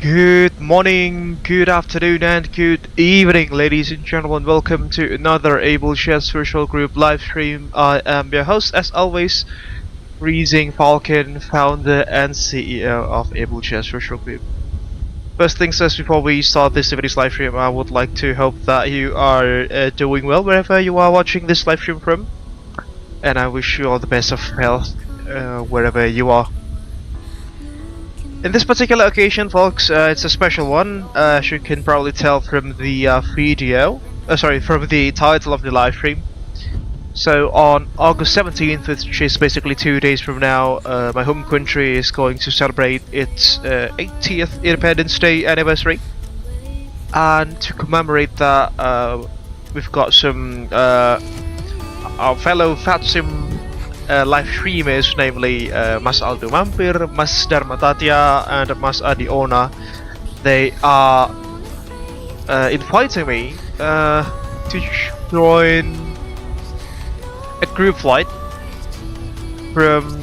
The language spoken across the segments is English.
Good morning, good afternoon, and good evening, ladies and gentlemen. Welcome to another Abel Jets Virtual Group live stream. I am your host, as always, Freezing Falcon, founder and CEO of Abel Jets Virtual Group. First things first, before we start this evening's live stream, I would like to hope that you are doing well wherever you are watching this live stream from, and I wish you all the best of health wherever you are. In this particular occasion, folks, it's a special one, as you can probably tell from the from the title of the live stream. So on August 17th, which is basically 2 days from now, my home country is going to celebrate its 80th Independence Day anniversary. And to commemorate that, we've got some our fellow VATSIM live streamers, namely Mas Aldo Mampir, Mas Dharma Tatya, and Mas Adi Ona. They are inviting me to join a group flight from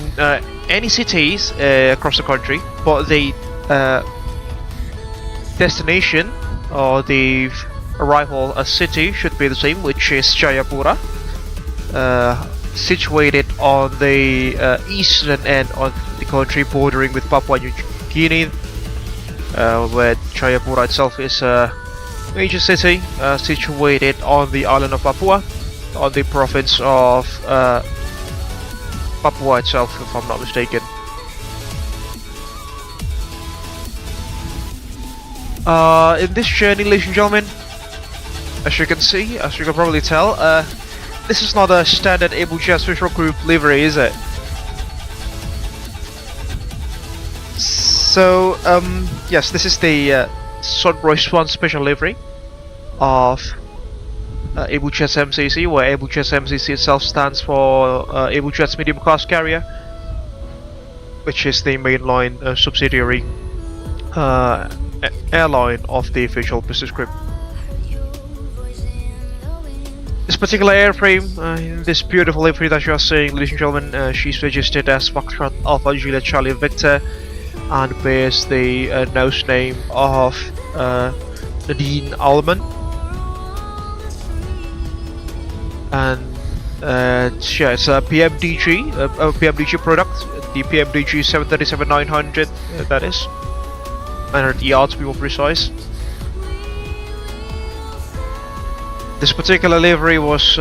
any cities across the country, but the destination or the arrival city should be the same, which is Jayapura, situated on the eastern end of the country, bordering with Papua New Guinea, where Jayapura itself is a major city situated on the island of Papua, on the province of Papua itself, if I'm not mistaken. In this journey, ladies and gentlemen, as you can see, as you can probably tell, this is not a standard Abel Jets Virtual Group livery, is it? So, yes, this is the Sunrise 1 special livery of Abel Jets MCC, where Abel Jets MCC itself stands for Abel Jets Medium Class Carrier, which is the mainline subsidiary airline of the official business group. This particular airframe, this beautiful livery that you are seeing, ladies and gentlemen, she's registered as Foxtrot Alpha Juliet Charlie Victor and bears the nose name of Nadine Allman. And yeah, it's a PMDG product, the PMDG 737-900, that is 900 ER to be more precise. This particular livery was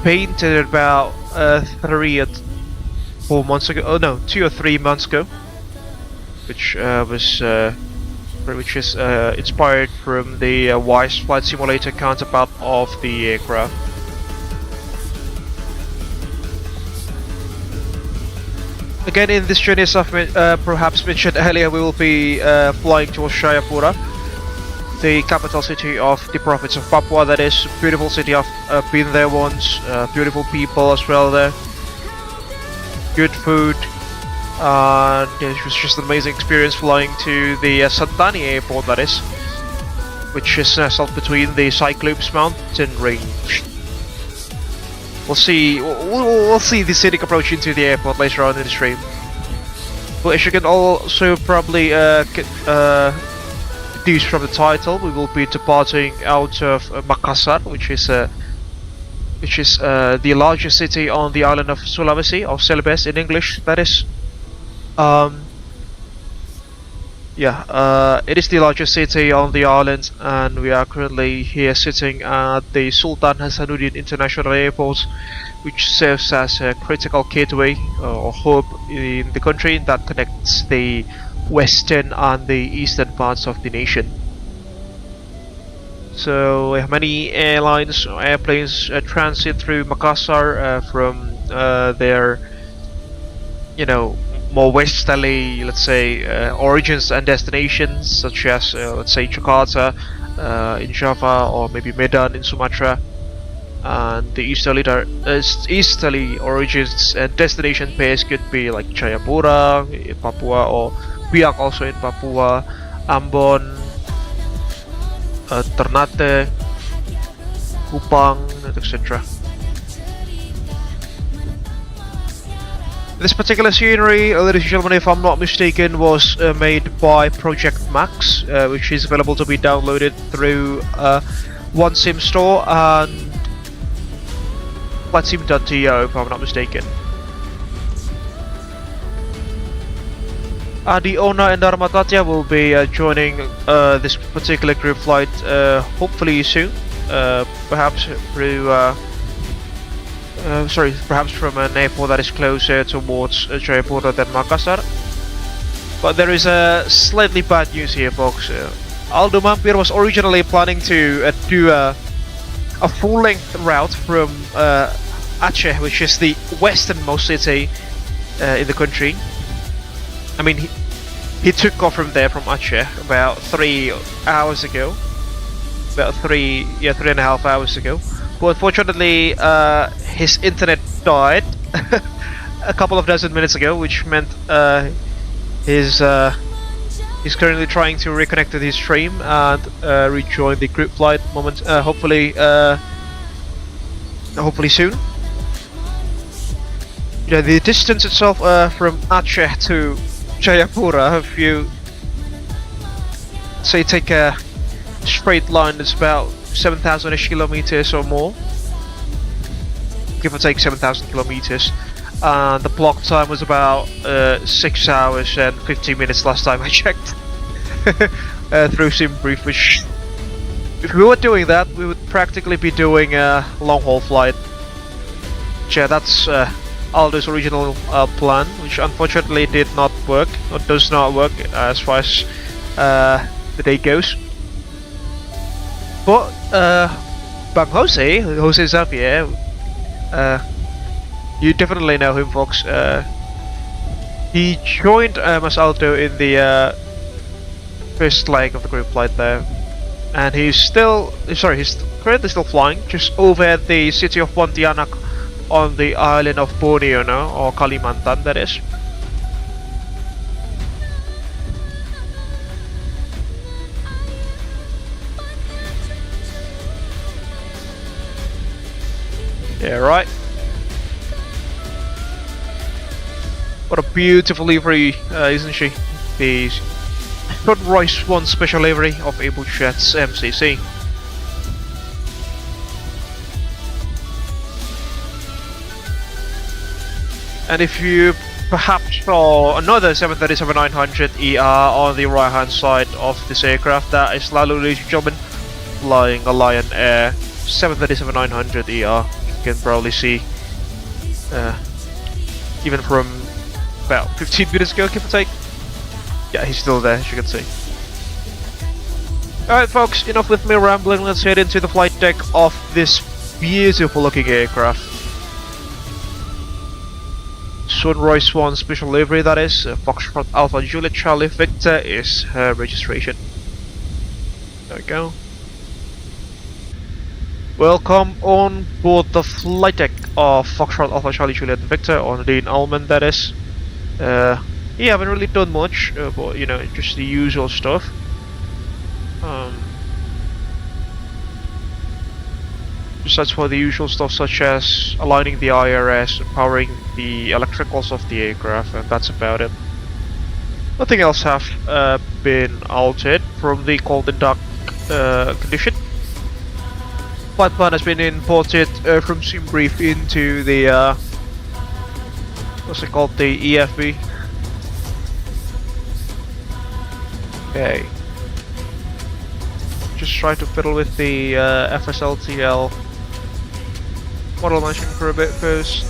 painted about 3 or 4 months ago. Oh no, 2 or 3 months ago, which is inspired from the Wise flight simulator counterpart of the aircraft. Again, in this journey, as I've perhaps mentioned earlier, we will be flying towards Jayapura, the capital city of the province of Papua. That is a beautiful city. I've been there once. Beautiful people as well there. Good food. It was just an amazing experience flying to the Santani airport, that is, which is nestled between the Cyclops mountain range. We'll see the scenic approach into the airport later on in the stream. But as you can also probably deduce from the title, we will be departing out of Makassar, which is the largest city on the island of Sulawesi, or Celebes in English, that is. It is the largest city on the island, and we are currently here sitting at the Sultan Hasanuddin International Airport, which serves as a critical gateway or hub in the country that connects the western and the eastern parts of the nation. So we have many airlines or airplanes transit through Makassar from their, more westerly, let's say, origins and destinations, such as let's say Jakarta in Java, or maybe Medan in Sumatra, and the easterly origins and destination pairs could be like Jayapura in Papua, or Biak also in Papua, Ambon, Ternate, Kupang, etc. This particular scenery, ladies and gentlemen, if I'm not mistaken, was made by Project Max, which is available to be downloaded through VATSIM store and VATSIM.to, if I'm not mistaken. The owner and Aditya will be joining this particular group flight hopefully soon, perhaps through perhaps from an airport that is closer towards Jayapura than Makassar. But there is a slightly bad news here, folks. Aldo Mampir was originally planning to do a full-length route from Aceh, which is the westernmost city in the country. I mean, he took off from there, from Aceh, about 3 hours ago. About 3.5 hours ago. But unfortunately, his internet died a couple of dozen minutes ago, which meant he's currently trying to reconnect to his stream and rejoin the group flight hopefully soon. Yeah, the distance itself from Aceh to Jayapura, if you say take a straight line, it's about 7,000-ish kilometers or more, give or take 7,000 kilometers. And the block time was about 6 hours and 15 minutes last time I checked through SimBrief, which, if we were doing that, we would practically be doing a long haul flight. Yeah, that's Aldo's original plan, which unfortunately did not work, or does not work as far as the day goes. But Bang Jose Zaviere, you definitely know him, folks. He joined Mas Aldo in the first leg of the group flight there, and he's currently still flying just over the city of Pontianak on the island of Borneo now, or Kalimantan, that is. Yeah, right. What a beautiful livery, isn't she? The Sunrise 1 special livery of Abel Jets MCC. And if you perhaps saw another 737-900 ER on the right hand side of this aircraft, that is Lalu, ladies and gentlemen, flying a Lion Air 737-900 ER. You can probably see even from about 15 minutes ago, give or take. Yeah, he's still there, as you can see. Alright folks, enough with me rambling, let's head into the flight deck of this beautiful looking aircraft. Sunrise 1 special livery, that is. Foxtrot Alpha Juliet Charlie Victor is her registration. There we go. Welcome on board the flight deck of Foxtrot Alpha Charlie Juliet Victor on Dean Allman, that is. Yeah, I haven't really done much, but you know, just the usual stuff. Besides for the usual stuff such as aligning the IRS, powering the electricals of the aircraft, and that's about it. Nothing else have been altered from the cold and dark condition. Flight plan has been imported from SimBrief into the what's it called, the EFB. Okay. Just try to fiddle with the FSLTL model matching for a bit first.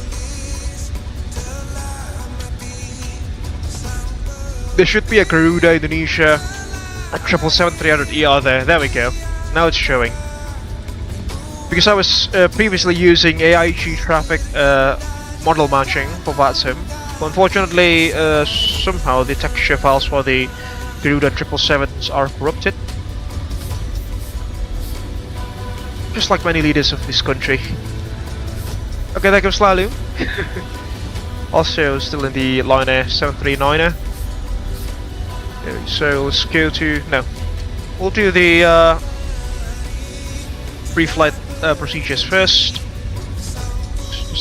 There should be a Garuda Indonesia, a 777-300ER there. There we go. Now it's showing. Because I was previously using AIG traffic model matching for VATSIM, but unfortunately somehow the texture files for the Garuda 777s are corrupted. Just like many leaders of this country. Okay, there goes Lalu. Also still in the Lion Air 739er. Okay, so let's go to... no. We'll do the pre-flight procedures first.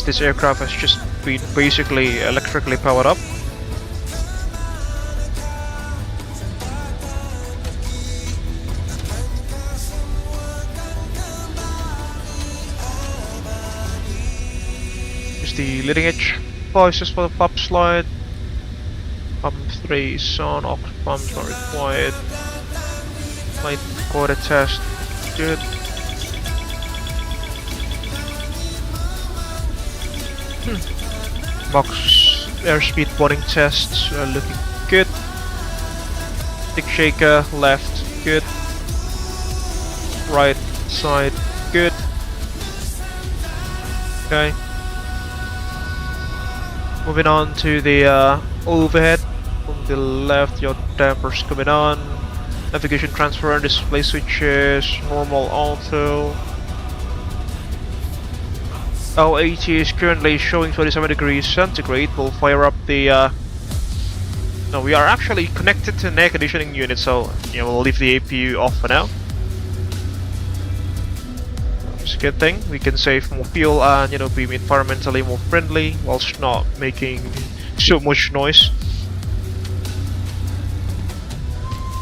This aircraft has just been basically electrically powered up. Here's the leading edge voices for the pop slide. Pump 3 is on, ox pumps not required. Light quarter test, good. Box airspeed boarding tests are looking good. Stick shaker left, good. Right side, good. Okay. Moving on to the overhead. From the left, your dampers coming on. Navigation transfer and display switches, normal auto. Our AT is currently showing 27 degrees centigrade. We'll fire up the no, we are actually connected to an air conditioning unit, so we'll leave the APU off for now. It's a good thing. We can save more fuel and be environmentally more friendly whilst not making so much noise.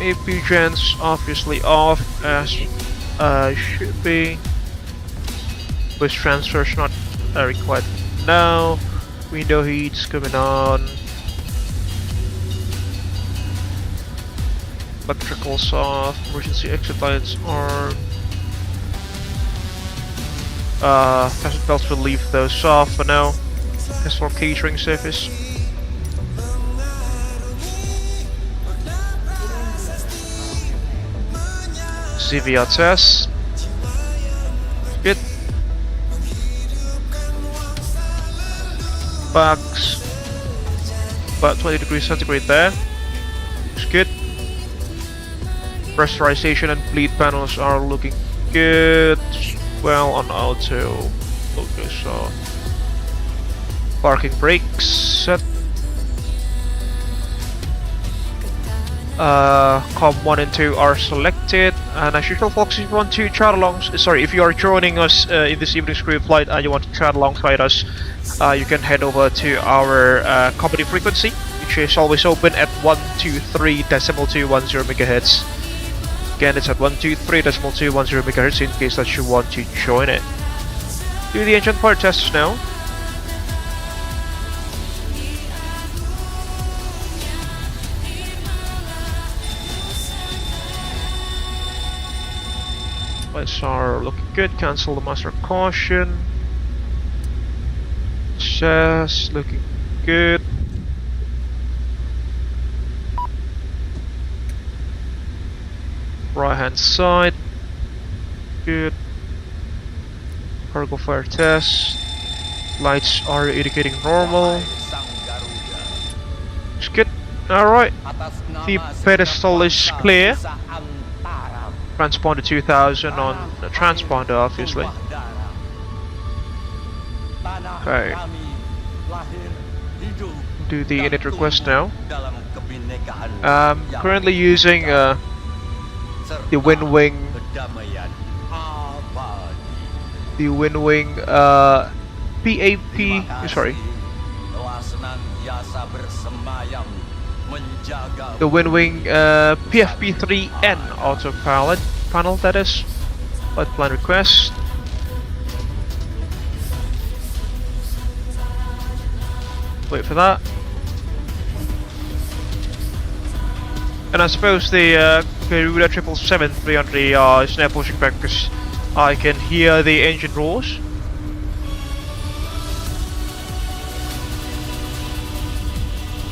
APU gens obviously off as should be. Voice transfers not required now. Window heats coming on. Electricals off. Emergency exit lights on. Passenger belts will leave those off for now. As for catering service. Zaviere test. Good. Bugs. About 20 degrees centigrade there. Looks good. Pressurization and bleed panels are looking good. Well on auto. Focus on. Parking brakes set. COM 1 and 2 are selected, and as usual folks, if you want to chat along, if you are joining us in this evening's group flight and you want to chat alongside us, you can head over to our company frequency, which is always open at 123.210 MHz. Again, it's at 123.210 MHz in case that you want to join it. Do the engine part tests now. Lights are looking good. Cancel the master caution. Chest looking good. Right hand side. Good. Cargo fire test. Lights are indicating normal. It's good. Alright. The pedestal is clear. Transponder 2000 on the transponder, obviously. Okay. Do the init request now. Currently using the WinWing. The WinWing PAP. Sorry. The WinWing PFP3N autopilot panel, that is. Flight plan request. Wait for that. And I suppose the Garuda 777-300 is now pushing back because I can hear the engine roars.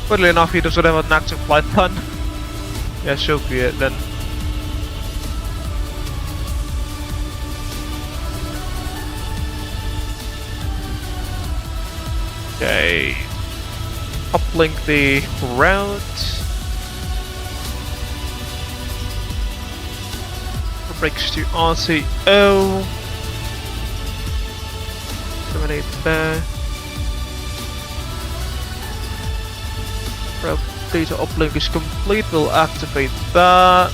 Funnily enough, he doesn't have an active flight plan. Yeah, so be it then. Okay. Uplink the route. Brakes to RCO. Terminate there. Route data uplink is complete. We'll activate that.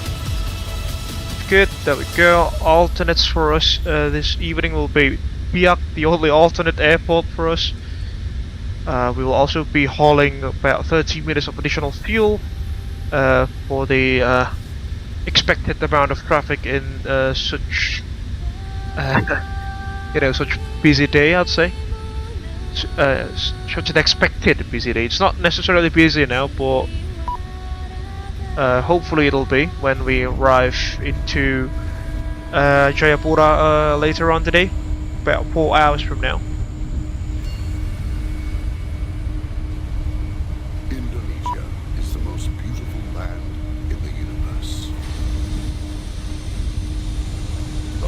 Good, there we go. Alternates for us this evening will be Biak, the only alternate airport for us. We will also be hauling about 30 minutes of additional fuel for the expected amount of traffic in such such busy day, I'd say. Such an expected busy day. It's not necessarily busy now, but hopefully it'll be when we arrive into Jayapura later on today, about 4 hours from now. Indonesia is the most beautiful land in the universe.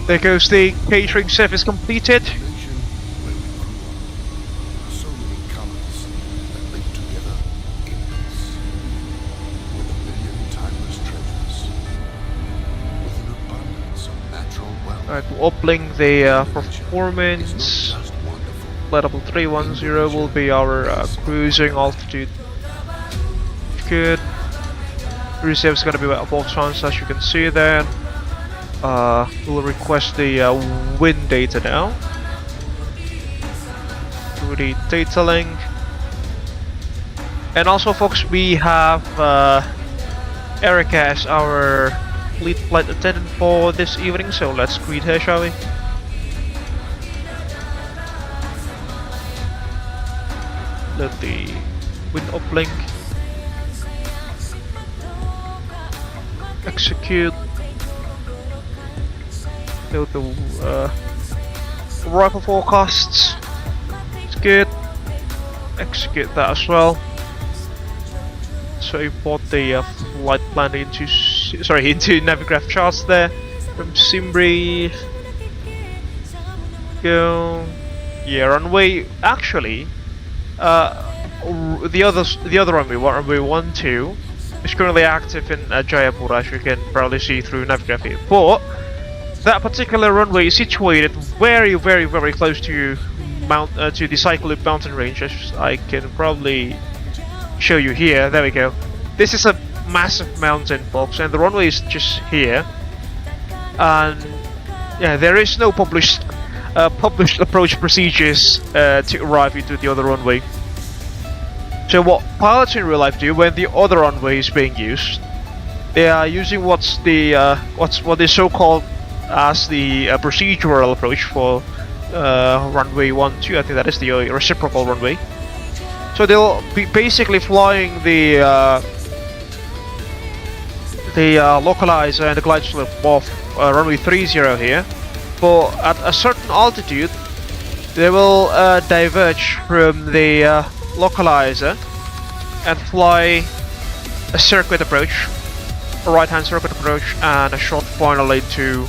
There goes the catering service completed. Alright, upping the performance. Level 310 will be our cruising altitude. Good. Reserve is going to be above chance, as you can see there. We'll request the wind data now. Do the data link. And also, folks, we have Erica as our lead flight attendant for this evening, so let's greet her, shall we? Let the wind uplink. Execute. Go the rifle forecasts. It's good. Execute that as well. So import the flight plan into Navigraph charts there from Simbri. Go. Yeah, runway. Actually, the other runway, runway 12, is currently active in Jayapura, as you can probably see through Navigraph here. But that particular runway is situated very, very, very close to the Cyclope mountain range, as I can probably show you here. There we go. This is a massive mountain, folks, and the runway is just here. And yeah, there is no published approach procedures to arrive into the other runway. So what pilots in real life do when the other runway is being used, they are using what is so-called as the procedural approach for runway 12. I think that is the reciprocal runway. So they'll be basically flying the localizer and the glide slope off runway 30 here, but at a certain altitude they will diverge from the localizer and fly a circuit approach, a right-hand circuit approach, and a short finally to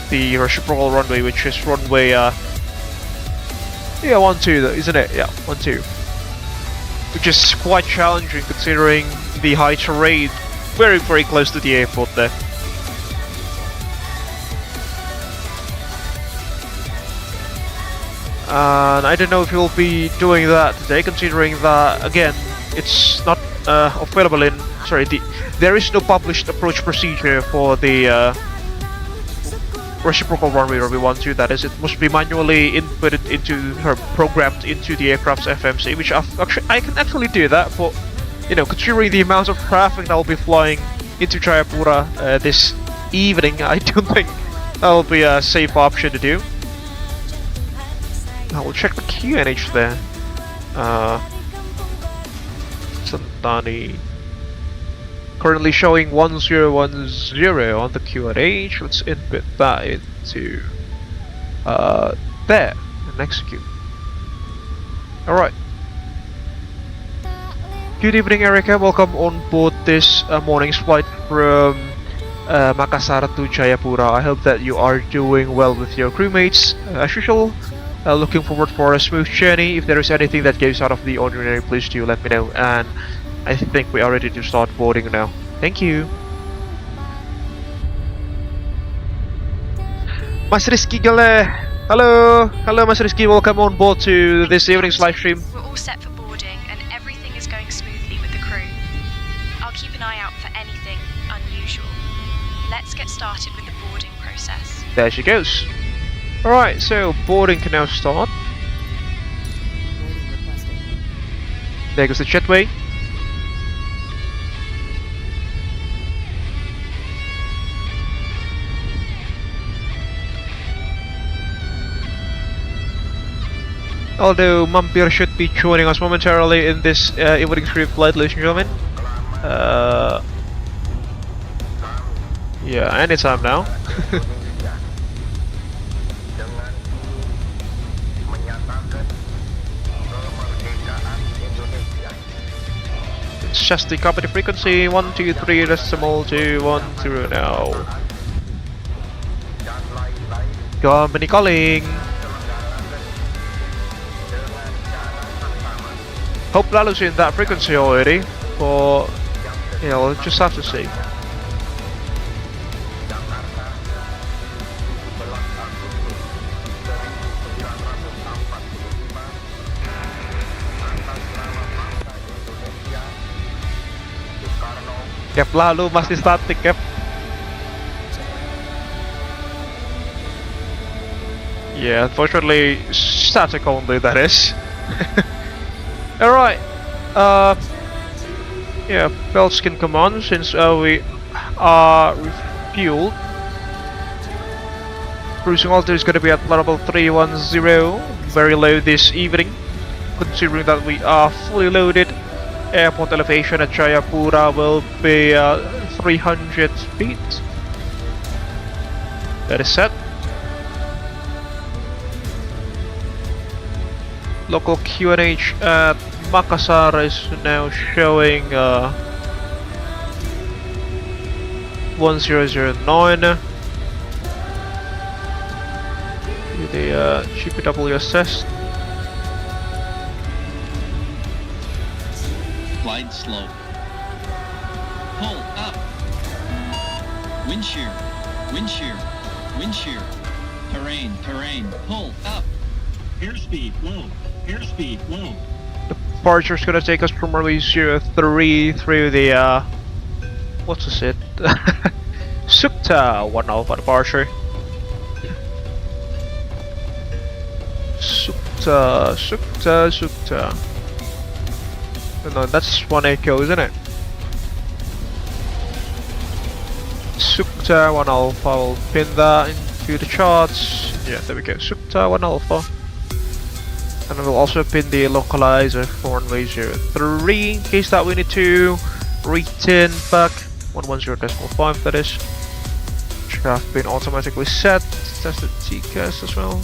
the reciprocal runway, which is runway 12, isn't it? Yeah, 12. Which is quite challenging considering the high terrain very, very close to the airport there. And I don't know if you'll be doing that today, considering that, again, it's not available in... there is no published approach procedure for the reciprocal runway 12, that is, it must be manually inputted into, or programmed into the aircraft's FMC, which I can actually do that, but, you know, considering the amount of traffic that will be flying into Jayapura this evening, I don't think that will be a safe option to do. I will check the QNH there. Santani. Currently showing 1010 on the QNH. Let's input that into there and execute. Alright. Good evening, Erica. Welcome on board this morning's flight from Makassar to Jayapura. I hope that you are doing well with your crewmates. As usual, looking forward for a smooth journey. If there is anything that goes out of the ordinary, please do let me know. And I think we are ready to start boarding now. Thank you. Mas Rizky Gale. Hello. Hello, Mas Rizky. Welcome on board to this evening's live stream. We're all set for boarding and everything is going smoothly with the crew. I'll keep an eye out for anything unusual. Let's get started with the boarding process. There she goes. Alright, so boarding can now start. Boarding requested. There goes the jetway. Although Mampir should be joining us momentarily in this evening script flight, ladies and gentlemen. Yeah, anytime now. It's just the company frequency 123.210 now. Company calling. Hope Lalu's in that frequency already, but you know, we'll just have to see. Yep, Lalu masih static, yep. Yeah, unfortunately, static only, that is. Alright, yeah, belts can come on since we are refueled. Cruising altitude is going to be at level 310, very low this evening, considering that we are fully loaded. Airport elevation at Jayapura will be 300 feet. That is set. Local QNH at Makassar is now showing 1009. The GPW assessed. Glide slope. Pull up. Wind shear. Wind shear. Wind shear. Terrain. Terrain. Pull up. Airspeed low. Airspeed low. Departure is gonna take us from runway 03 through the what's this it? Sukta 1 Alpha departure. Sukta. No, that's 1 Echo, isn't it? Sukta 1 Alpha, we'll pin that into the charts. Yeah, there we go. Sukta 1 Alpha. And we'll also pin the localizer for runway 03 in case that we need to return back 110.5, that is. Which have been automatically set. Test the TCAS as well.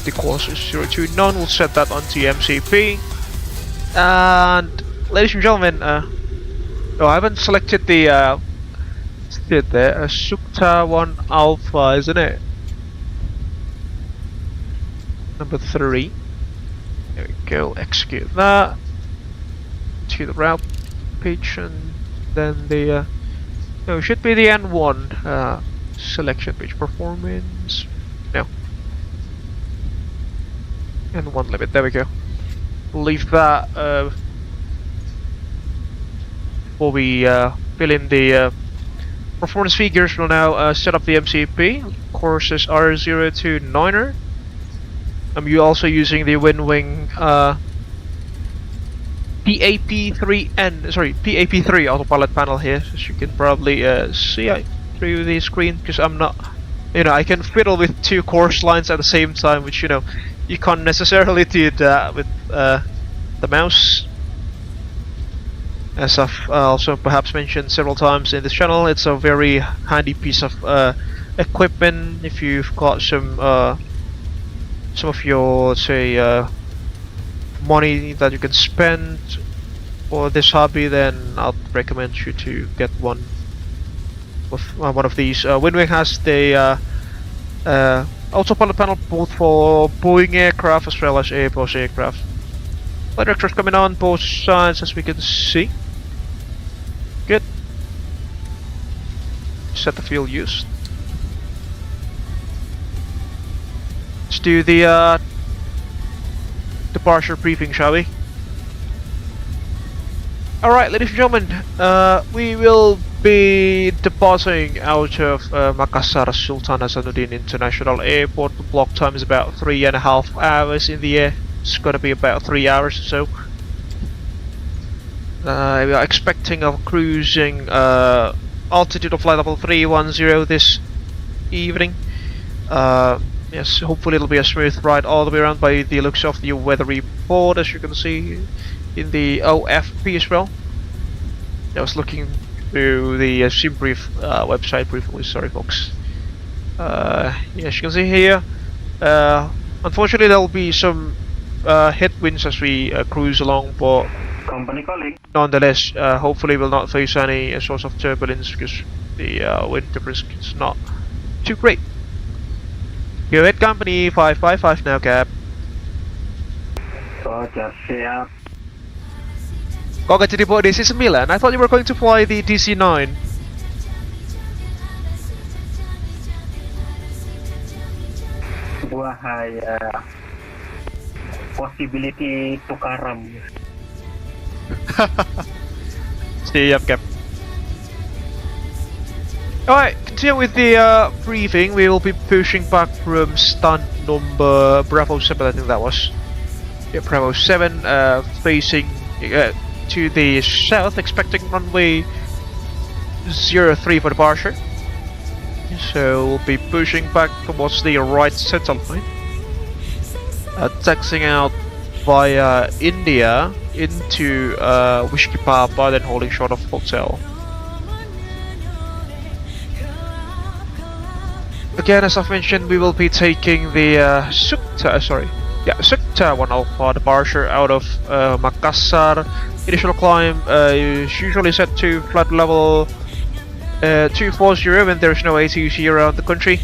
The course is 029, we'll set that onto MCP. And ladies and gentlemen, I haven't selected the Sukta 1 Alpha, isn't it? Number 3. There we go, execute that. To the route page, and then the no, it should be the N1 selection page performance. No. And one limit, there we go. Leave that before we fill in the performance figures. We'll now set up the MCP. Courses are 029er. I'm also using the WinWing PAP3 autopilot panel here, as you can probably see through the screen, because I'm not, I can fiddle with 2 course lines at the same time, which you can't necessarily do that with the mouse. As I've also perhaps mentioned several times in this channel, it's a very handy piece of equipment if you've got some of your, let's say, money that you can spend for this hobby. Then I'd recommend you to get one of these. WinWing has the autopilot panel both for Boeing aircraft as well as Airbus aircraft. Flight directors coming on both sides, as we can see. Good. Set the fuel used. Let's do the departure briefing, shall we? Alright, ladies and gentlemen, we will be departing out of Makassar Sultan Hasanuddin International Airport. The block time is about 3.5 hours in the air. It's gonna be about 3 hours or so. We are expecting a cruising altitude of flight level 310 this evening. Yes, hopefully it'll be a smooth ride all the way around by the looks of the weather report, as you can see in the OFP as well. I was looking through the Sim Brief website briefly, sorry folks. Yeah, as you can see here, unfortunately there'll be some headwinds as we cruise along, but company calling. Nonetheless, hopefully we'll not face any source of turbulence because the wind risk is not too great. Go ahead, company 555 now, Cap. Roger, siap. Kok gak jadi bawa DC-9? I thought you were going to fly the DC-9. Bahaya. Possibility tukaram. Siap, Cap. Alright, continue with the briefing. We will be pushing back from stunt number Bravo 7, I think that was. Yeah, Bravo 7, facing to the south, expecting runway 03 for departure. So we'll be pushing back towards the right center line. Taxiing out via India into Whiskey Papa, then holding short of hotel. Again, as I've mentioned, we will be taking the Sukta 1 Alpha departure out of Makassar. Initial climb is usually set to flight level 240 when there's no ATC around the country.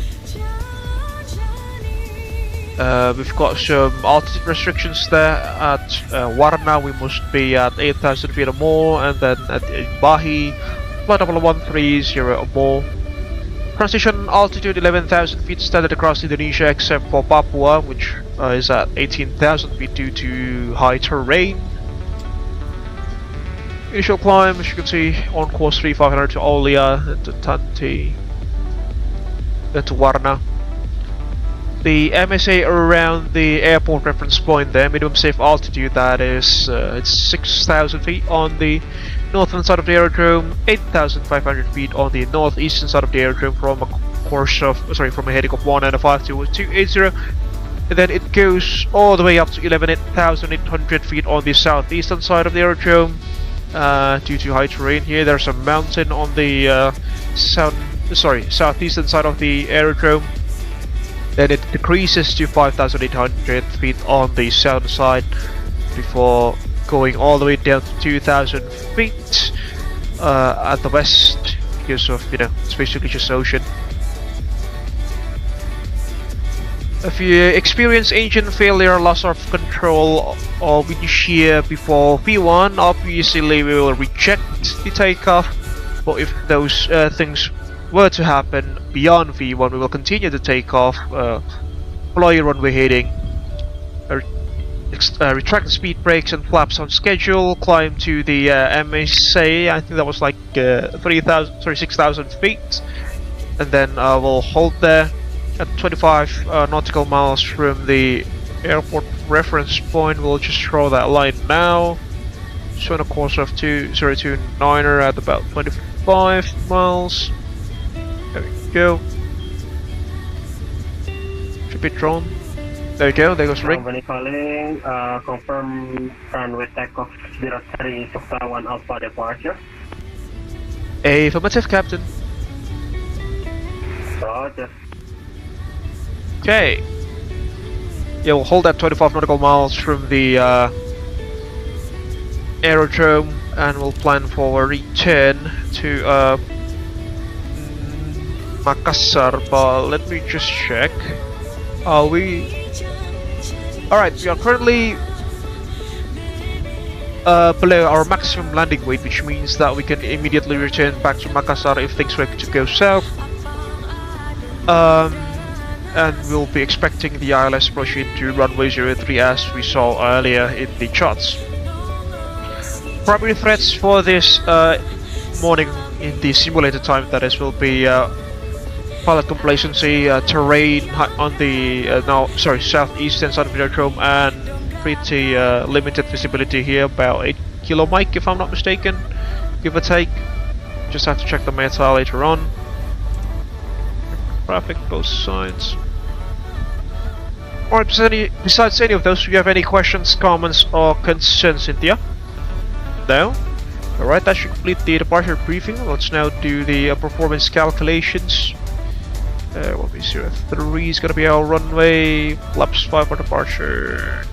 We've got some altitude restrictions there. At Warna we must be at 8,000 feet or more, and then at Bahi flight level 130 or more. Transition altitude 11,000 feet standard across Indonesia except for Papua, which is at 18,000 feet due to high terrain. Initial climb, as you can see, on course 3500 to Aulia and to Tanti, to Warna. The MSA around the airport reference point there, minimum safe altitude, that is it's 6,000 feet on the northern side of the aerodrome, 8,500 feet on the northeastern side of the aerodrome from a course of, from a heading of 195 to 280, and then it goes all the way up to 11,800 feet on the southeastern side of the aerodrome. Due to high terrain here, there's a mountain on the southeastern side of the aerodrome. Then it decreases to 5,800 feet on the southern side before going all the way down to 2,000 feet at the west because of, it's basically just ocean. If you experience engine failure, loss of control or wind shear before V1, obviously we will reject the takeoff, but if those things were to happen beyond V1, we will continue the takeoff, follow your runway heading, retract the speed brakes and flaps on schedule, climb to the MSA, I think that was like 6,000 feet, and then we'll hold there at 25 nautical miles from the airport reference point. We'll just draw that line now. So on a course of 2029er at about 25 miles. There we go. Should be drawn. There we go, there goes ring. Company calling, confirm runway takeoff 03 Sukta 1 Alpha departure. Affirmative, Captain. Roger. Okay. Yeah, we'll hold that 25 nautical miles from the aerodrome, and we'll plan for a return to Makassar, but let me just check. Alright, we are currently below our maximum landing weight, which means that we can immediately return back to Makassar if things were to go south. And we'll be expecting the ILS approach into runway 03 as we saw earlier in the charts. Primary threats for this morning in the simulated time, that is, will be pilot complacency, terrain on the southeastern side of the aerodrome, and pretty limited visibility here, about 8 kilo mic if I'm not mistaken, give or take. Just have to check the meta later on. Traffic both sides. Alright, besides any of those, do you have any questions, comments, or concerns, Cynthia? No? Alright, that should complete the departure briefing. Let's now do the performance calculations. 1B03 is gonna be our runway, flaps 5 for departure.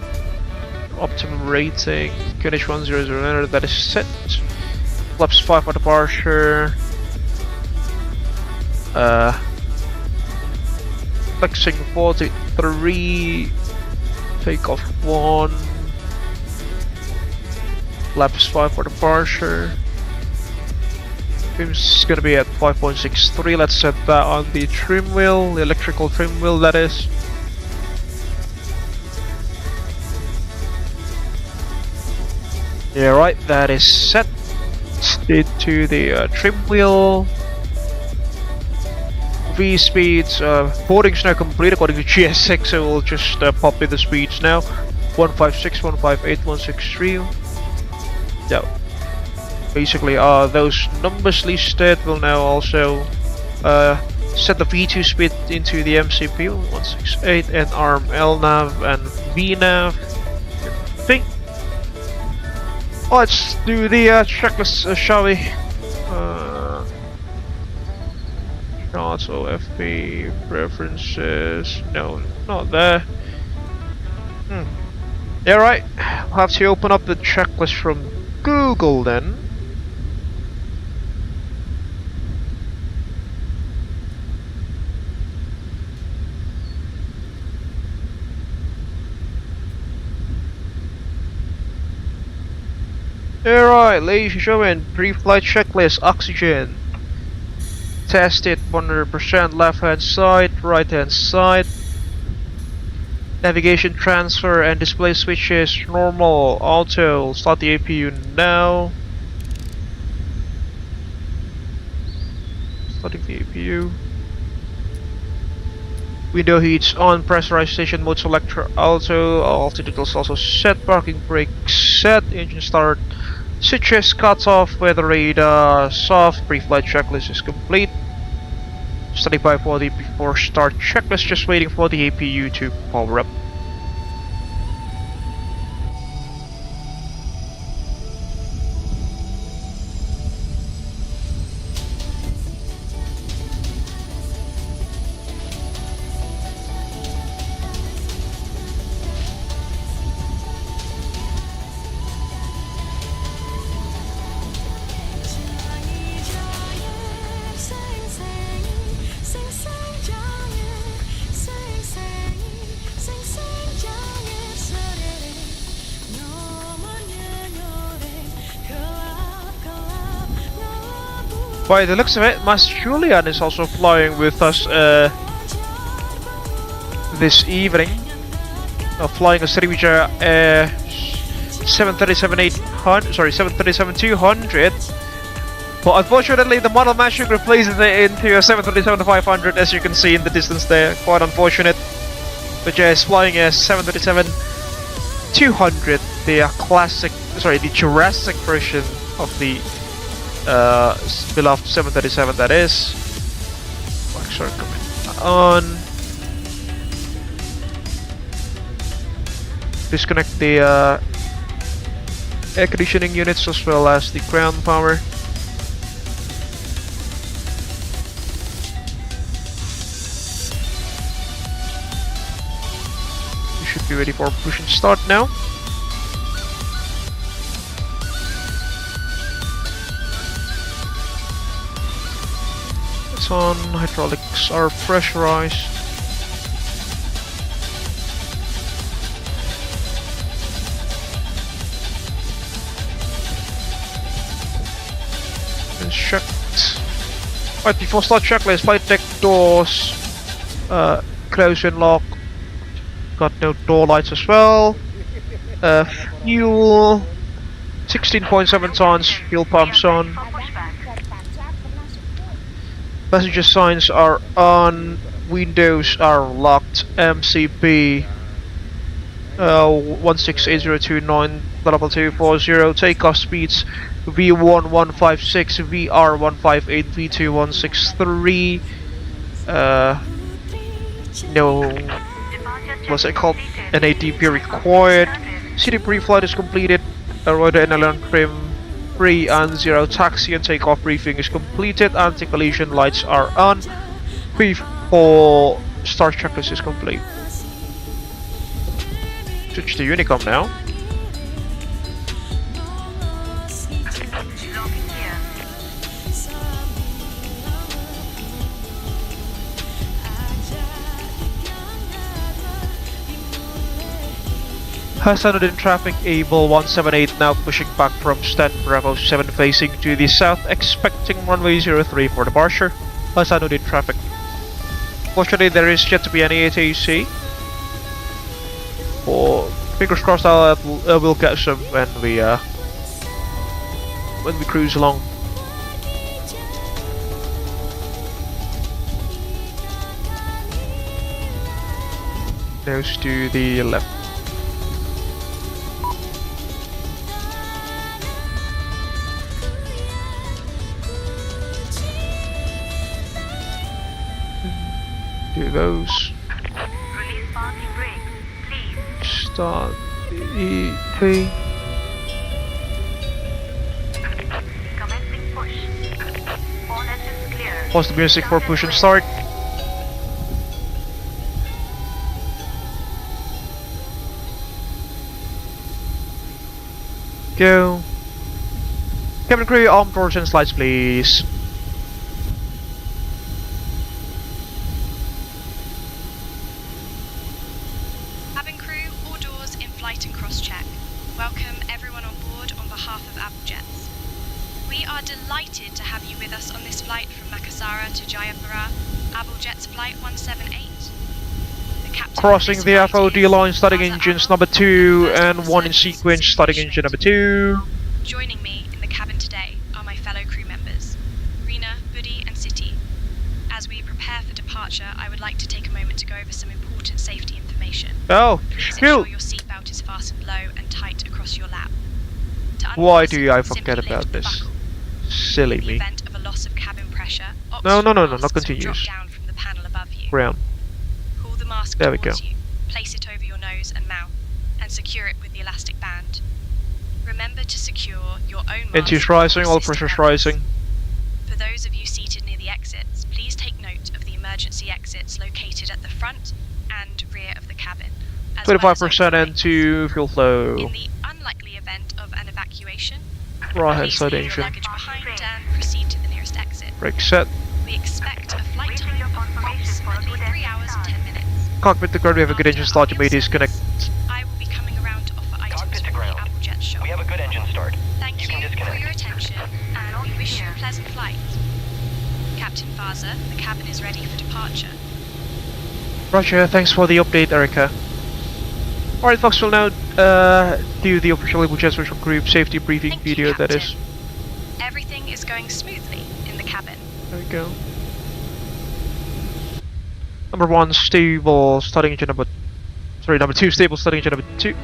Optimum rating, QNH 1009, that is set. Flaps 5 for departure. Flexing 43, takeoff 1, flaps 5 for departure. Trim's gonna be at 5.63. Let's set that on the trim wheel, the electrical trim wheel, that is. Yeah, right, that is set into the trim wheel. V speeds, boarding's now complete according to GS6, so we'll just pop in the speeds now. 156, 158, 163. Yeah. Basically, those numbers listed will now also set the V2 speed into the MCP, 168, and ARM LNAV and VNAV. Thing. Let's do the checklist, shall we? Also FP preferences, no, not there. Yeah, right. I'll have to open up the checklist from Google then. Alright, ladies and gentlemen, pre-flight checklist, oxygen. Test it 100%, left hand side, right hand side. Navigation transfer and display switches, normal, auto, start the APU now. Starting the APU. Window heats on, pressurization mode selector auto, altitude is also set, parking brake set, engine start. Switches cut off, weather radar soft, pre-flight checklist is complete. Standing by for the before start checklist, just waiting for the APU to power up. By the looks of it, Master Julian is also flying with us this evening. Flying a Sriwijaya 737-200. But unfortunately, the model matching replaces it into a 737-500, as you can see in the distance there. Quite unfortunate. But yeah, it's flying a 737-200, the the Jurassic version of the beloved 737, that is. Flags are coming on. Disconnect the air conditioning units as well as the ground power. You should be ready for push and start now. On, hydraulics are pressurized. And checked. Right, before start checklist, flight deck doors close and lock. Got no door lights as well. Fuel 16.7 tons, fuel pumps on. Passenger signs are on. Windows are locked. MCB 16802.9 level 240. Takeoff speeds V1156, VR158, V2163. No, what's it called? An ATP required. City pre-flight is completed. Rudder and alarm trim 3 and 0. Taxi and takeoff briefing is completed. Anti-collision lights are on. P4 start checklist is complete. Switch to Unicom now. Has started in traffic. Abel 178 now pushing back from stand Bravo 7 facing to the south, expecting runway 03 for departure. Has started in traffic. Fortunately, there is yet to be any ATC. Or fingers crossed, we'll get some when we cruise along. Nose to the left. Do those. Release parking brakes, please. Start the EP. Commencing push. All engines clear. Pause the music for push and start. Go. Cabin crew, arm doors and slides, please. Cabin crew, all doors in flight and cross-check. Welcome everyone on board on behalf of Abel Jets. We are delighted to have you with us on this flight from Makassar to Jayapura, Abel Jets Flight 178. The captain Crossing of the this flight FOD is line, starting Makassar engines Abel, number 2 first and 1 in officer, sequence, starting engine number 2. Joining me in the cabin today are my fellow crew members, Rina, Buddy and Siti. As we prepare for departure, I would like to take a moment to go over some important safety information. Oh, Please phew. ensure your seatbelt is fastened low and tight across your lap. To Why unfasten, do I simply forget lift about the this? buckle. Silly In the me. event of a loss of cabin pressure, No, oxygen not masks will drop continuous. down from the panel above you. Ground. Pull the mask There we towards go. you, place it over your nose and mouth, and secure it with the elastic band. Remember to secure your own mask. Engines rising, before all assisting pressures others. rising. For those of you seated near the exits, please take note of the emergency exits located at the front and rear of the cabin. As well as 25% on the and 2 fuel flow. In the unlikely event of an evacuation, Right hand please side leave engine. your luggage behind and proceed to the nearest exit. Brake set. We expect a flight time of approximately 3 hours and 10 minutes. Cockpit to ground, we have a good engine start. You may disconnect. I will be coming around to offer items Cockpit to from the ground. Abel Jets shop. We have a good engine start. Thank You you can for disconnect. your attention, and we wish you a pleasant flight. Captain Faza, the cabin is ready for departure. Roger, thanks for the update, Erica. Alright folks, we'll now do the official Abel Jets Virtual Group safety briefing Thank you, video, that Captain. is. Everything is going smoothly in the cabin. There we go. Number 1, stable, starting engine number... Sorry, number 2, stable, starting engine number 2.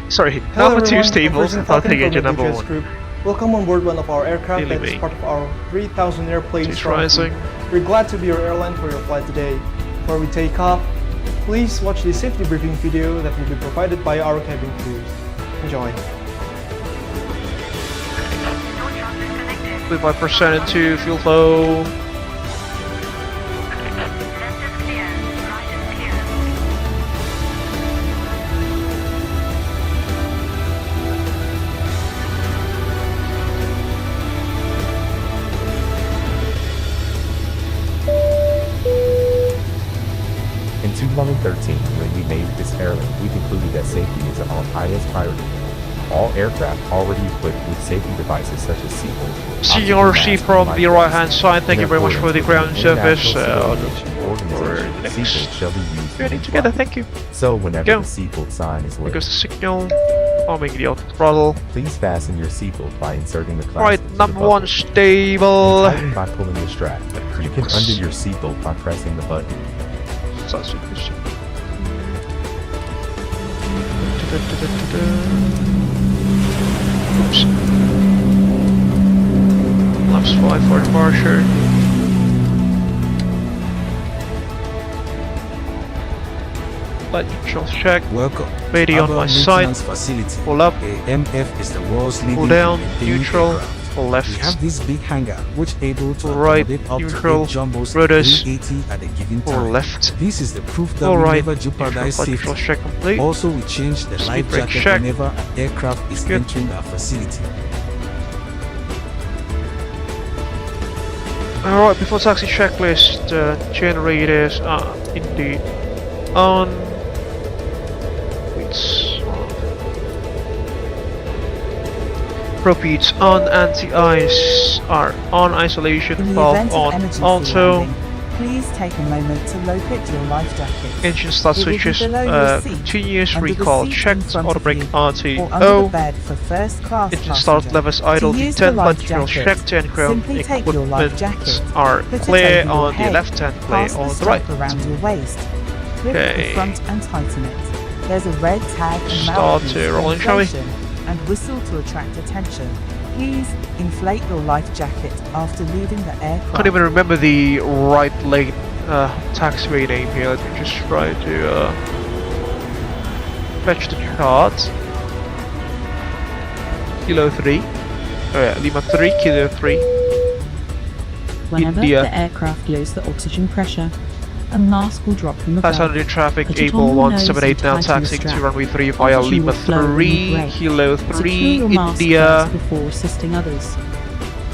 Sorry, Hello number 2, everyone, stable, I'm starting from engine Abel number Jets 1. Group. Welcome on board one of our aircraft Silly that is me. part of our 3,000 airplanes. It's strong rising. fleet. We're glad to be your airline for your flight today. Before we take off, please watch the safety briefing video that will be provided by our cabin crew. Enjoy. 25% and 2 fuel flow. Left is clear. Right is clear. In 2013, when we made this airline, we concluded that safety is our highest priority. All aircraft already equipped with safety devices such as seatbelts. CRC from the right hand side, thank you very much for the ground service. Seatbelts shall be used. Journey together, thank you. So whenever Go. the seatbelt sign is There lit, goes the signal. arming the auto throttle. Please fasten your seatbelt by inserting the clasp Right, into the number buckle. 1 stable. And tighten by pulling the strap. You can undo your seatbelt by pressing the button. Oops. Laps 5 for departure. Light controls check. Welcome. Radio on Abel my side. Maintenance Facility. Pull up. AMF is the world's leading Pull down. maintaining Neutral. aircraft. Pull left. We have this big hangar which able to Pull right. accommodate up Neutral. to 8 jumbos Rotors. 380 at a given Pull time. left. This is the proof that Pull we right. never Neutral. jeopardize Light safety. controls check complete. Also, we change the Speed life brake jacket check. whenever an aircraft is Good. entering our facility. Alright, before taxi checklist, generators are indeed on. Propeats on, anti-ice are on, isolation In the valve event of on, emergency auto, landing, please take a moment to locate your life jacket. engine start It will be switches, below your seat, continuous under the recall seat in checked, front auto of brake you, or under the RTO, bed for first class engine start passenger. levers idle To to use 10 the life control jacket, checked and ground simply take your life equipment jacket, are put it clear over your on the head, left hand, clear pass the on the strap right. around your waist, clip Okay. the front and tighten it. There's a red tag and Start mouthpiece to for rolling, shall we? inflation, and whistle to attract attention. Please inflate your life jacket after leaving the aircraft. Can't even remember the right lane taxiway name here. Let me just try to fetch the chart. Kilo 3. Oh yeah, Lima 3, Kilo 3. Whenever India. the aircraft loses the oxygen pressure, a mask will drop from above. Passenger traffic, Put it Able on your nose 178 now and tighten the taxiing to strap. runway 3 via Oxygen Lima will flow when you 3, brake. Kilo Secure 3, your mask India. first before assisting others.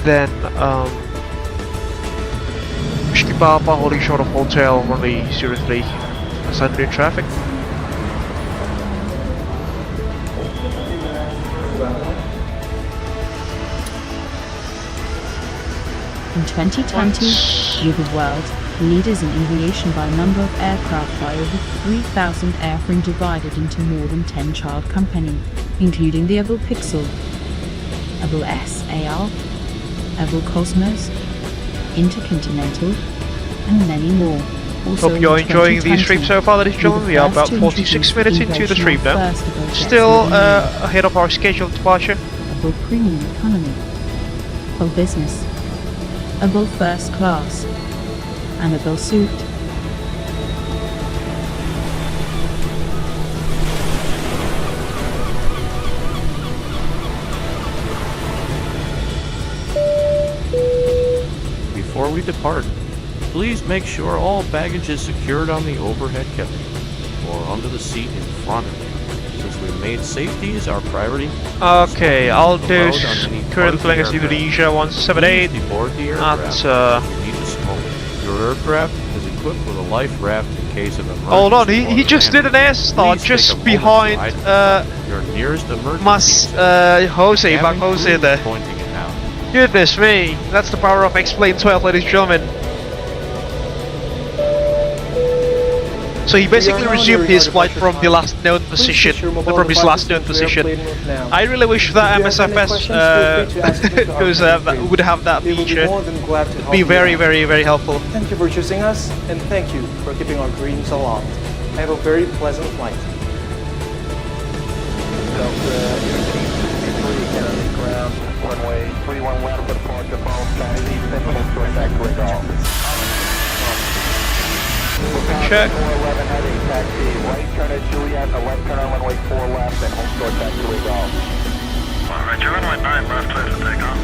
Then Whiskey Papa holding short of hotel runway 03. Passenger traffic. In 2020, with the world leaders in aviation by number of aircraft by over 3,000 airframe divided into more than 10 child companies, including the Abel Pixel, Abel SAR, Abel Cosmos, Intercontinental, and many more. Also Hope you're in enjoying the 2020, stream so far, ladies and gentlemen. We are about 46 minutes into the stream now. Still ahead of our scheduled departure. Abel Premium Economy, Abel Business, Abel First Class, and Abel Suite. Before we depart, please make sure all baggage is secured on the overhead cabin or under the seat in front of you, since we made safety as our priority. Okay, I'll do Allowed on any part current of the flight is aircraft. Indonesia 178 Please deboard the aircraft at if you need to smoke. Your aircraft is equipped with a life raft in case of emergency. hold on, he water just did an damage. air start Please just take a moment to behind identify your nearest emergency. Mas Jose, back Cabin Jose crew there. pointing it out. Goodness me, that's the power of X-Plane 12, ladies and gentlemen. So he basically resumed his flight from the last known position, from his last known position. I really wish that MSFS would have that feature. It'd be very, very, very helpful. Thank you for choosing us, and thank you for keeping our dreams aloft. Have a very pleasant flight. Runway 31 left for departure, follow Chinese East, and short back to Irawan. Check. 411 heading, taxi, right turn at Juliet, a left turn on runway 4 left, and home short back to Irawan. Roger, runway 9 left, clear for takeoff.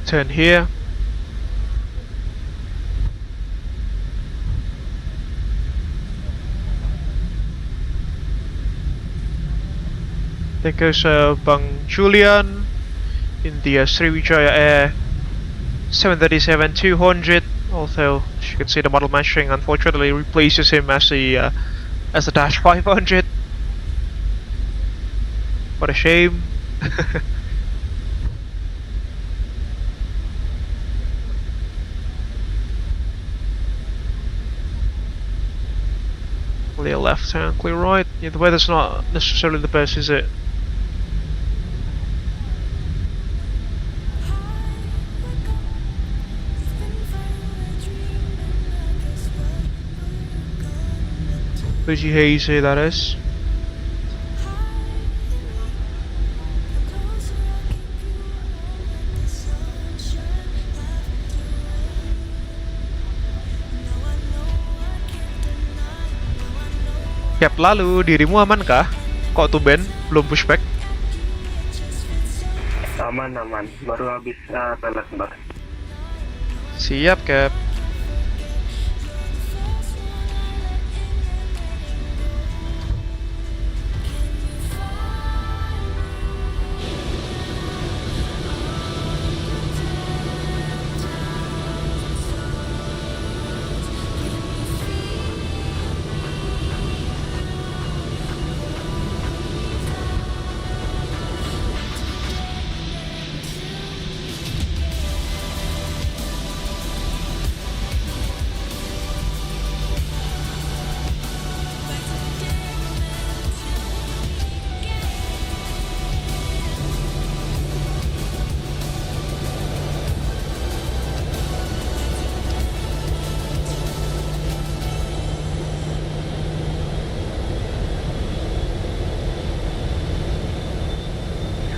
Turn here. There goes Bang Julian in the Sriwijaya Air 737-200. Although, as you can see, the model matching unfortunately replaces him as the Dash 500. What a shame. Clear left hand, clear right. Yeah, the weather's not necessarily the best, is it? Pretty hazy, that is. Yap, lalu dirimu aman kah? Kok tumben belum pushback? Aman, baru habis toilet mbak. Siap, Cap.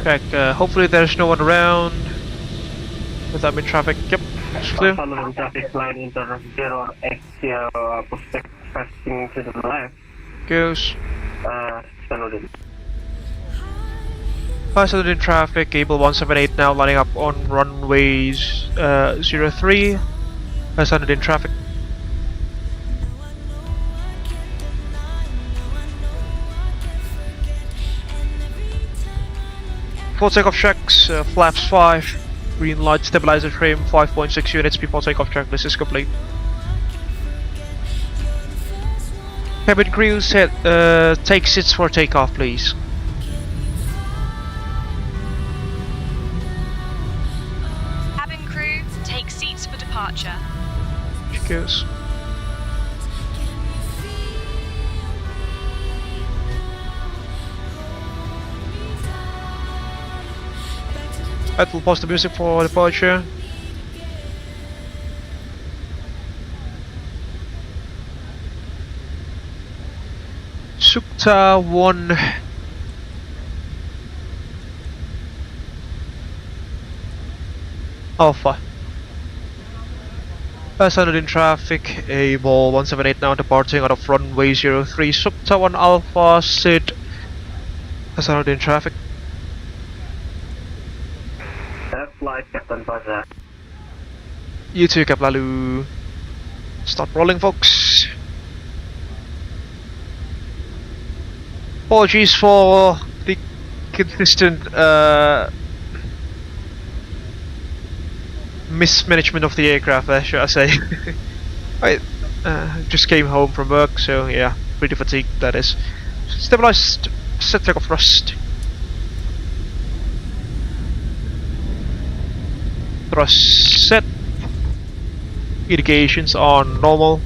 Check, hopefully there's no one around. Without me traffic, yep, it's clear. Following traffic line inter 0x prospect passing to the left. Goes. Saludin. Faster in traffic, Abel 178 now lining up on runways 03. Faster in traffic. Full takeoff checks, flaps 5, green light stabilizer frame 5.6 units before takeoff check, this is complete. Cabin crew set, take seats for takeoff please. Cabin crew, take seats for departure. Goes. I will pause the music for departure. Sukta 1 Alpha. Passenger in traffic, Abel 178 now departing out of runway 03. Sukta 1 Alpha, Sid. Passenger in traffic. Flight Captain Baza. You too, Cap Lalu. Start rolling, folks. Apologies for the consistent mismanagement of the aircraft there, should I say. I just came home from work, so yeah, pretty fatigued, that is. Stabilized, set takeoff thrust. Thrust set. Indications on normal.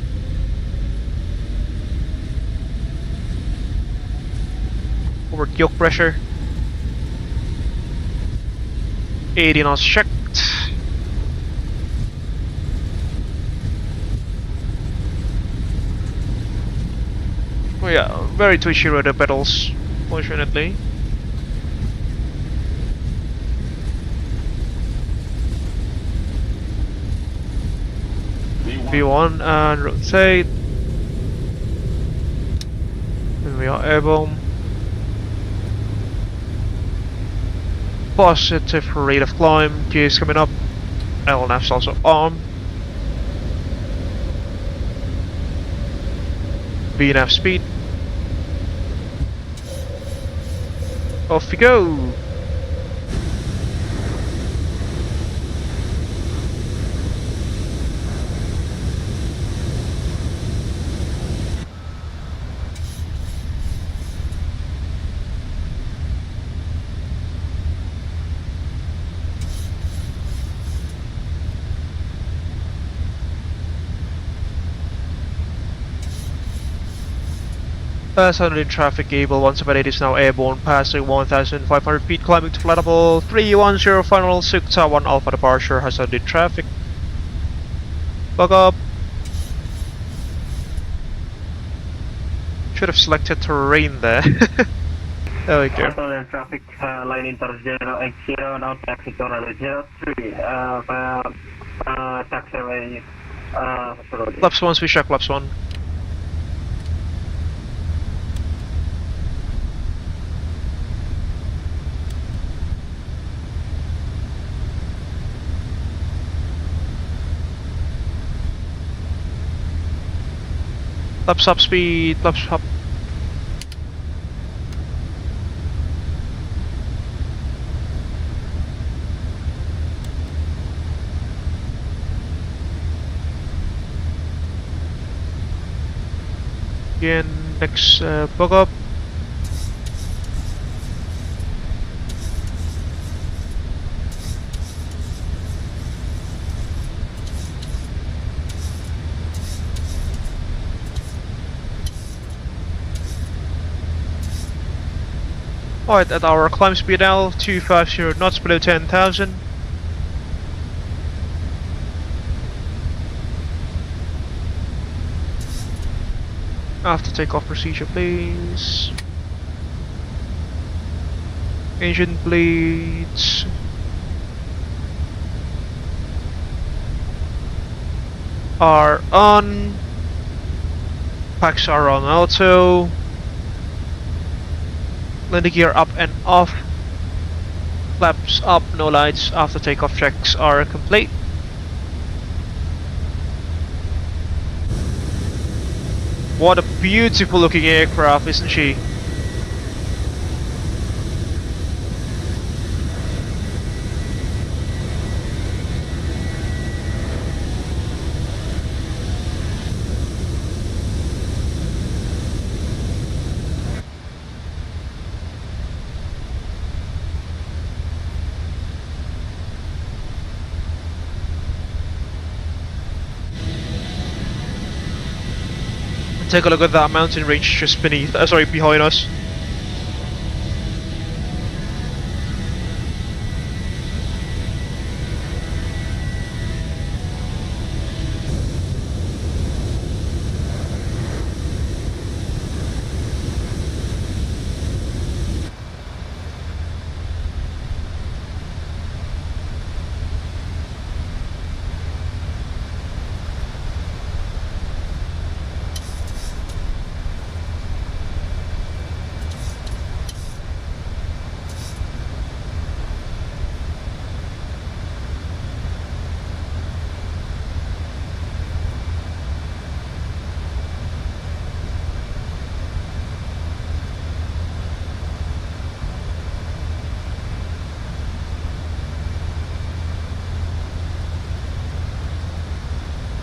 Forward yoke pressure. 80 knots checked. Oh yeah, very twitchy rudder pedals, fortunately. V1 and rotate. Then we are airborne. Positive rate of climb, gears coming up. LNF's also on. BNF speed. Off we go! Passenger in traffic, Abel 178 is now airborne, passing 1,500 feet, climbing to flight level 310, final Sukta 1 Alpha departure, hazard in traffic. Bug up. Should have selected terrain there. There we go. Passenger traffic, line inter 080, now taxi to runway 03, taxiway, Flaps 1, switch check, flaps 1. Flaps up speed, flaps up. Again, next bug up. Alright, at our climb speed now, 250 knots below 10,000. After takeoff procedure, please. Engine bleeds. Are on. Packs are on auto. Landing gear up and off. Flaps up, no lights. After takeoff checks are complete. What a beautiful looking aircraft, isn't she? Take a look at that mountain range just beneath, sorry, behind us.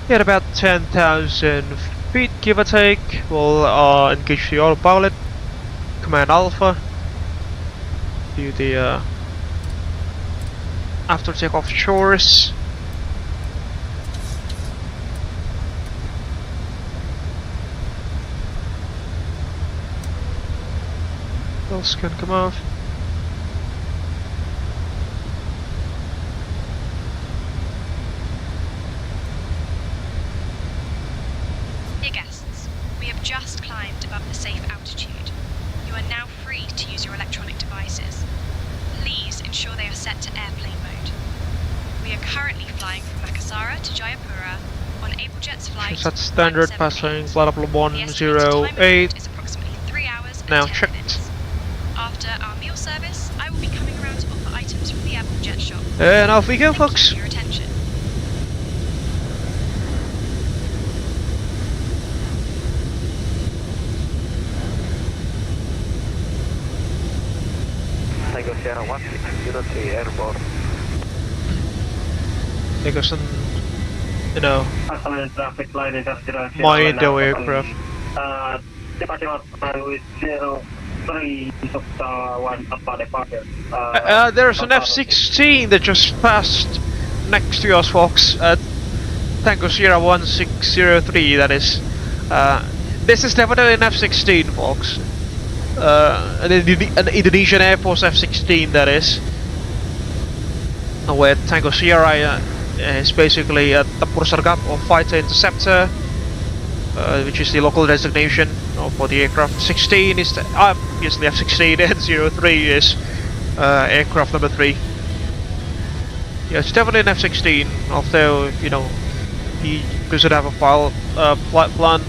At about 10,000 feet, give or take, we'll engage the autopilot, command Alpha, do the after takeoff chores. What else can come off? Just climbed above the safe altitude. You are now free to use your electronic devices. Please ensure they are set to airplane mode. We are currently flying from Makassar to Jayapura on Abel Jets flight. That's standard, passing flight level 108. Is approximately 3 hours now and 10 checked. minutes. After our meal service, I will be coming around to offer items from the Abel Jet shop. And off we go, folks. Thank you for your attention. Sierra 1603 airborne. Because, you know, traffic line industrial mind the aircraft. Departing outbound with 03 1 Alpha departure. There's an F-16 that just passed next to us, folks, at Tango Sierra 1603, that is. This is definitely an F-16, folks. An Indonesian Air Force F-16, that is. Where Tango Sierra is basically a Tempur Sergap or Fighter Interceptor, which is the local designation for the aircraft. 16 is obviously F-16, and 03 is aircraft number 3. Yeah, it's definitely an F-16, although, you know, he doesn't have a flight plan.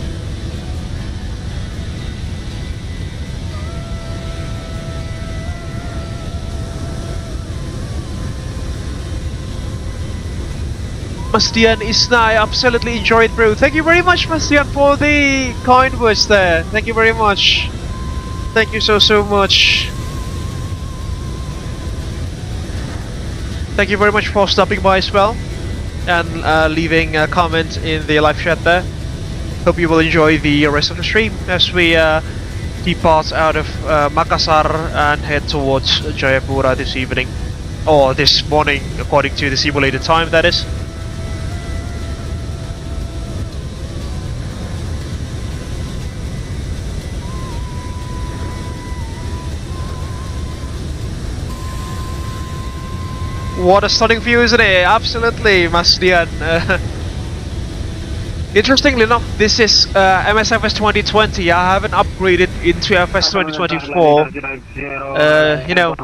Mastian Isnai, absolutely enjoyed, bro. Thank you very much, Mastian, for the kind words there. Thank you very much. Thank you so much. Thank you very much for stopping by as well and leaving a comment in the live chat there. Hope you will enjoy the rest of the stream as we depart out of Makassar and head towards Jayapura this evening, or this morning according to the simulated time, that is. What a stunning view, isn't it? Absolutely, Masdian. Interestingly enough, this is MSFS 2020. I haven't upgraded into FS 2024. You know,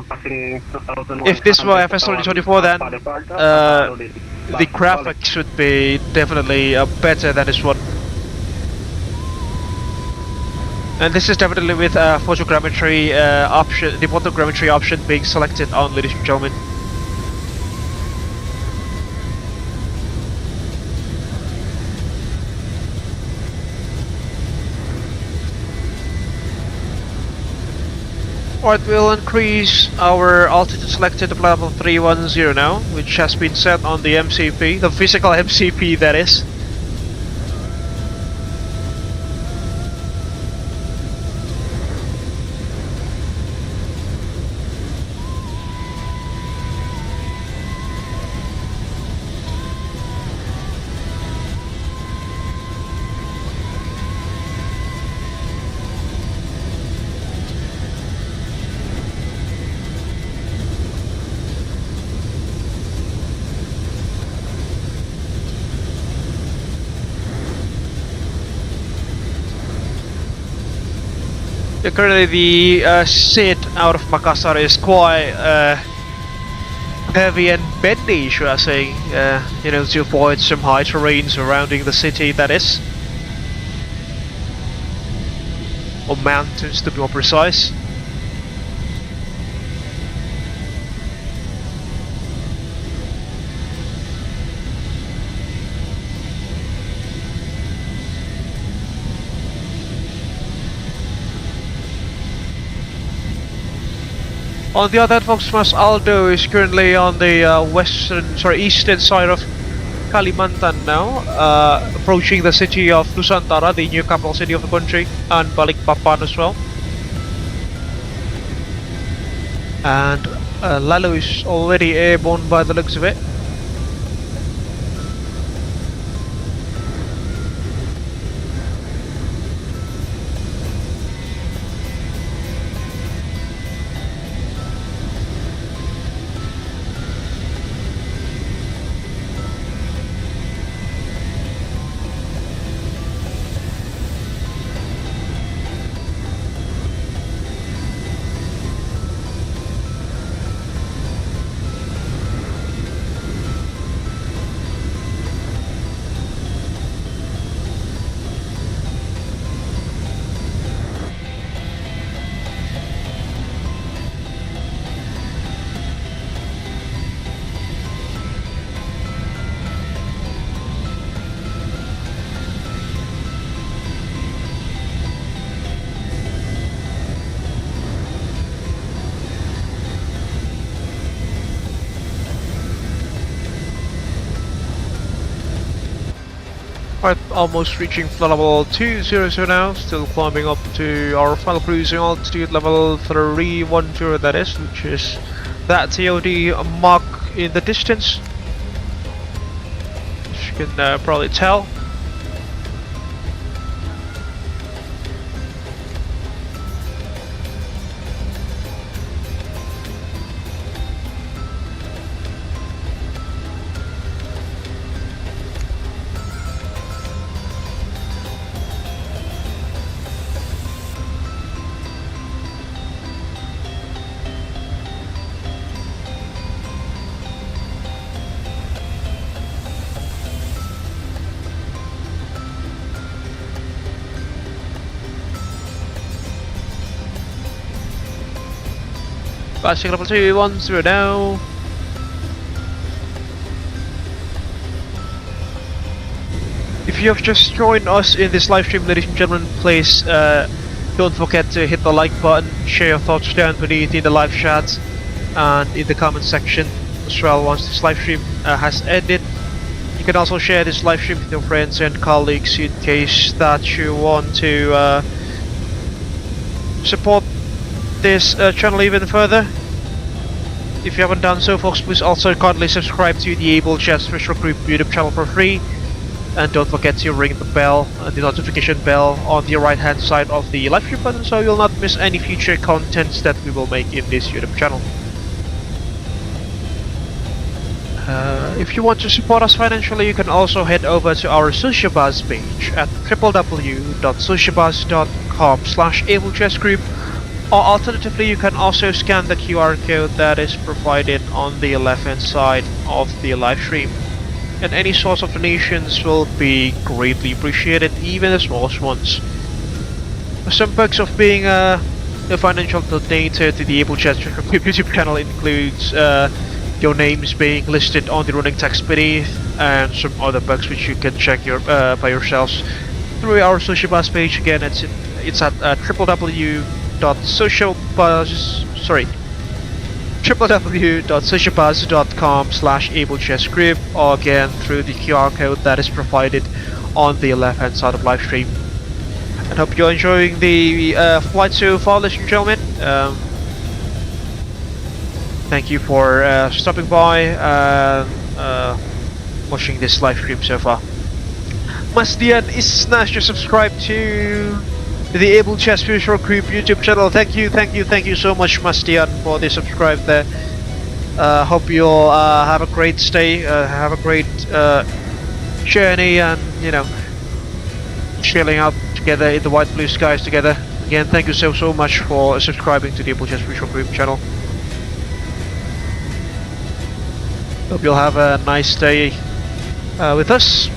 if this were FS 2024, then the graphics should be definitely better than this one. And this is definitely with photogrammetry option, the photogrammetry option being selected on, ladies and gentlemen. Alright, we'll increase our altitude selected to level 310 now, which has been set on the MCP, the physical MCP, that is. Currently the seat out of Makassar is quite heavy and bendy, should I say, you know, to avoid some high terrain surrounding the city, that is. Or mountains, to be more precise. On the other hand, folks, Mas Aldo is currently on the eastern side of Kalimantan now, approaching the city of Nusantara, the new capital city of the country, and Balikpapan as well. And Lalu is already airborne by the looks of it. Alright, almost reaching flight level 200 now, still climbing up to our final cruising altitude level 310 that is, which is that TOD mark in the distance, as you can probably tell. Passing level 210 now. If you have just joined us in this live stream, ladies and gentlemen, please don't forget to hit the like button, share your thoughts down beneath in the live chat and in the comment section as well once this live stream has ended. You can also share this live stream with your friends and colleagues in case that you want to support this channel even further. If you haven't done so, folks, please also kindly subscribe to the Abel Jets Virtual Group YouTube channel for free, and don't forget to ring the bell, the notification bell on the right hand side of the live stream button, so you'll not miss any future contents that we will make in this YouTube channel. If you want to support us financially, you can also head over to our social buzz page at www.socialbuzz.com/AbelJetsGroup, or alternatively you can also scan the QR code that is provided on the left hand side of the live stream. And any source of donations will be greatly appreciated, even the smallest ones. Some perks of being a financial donator to the Abel Jets YouTube channel includes your names being listed on the running text beneath, and some other perks which you can check by yourselves through our social buzz page. Again, it's at www.socialbuzz.com/AbelJetsGroup, or again through the QR code that is provided on the left hand side of live stream. And hope you're enjoying the flight so far, ladies and gentlemen. Thank you for stopping by and watching this live stream so far. Mas Dian is nice to subscribe to the Abel Jets Virtual Group YouTube channel. Thank you so much, Mas Dian, for the subscribe there. Hope you'll have a great stay, have a great journey, and chilling out together in the white blue skies together. Again, thank you so much for subscribing to the Abel Jets Virtual Group channel. Hope you'll have a nice day with us.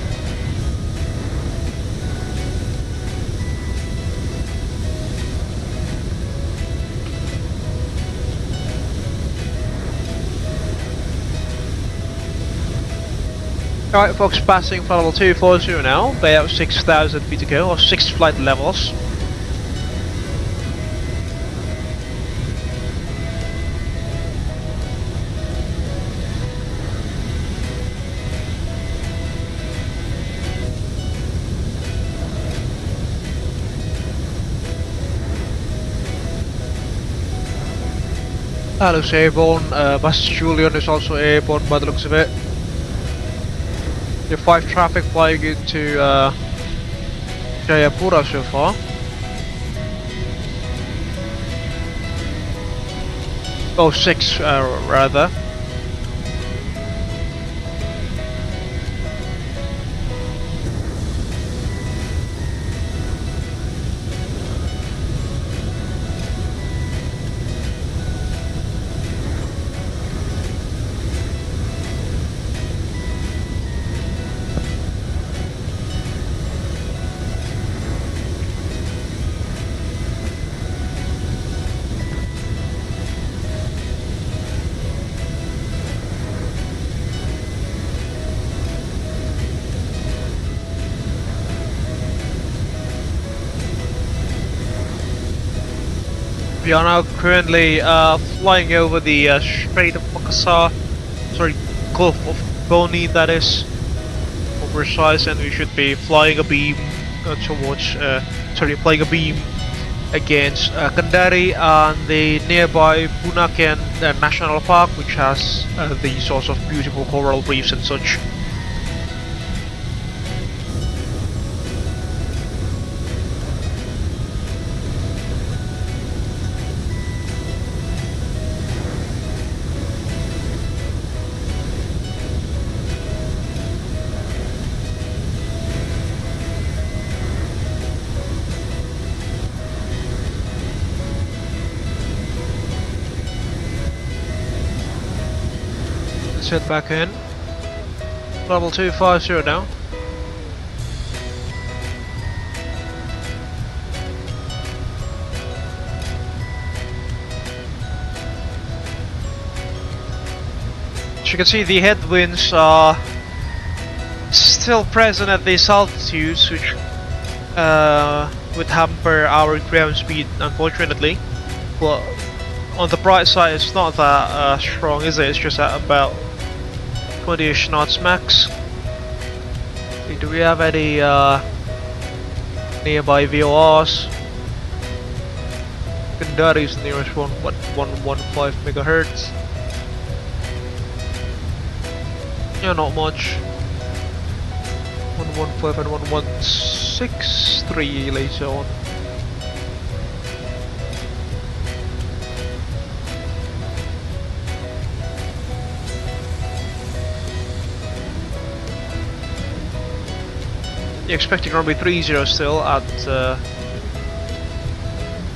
Alright folks, passing flight level 240 now, they have 6,000 feet to go, or 6 flight levels. Looks airborne, Bus Julian is also airborne by the looks of it. The 5 traffic flying into Jayapura so far. Oh, 6 rather. We are now currently flying over the Strait of Makassar, sorry, Gulf of Boni that is, precise, and we should be flying a beam flying a beam against Kendari and the nearby Bunaken National Park, which has the sorts of beautiful coral reefs and such. Let's head back in. Level 250 now. As you can see, the headwinds are still present at these altitudes, which would hamper our ground speed, unfortunately. But on the bright side, it's not that strong, is it? It's just at about 20-ish knots max. Do we have any nearby VORs? Kendari is the nearest one. What, 115 megahertz? Yeah, not much. 115 and 1163 later on. Expecting runway 30 still at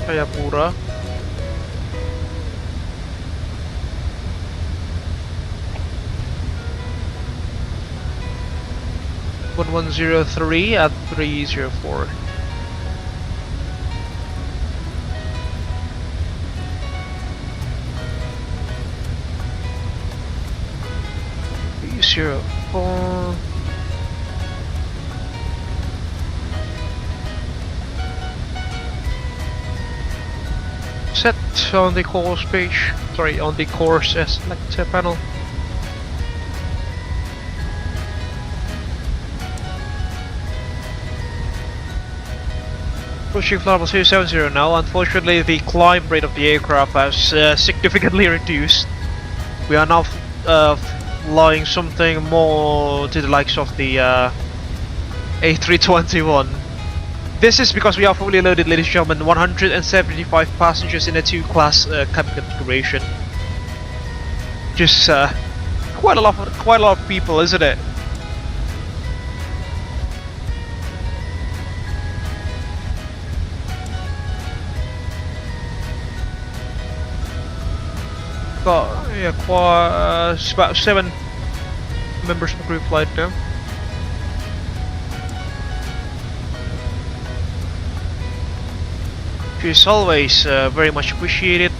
Jayapura. One 103 at 304. Zero 4. Set on the course page, sorry, on the course select panel. Pushing level 270 now. Unfortunately, the climb rate of the aircraft has significantly reduced. We are now flying something more to the likes of the A321. This is because we are fully loaded, ladies and gentlemen. 175 passengers in a 2-class cabin configuration. Just quite a lot of people, isn't it? Got it's about 7 members of the group flight now. Which is always very much appreciated.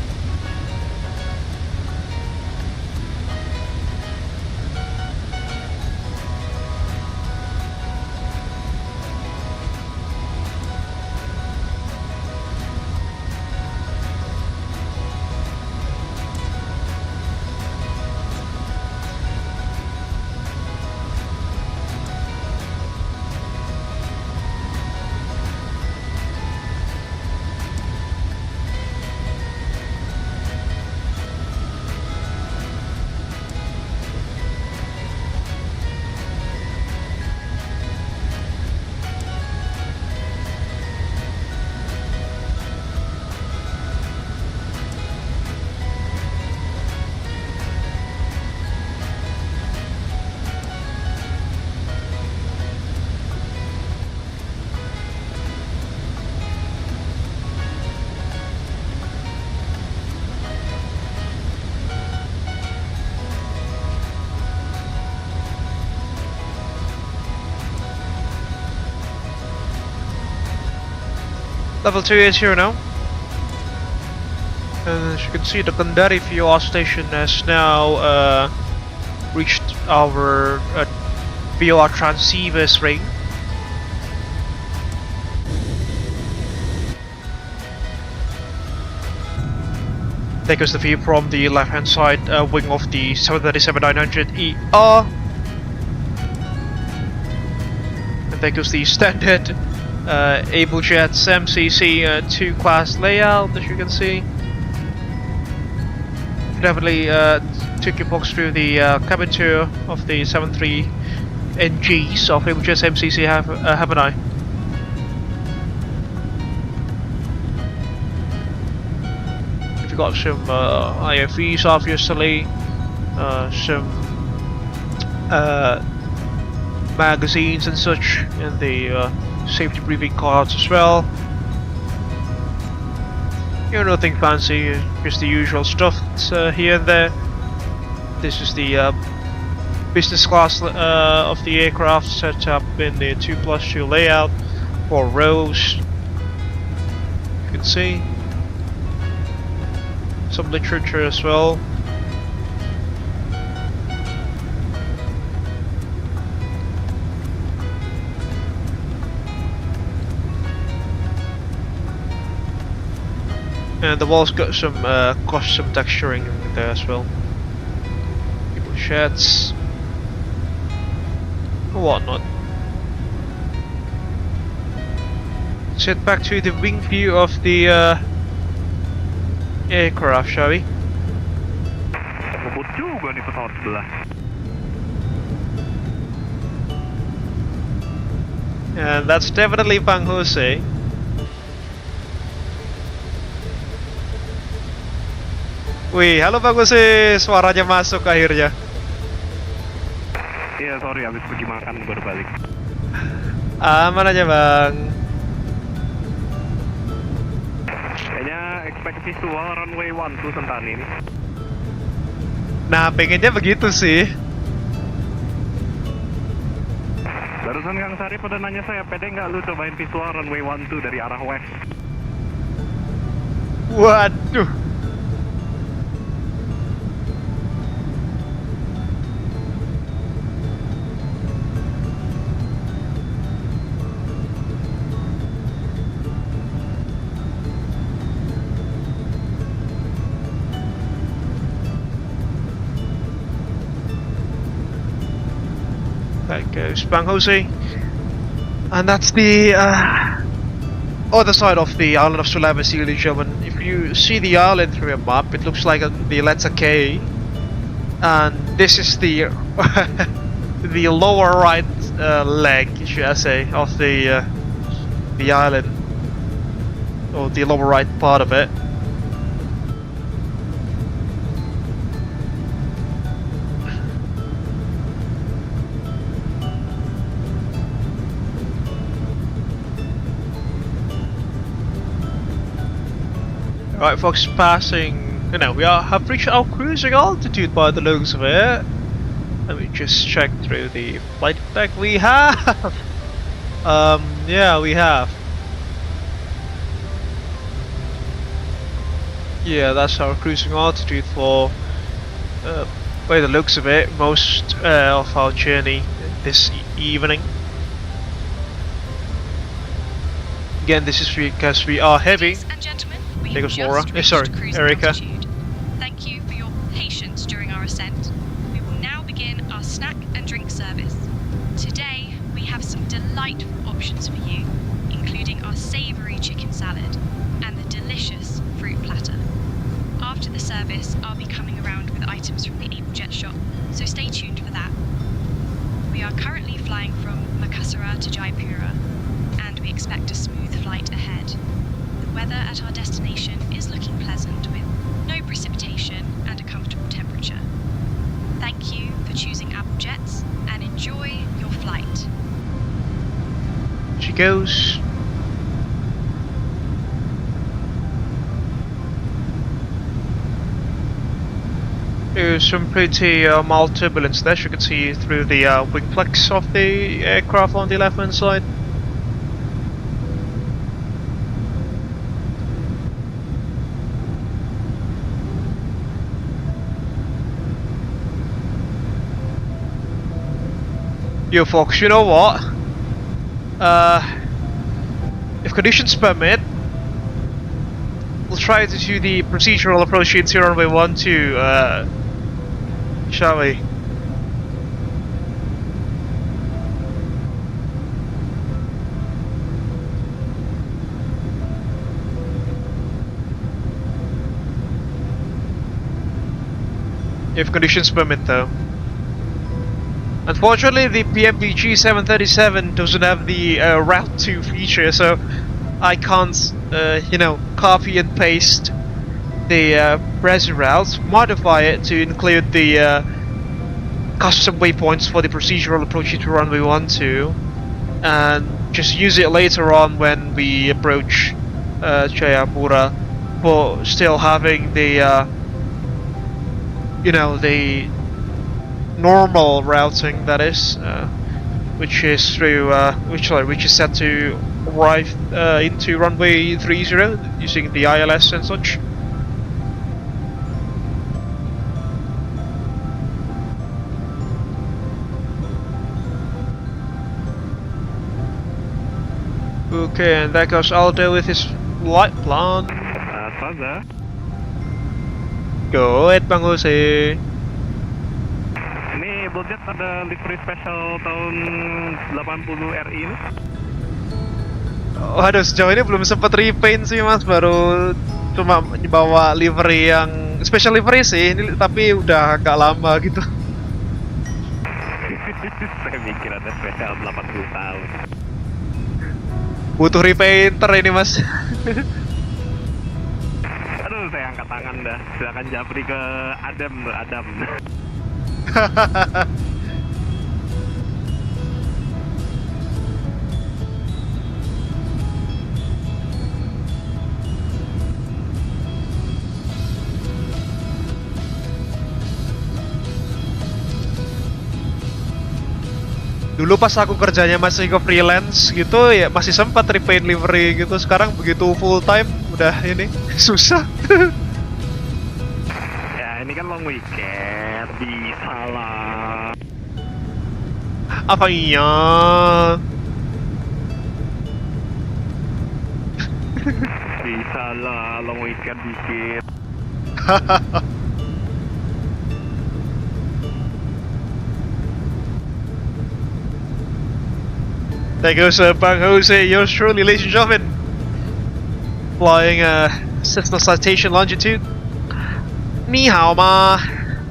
Level 280 now. And as you can see, the Kendari VOR station has now reached our VOR transceivers ring. There goes the view from the left hand side wing of the 737-900ER. And there goes the standard Abel Jets MCC 2-class layout, as you can see. Definitely took your box through the cabin tour of the 73 NGs of Abel Jets MCC, haven't I? We've got some IFVs, obviously, some magazines and such, and the safety briefing cards as well. You know, nothing fancy, just the usual stuff that's here and there. This is the business class of the aircraft, set up in the 2+2 layout, 4 rows. You can see some literature as well. And the wall's got some custom texturing there as well. People sheds, whatnot. Let's head back to the wing view of the aircraft, shall we? And that's definitely Bang Jose. Wih, halo Bang Jose, suaranya masuk akhirnya. Iya, sorry, habis pergi makan baru balik. Aman aja Bang. Kayaknya expect visual runway 12 Sentani ini. Nah, pengennya begitu sih. Barusan Kang Syarif pada nanya saya, pede nggak lu cobain visual runway 12 dari arah west? Waduh. There goes Bang Jose, and that's the other side of the island of Sulawesi, ladies and gentlemen. If you see the island through a map, it looks like the letter K, and this is the the lower right leg, should I say, of the island, or the lower right part of it. Right, folks, passing. You know, have reached our cruising altitude by the looks of it. Let me just check through the flight deck. We have. Yeah, we have. Yeah, that's our cruising altitude for, by the looks of it, most of our journey this evening. Again, this is because we are heavy. There goes Laura. Sorry, Erica. Thank you for your patience during our ascent. We will now begin our snack and drink service. Today, we have some delightful options for you, including our savoury chicken salad and the delicious fruit platter. After the service, I'll be coming around with items from the Abel Jets shop, so stay tuned for that. We are currently flying from Makassar to Jayapura, and we expect a smooth flight ahead. The weather at our destination is looking pleasant with no precipitation and a comfortable temperature. Thank you for choosing Abel Jets and enjoy your flight. She goes. There's some pretty mild turbulence there, as you can see through the wing flex of the aircraft on the left hand side. Yo folks, you know what? If conditions permit, we'll try to do the procedural approach into runway 12, shall we? if conditions permit though. Unfortunately, the PMBG 737 doesn't have the Route 2 feature, so I can't, you know, copy and paste the present routes, modify it to include the custom waypoints for the procedural approach to runway 12, and just use it later on when we approach Jayapura, but still having the, you know, the normal routing, that is, which is through which is set to arrive into runway 30 using the ILS and such. Okay, and there goes Aldo with his flight plan. Go ahead, Bang Jose. Ini Abel Jets ada livery special tahun 80 RI ini. Oh, aduh, sejauh ini belum sempat repaint sih mas, baru cuma bawa livery yang special livery sih, ini, tapi udah agak lama gitu. Saya mikir ada special 80 tahun. Butuh repainter ini mas. Aduh, saya angkat tangan dah. Silakan japri ke Adam. Dulu pas aku kerjanya masih ke freelance gitu ya masih sempat repaint livery gitu. Sekarang begitu full time udah ini susah. Ya ini kan long weekend, bisa lah. Apa iya? Bisa lah long weekend dikit. There goes Bang Jose, yours truly, ladies and gentlemen. Flying Cessna Citation Longitude. Ni hao ma.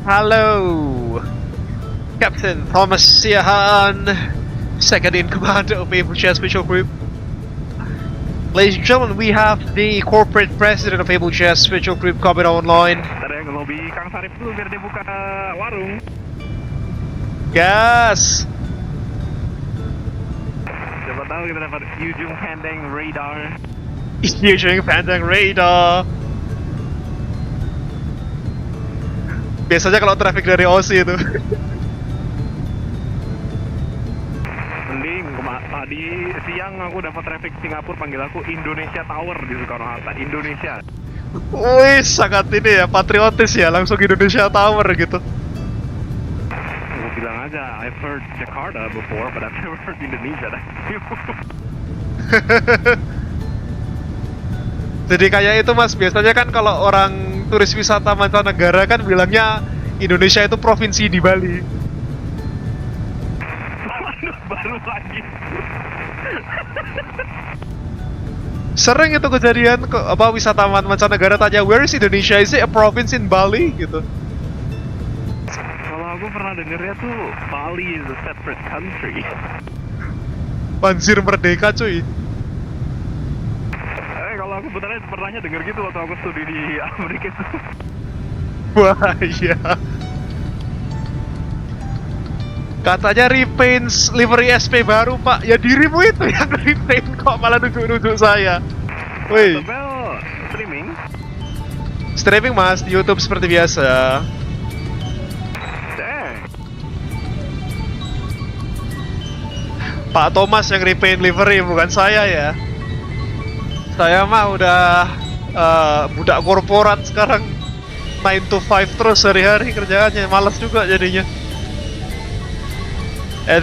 Hello. Captain Thomas Siahan, second in command of Abel Jets Virtual Group. Ladies and gentlemen, we have the corporate president of Abel Jets Virtual Group coming online. Ada yang ngelobi Kang Syarif dulu biar dia buka warung. Gas. Siapa tahu kita dapat ujung pandang radar. Ujung pandang radar. Biasanya kalau traffic dari Aussie itu. Mending tadi siang aku dapat traffic Singapura panggil aku Indonesia Tower di Soekarno Hatta. Indonesia. Wih, sangat ini ya, patriotis ya, langsung Indonesia Tower gitu. Aku bilang aja, I've heard Jakarta before, but I've never heard Indonesia. Jadi kayak itu mas, biasanya kan kalau orang turis wisata mancanegara kan bilangnya Indonesia itu provinsi di Bali. Baru lagi. Sering itu kejadian apa wisatawan mancanegara tanya, where is Indonesia? Is it a province in Bali? Gitu. Kalau aku pernah dengernya tuh Bali is a separate country. Banjir merdeka cuy. Kalau aku sebenarnya pernahnya denger gitu waktu aku studi di Amerika itu. Wah iya. Katanya repaint livery SP baru pak. Ya dirimu itu yang repaint kok malah nunjuk-nunjuk saya. Woi. Streaming? Streaming mas di YouTube seperti biasa. Pak Thomas yang repaint livery bukan saya ya. Saya mah udah budak korporat sekarang, 9 to 5 terus hari-hari kerjaannya, malas juga jadinya.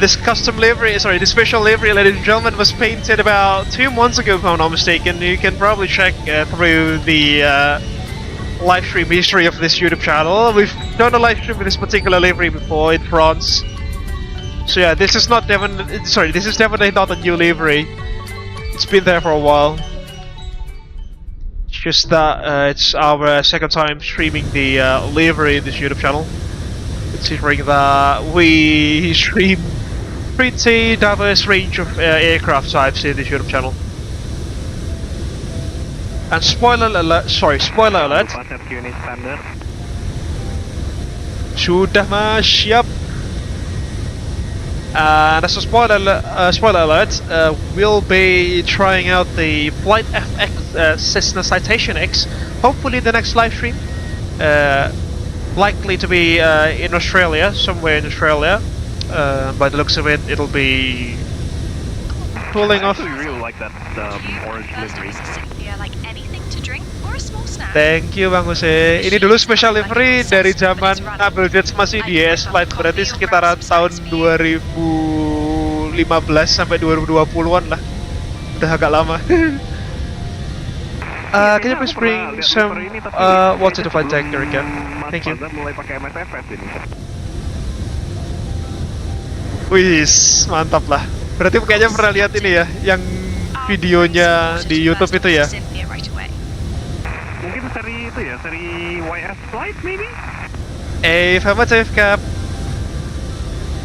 This custom livery, sorry, this special livery, ladies and gentlemen, was painted about 2 months ago, if I'm not mistaken. You can probably check through the live stream history of this YouTube channel. We've done a live stream with this particular livery before in France. So yeah, this is definitely not a new livery. It's been there for a while. It's just that it's our second time streaming the livery in this YouTube channel. considering that we stream pretty diverse range of aircraft types in this YouTube channel. And spoiler alert, unit standard. Sudah mas, siap. And as a spoiler alert, we'll be trying out the Flight FX Cessna Citation X, hopefully the next live stream. Likely to be in Australia, somewhere in Australia. By the looks of it, it'll be pulling off. I actually really like that orange livery. Like anything to drink or a small snack. Thank you Bang Jose. Ini dulu special livery dari zaman Abel Jets masih di AS Flight, berarti sekitaran tahun 2015 sampai 2020-an lah. Udah agak lama. Can you please bring some water to flight deck, Enrico? Thank you. Mulai pakai MSFS ini. Wis, mantap lah. Berarti kayaknya pernah lihat ini ya, yang videonya di YouTube itu ya. Mungkin seri itu ya, seri YS Flight maybe? Selamat Safe Cap.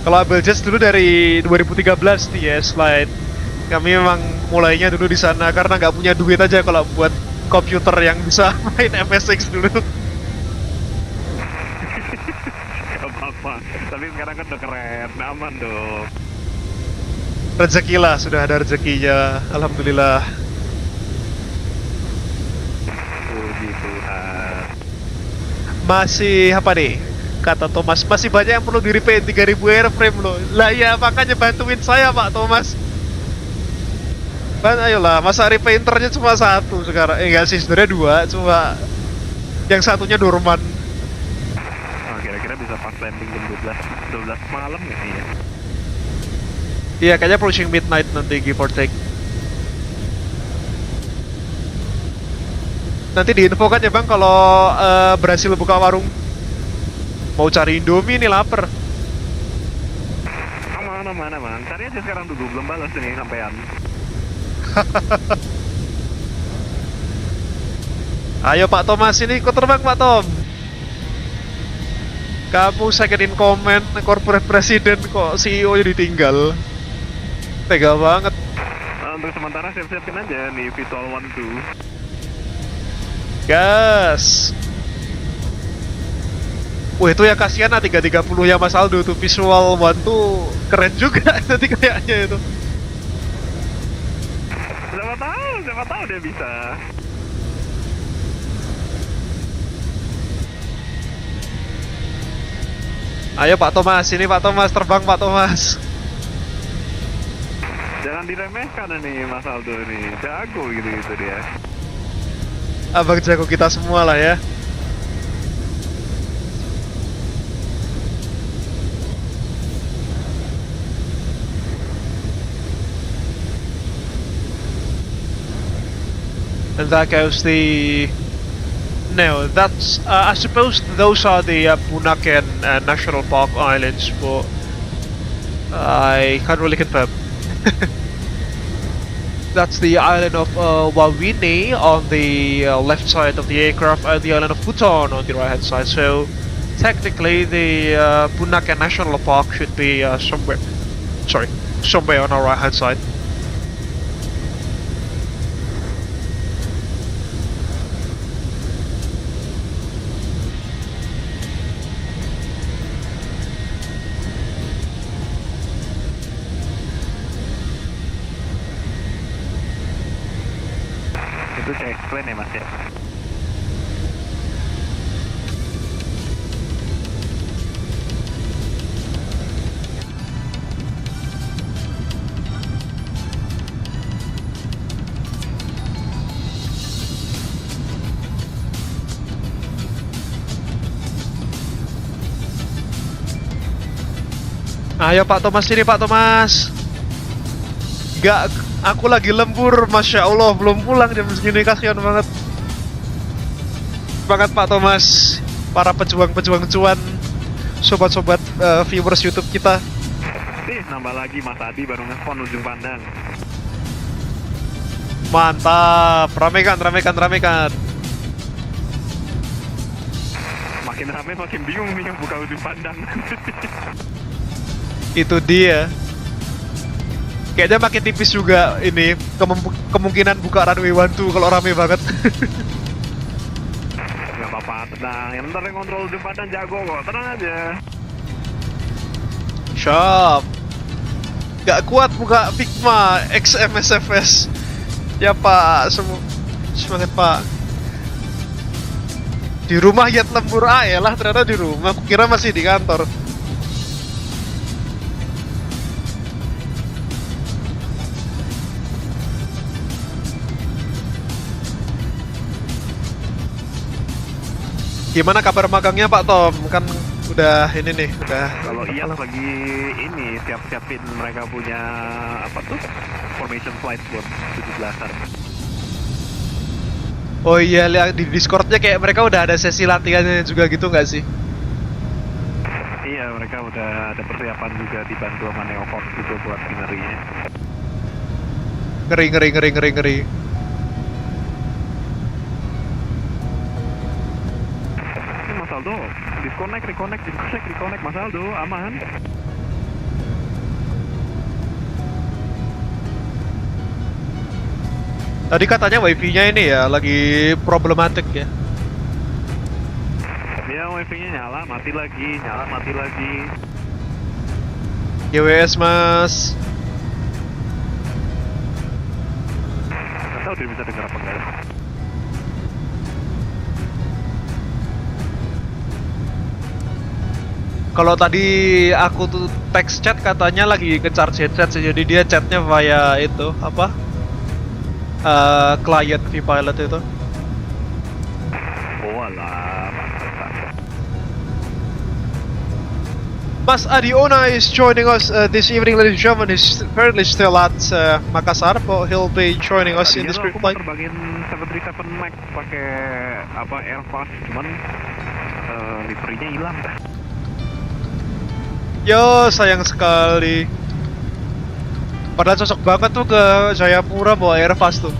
Kalau Abel Jets dulu dari 2013 di YS Flight. Kami memang mulainya dulu di sana karena nggak punya duit aja kalau buat komputer yang bisa main MSX dulu. Gak apa-apa, tapi sekarang kan udah keren, aman dong. Rezeki lah, sudah ada rezekinya, alhamdulillah. Puji Tuhan. Masih apa nih? Kata Thomas, masih banyak yang perlu di repaint 3000 airframe loh. Lah ya, makanya bantuin saya Pak Thomas. Ayolah, masa repainternya cuma satu sekarang? Enggak sih, sebenarnya dua, cuma yang satunya dorman. Oh, kira-kira bisa pas landing jam 12 malam nggak sih ya? Iya, kayaknya approaching midnight nanti, give or take. Nanti diinfokan ya Bang kalau berhasil buka warung. Mau cari Indomie nih, lapar. Aman. Cari aja sekarang dulu, belum balas ini sampean. Ayo Pak Thomas, ini ikut terbang Pak Tom. Kamu second in command corporate president kok CEO-nya ditinggal. Tega banget. Untuk sementara siap-siapin aja nih Visual 1-2. Gas. Wah itu ya kasihan lah 330 ya Mas Aldo tuh, Visual 1-2 keren juga nanti kayaknya itu. Siapa tahu dia bisa. Ayo Pak Thomas, ini Pak Thomas, terbang Pak Thomas. Jangan diremehkan nih Mas Aldo nih, jago gitu dia. Abang jago kita semua lah ya. And that goes the... No, that's... I suppose those are the Bunaken National Park Islands, but... I can't really confirm. That's the island of Wawini on the left side of the aircraft and the island of Bhutan on the right hand side. So technically the Bunaken National Park should be somewhere on our right hand side. Itu ChasePlane ya Mas ya? Ayo Pak Thomas, sini Pak Thomas. Gak, aku lagi lembur, Masya Allah, belum pulang jam segini, kasihan banget. Semangat Pak Thomas, para pejuang-pejuang cuan, sobat-sobat viewers YouTube kita. Nambah lagi Mas Adi baru nge-spawn ujung pandang. Mantap, ramekan. Makin Makin rame makin bingung nih yang buka ujung pandang. Itu dia. Kayaknya makin tipis juga ini kemungkinan buka runway 12 kalau rame banget. Gak apa-apa, tenang. Yang ntar yang kontrol ujung pandang jago kok, tenang aja. Shop. Gak kuat buka Figma XMSFS. Ya Pak, semangat Pak. Di rumah lihat lembur lah, ternyata di rumah. Aku kira masih di kantor. Gimana kabar magangnya Pak Tom? Kan udah ini nih, udah. Kalau iya lagi ini siap-siapin mereka punya apa tuh? Formation flight buat 17-an. Oh iya, lihat di Discordnya kayak mereka udah ada sesi latihannya juga gitu nggak sih? Iya, mereka udah ada persiapan juga dibantu sama Neocorp juga buat scenarinya. Ngeri. Mas Aldo, reconnect Mas Aldo, aman. Tadi katanya wifi-nya ini ya lagi problematik ya. Ya wifi-nya nyala, mati lagi. GWS Mas. Nggak tahu dia bisa dengar apa enggak. Kalau tadi aku tuh text chat katanya lagi nge-charge headset sih, jadi dia chatnya via itu apa? Client vPilot itu. Oh alah, Mas Adiona is joining us this evening, ladies and gentlemen. He's currently still at Makassar, but he'll be joining us in this group flight. Terbangin 737 Max pakai apa Airbus, cuman liverynya hilang. Yo, sayang sekali. Padahal cocok banget tuh ke Jayapura bawa Airbus tuh.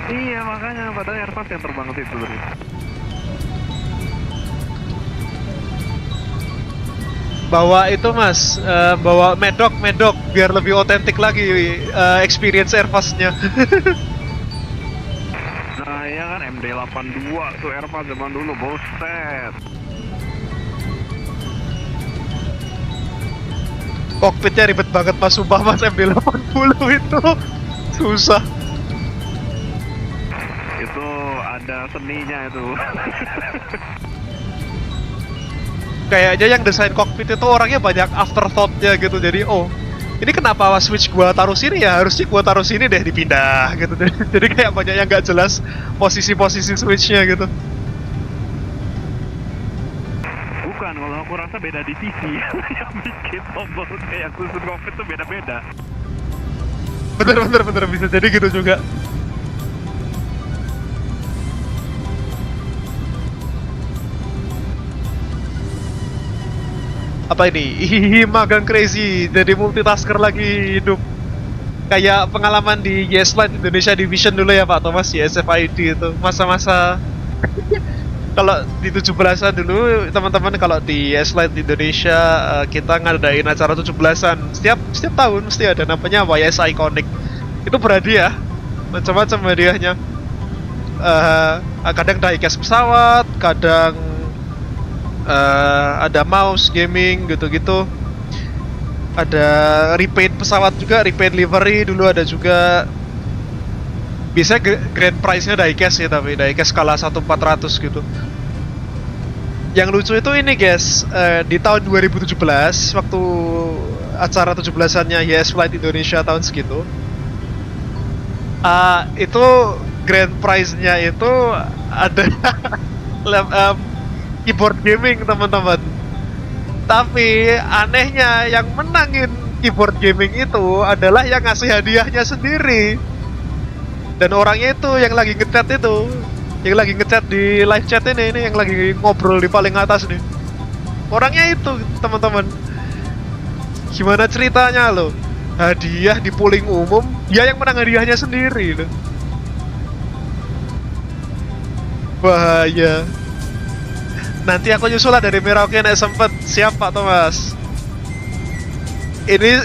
Iya makanya, padahal Airbus yang terbang ke situ. Bawa itu Mas, bawa medok biar lebih otentik lagi experience Airbus-nya. Nah iya kan MD82 tuh Airbus zaman dulu, buset. Kokpitnya ribet banget Mas, sumpah Mas, MD80 itu susah. Itu ada seninya itu. Kayaknya yang desain kokpit itu orangnya banyak afterthought-nya gitu, jadi ini kenapa switch gua taruh sini ya, harusnya gua taruh sini deh, dipindah gitu. Jadi kayak banyak yang nggak jelas posisi-posisi switch-nya gitu. Bukan, kalau aku rasa beda divisi yang bikin tombol kayak khusus kokpit tuh beda-beda. Bener bisa jadi gitu juga. Apa ini? Hihihi, magang crazy, jadi multitasker lagi hidup. Kayak pengalaman di YesFlight Indonesia Division dulu ya Pak Thomas, YSFID itu masa-masa. Kalau di 17-an dulu teman-teman, kalau di YesFlight Indonesia kita ngadain acara 17-an setiap tahun mesti ada namanya YS Iconic. Itu berhadiah macam-macam hadiahnya. Kadang diecast pesawat, kadang ada mouse gaming gitu-gitu. Ada repaint pesawat juga, repaint livery dulu ada juga. Biasanya grand prize-nya diecast ya, tapi diecast skala 1400 gitu. Yang lucu itu ini guys, di tahun 2017 waktu acara 17-annya YesFlight Indonesia tahun segitu, itu grand prize-nya itu ada keyboard gaming teman-teman. Tapi anehnya yang menangin keyboard gaming itu adalah yang ngasih hadiahnya sendiri. Dan orangnya itu yang lagi ngechat itu, yang lagi ngechat di live chat ini yang lagi ngobrol di paling atas nih. Orangnya itu teman-teman. Gimana ceritanya loh? Hadiah di polling umum, dia yang menang hadiahnya sendiri loh. Bahaya. Nanti aku nyusul lah dari Merauke nek sempet. Siap Pak Thomas. Ini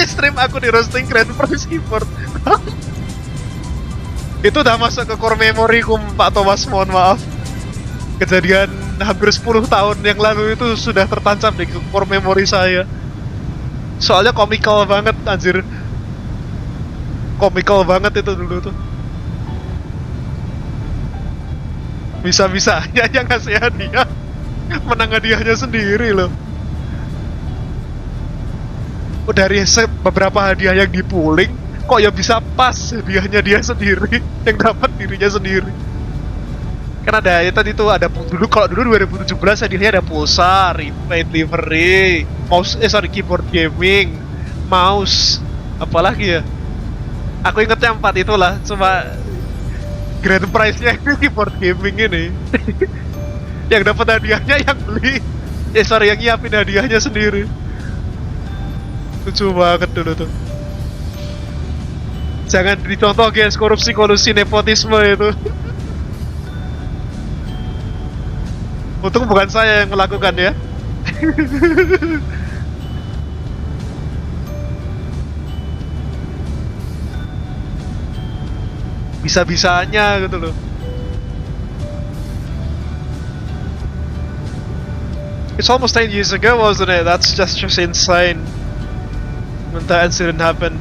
stream aku di roasting Grand Prize keyboard. Itu udah masuk ke core memory ku Pak Thomas, mohon maaf. Kejadian hampir 10 tahun yang lalu itu sudah tertancap di core memory saya. Soalnya komikal banget anjir. Komikal banget itu dulu tuh. Bisa-bisanya yang ngasih hadiah menang hadiahnya sendiri loh. Dari beberapa hadiah yang dipuling, kok ya bisa pas hadiahnya dia sendiri, yang dapat dirinya sendiri. Kan ada ya tadi tuh ada dulu, kalau dulu 2017 hadiahnya ada pulsa, repaint livery, mouse keyboard gaming, mouse, apalagi ya. Aku ingetnya 4 itulah, cuma grand prize-nya ini keyboard gaming ini. Yang dapat hadiahnya yang beli, yang nyiapin hadiahnya sendiri. Lucu banget dulu tuh. Jangan dicontoh guys, korupsi, kolusi, nepotisme itu. Untung bukan saya yang melakukan ya. Bisa-bisanya gitu loh. It's almost 10 years ago, wasn't it? That's just insane. When that incident happened.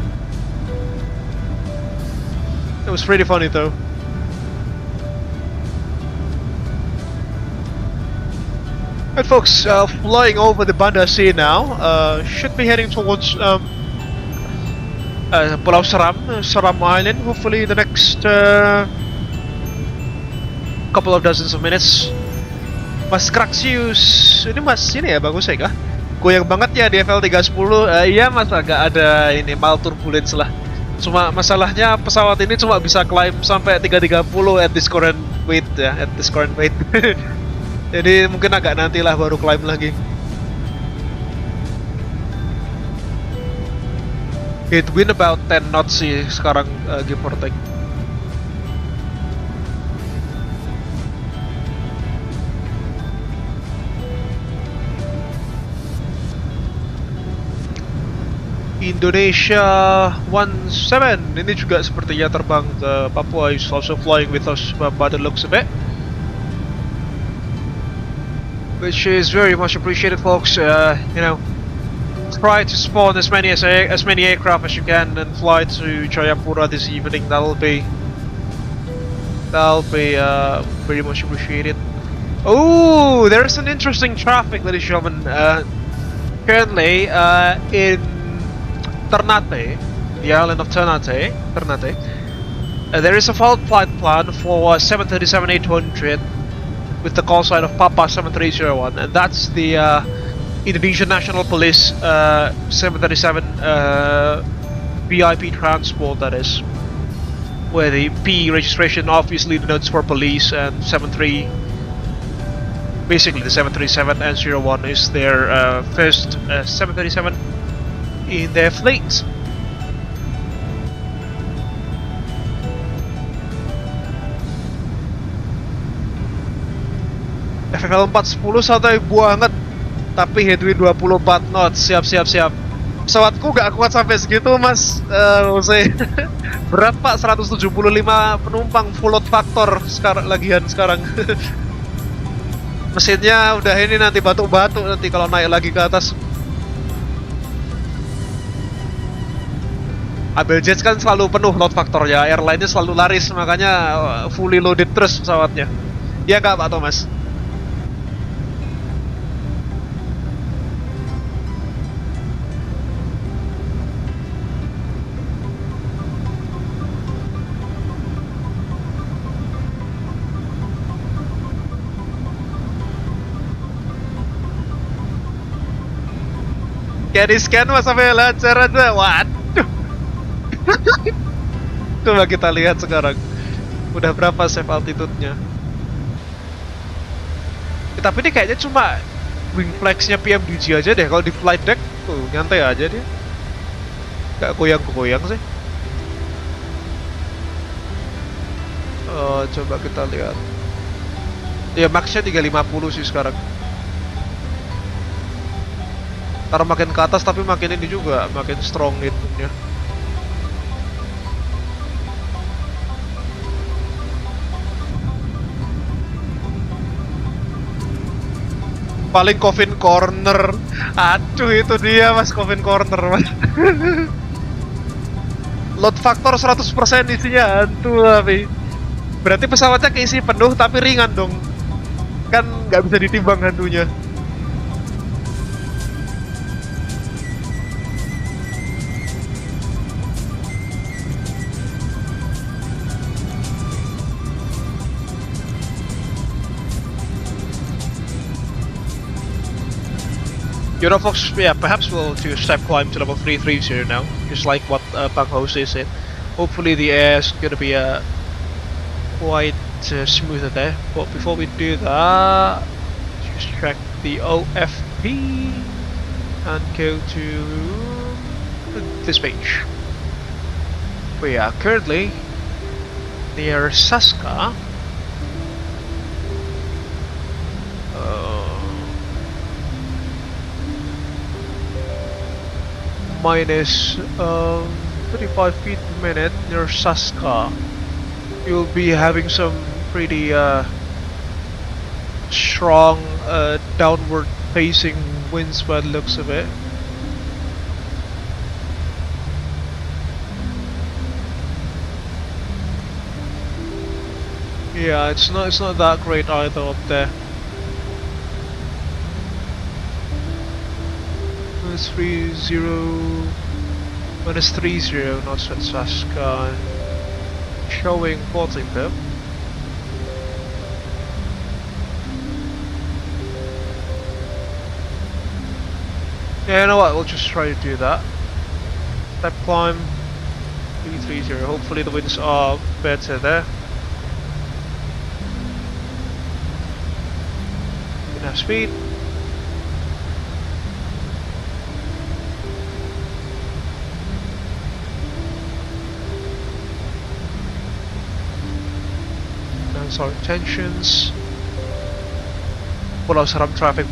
It was pretty funny though. Right folks, flying over the Banda Sea now, should be heading towards Pulau Seram Island, hopefully in the next couple of dozens of minutes. Mas Kraxius, ini mas ini ya bagus ya kah? Goyang banget ya di FL 310. Iya mas, agak ada ini mild turbulence lah. Cuma masalahnya pesawat ini cuma bisa climb sampai 330 at this current weight ya, at this current weight. Jadi mungkin agak nantilah baru climb lagi. It wind about 10 knots sih sekarang, give or take. Indonesia 17 ini juga sepertinya terbang ke Papua. Is also flying with us by the looks of it, which is very much appreciated folks. You know, try to spawn as many aircraft as you can and fly to Jayapura this evening. That'll be very much appreciated. Oh, there's an interesting traffic, ladies and gentlemen. Currently in Ternate, the island of Ternate, there is a flight plan for 737-800 with the call sign of Papa 7301, and that's the Indonesian National Police 737 VIP transport, that is, where the P registration obviously denotes for police, and 73, basically the 737 and 01 is their first 737 in their fleet. FFL 410 santai banget, tapi headwind 24 knots. Siap. Pesawatku gak kuat sampai segitu mas. Berat pak, 175 penumpang, full load factor sekarang. Mesinnya udah ini nanti batuk-batuk nanti kalau naik lagi ke atas. Abel Jets kan selalu penuh load faktornya, airline-nya selalu laris, makanya fully loaded terus pesawatnya. Ya nggak Pak Thomas? Kayak di scan mas sampai lancar aja, waduh. Coba kita lihat sekarang udah berapa safe altitude-nya. Tapi ini kayaknya cuma wing flags-nya PMDG aja deh. Kalau di flight deck tuh nyantai aja dia, gak goyang-goyang sih. Coba kita lihat. Ya max-nya 350 sih sekarang. Karena makin ke atas tapi makin ini juga, makin strong hitnya. Paling coffin corner. Aduh itu dia mas, coffin corner mas. Load factor 100% isinya hantu tapi. Berarti pesawatnya keisi penuh tapi ringan dong. Kan nggak bisa ditimbang hantunya. You know, folks, yeah, perhaps we'll do a step climb to level 330 now, just like what Bang Host is in. Hopefully the air is gonna be quite smoother there. But before we do that, just check the OFP and go to this page. We are currently near Saska. Minus 35 feet per minute near Saska. You'll be having some pretty strong downward facing winds by the looks of it. Yeah, it's not that great either up there. Minus 30 knots at Saska, showing 14 pip. Yeah, you know what, we'll just try to do that. Step climb 330, hopefully the winds are better there. Enough speed. SayIntentions. Pulau Seram traffic,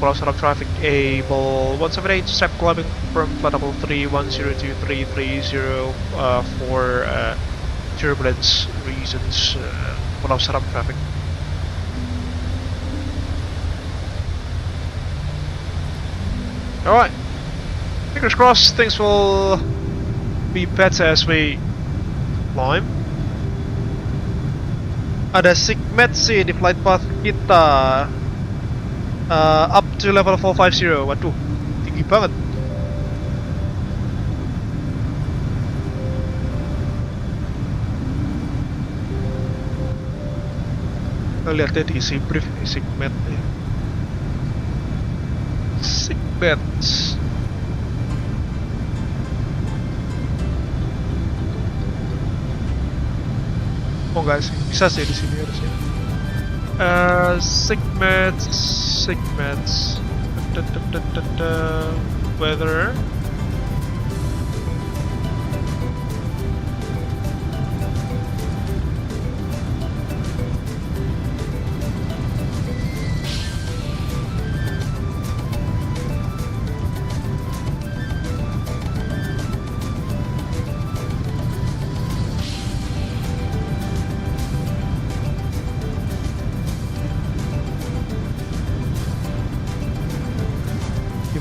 Abel 178, step climbing from flight level 3102-330 for turbulence reasons. Pulau Seram traffic. Alright, fingers crossed things will be better as we climb. Ada Sigmet sih di flight path kita, up to level 450. Waduh, tinggi banget. Kita lihat deh di isi brief nih Sigmet nih. Sigmet. Oh enggak sih, bisa sih di sini harusnya. Sigmets. Weather.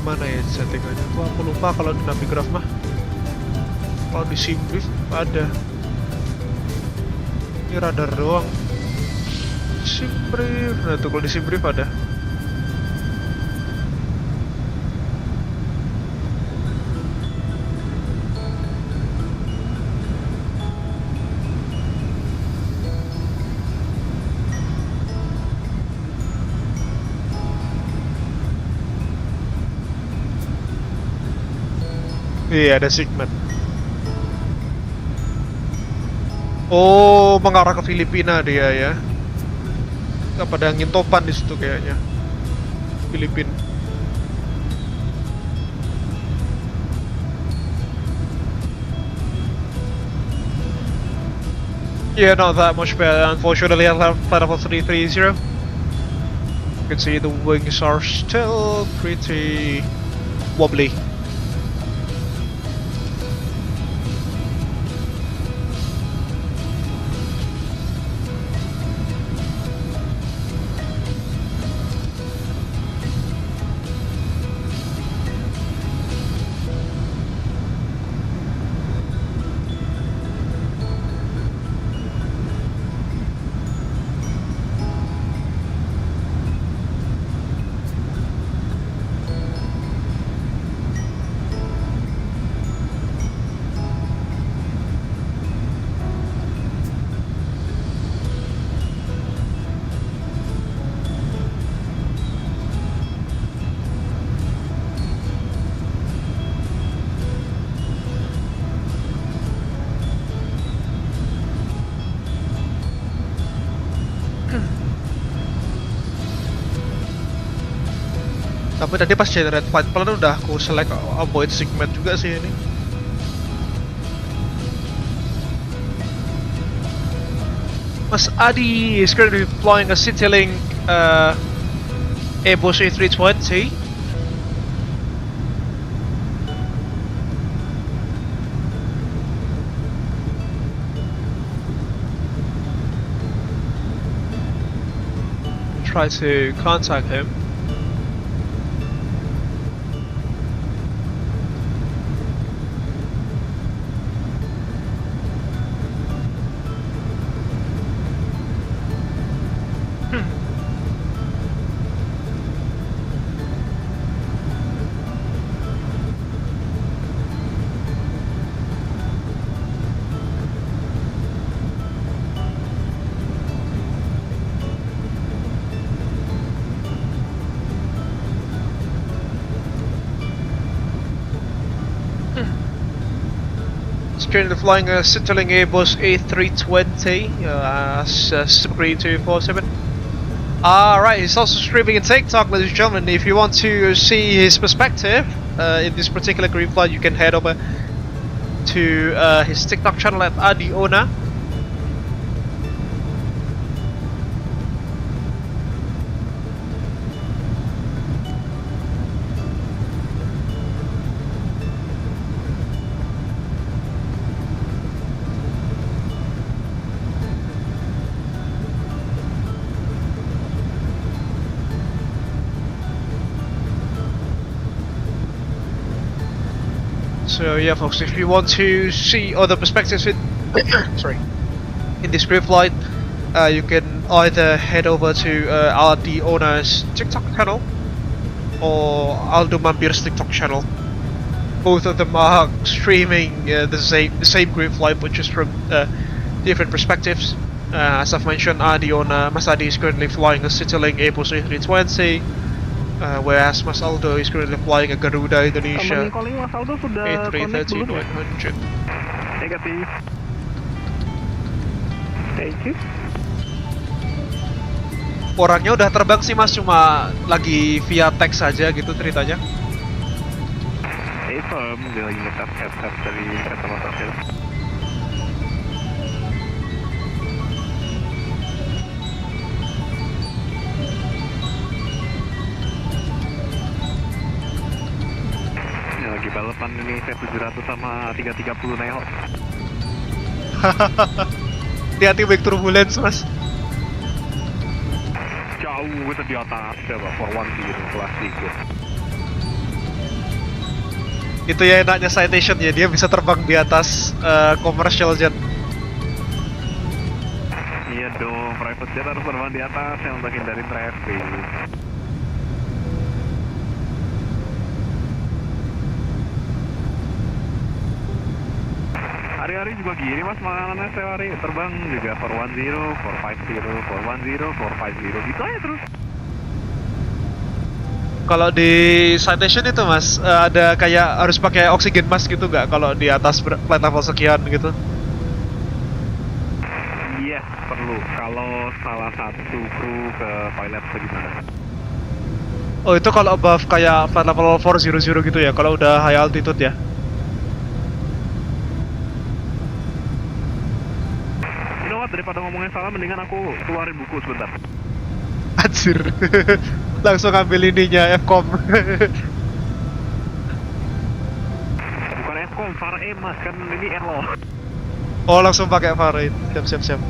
Mana ya settingannya? Wah, aku lupa kalau di Navigraph mah. Kalau di SimBrief ada. Ini radar doang. SimBrief, nah tuh kalau di SimBrief ada. Iya, ada Sigmet. Oh, mengarah ke Filipina dia ya. Nggak pada angin topan di situ kayaknya. Filipina. Yeah, not that much better, unfortunately. I have flight level 330. can see the wings are still pretty wobbly. Tapi tadi pas generate flight plan udah aku select avoid segment juga sih ini. Mas Adi is currently flying a Citylink Airbus A320. Try to contact him. Currently flying a Citylink Airbus A320 as Super 247. Alright, he's also streaming in TikTok, ladies and gentlemen. If you want to see his perspective in this particular green flight, you can head over to his TikTok channel at Adiona. So yeah, folks, if you want to see other perspectives in in this group flight, you can either head over to the owner's TikTok channel or Aldo Mampir's TikTok channel. Both of them are streaming the same group flight, but just from different perspectives. As I've mentioned, Mas Adi is currently flying a Citylink Airbus A320. Whereas Mas Aldo is currently flying a Garuda Indonesia A330-900. Negatif. Thank you. Orangnya udah terbang sih mas, cuma lagi via teks saja gitu ceritanya. Firm, dia lagi ngetes headset dari kacamata film. Lagi balapan ini V700 sama 330 Neo. Hati-hati baik turbulence mas. Jauh itu di atas coba 410 kelas 3. Itu ya enaknya citation ya, dia bisa terbang di atas commercial jet. Iya dong, private jet harus terbang di atas yang untuk hindari traffic. Hari-hari juga gini mas, makanannya setiap hari terbang juga 410, 450, 410, 450 gitu aja terus. Kalau di citation itu mas, ada kayak harus pakai oksigen mask gitu nggak kalau di atas flight level sekian gitu? Yes, perlu. Kalau salah satu kru ke toilet bagaimana? Oh itu kalau above kayak flight level 400 gitu ya, kalau udah high altitude ya? Daripada ngomongin salah, mendingan aku keluarin buku sebentar. Anjir. Langsung ambil ininya Fcom. Bukan Fcom, Farah mas kan ini Erlo. Oh langsung pakai Farid. Siap.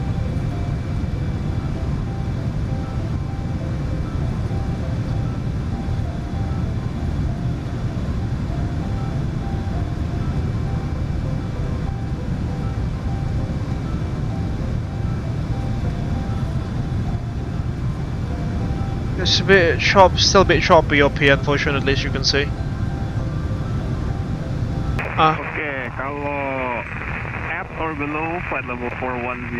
It's a bit still a bit choppy up here, unfortunately, as you can see. Oke, kalau at or below flight level 410,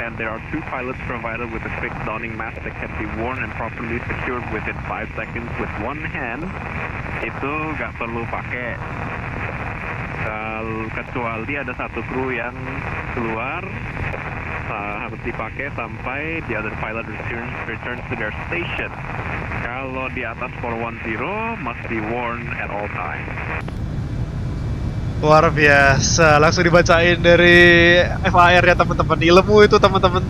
and there are 2 pilots provided with a fixed downing mask that can be worn and properly secured within 5 seconds with one hand, itu nggak perlu pakai. Kecuali ada satu kru yang keluar, harus dipakai sampai the other pilot returns to their station. Kalau di atas 410 must be worn at all times. Luar biasa, langsung dibacain dari FAR ya teman-teman. Ilmu itu teman-teman.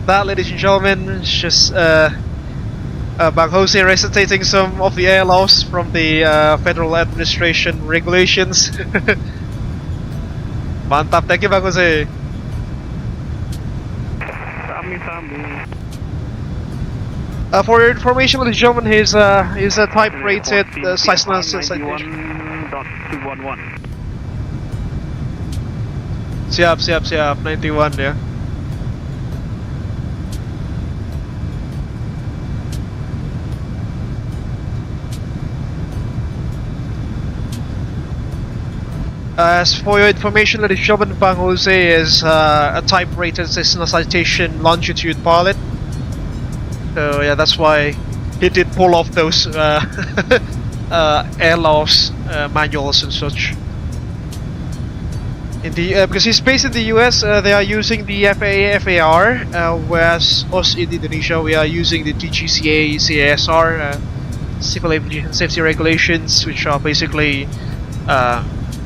That, ladies and gentlemen, is just Bang Jose recitating some of the air laws from the Federal Administration regulations. Mantap, thank you Bang Jose. For your information, ladies and gentlemen, he's a type rated Cessna 91.211. Siap, 91 ya. As for your information, ladies and gentlemen, Bang Jose is a type rated Cessna Citation longitude pilot. So yeah, that's why he did pull off those air laws manuals and such. In the because he's based in the US, they are using the FAA FAR, whereas us in Indonesia we are using the DGCA CASR, Civil Aviation Safety Regulations, which are basically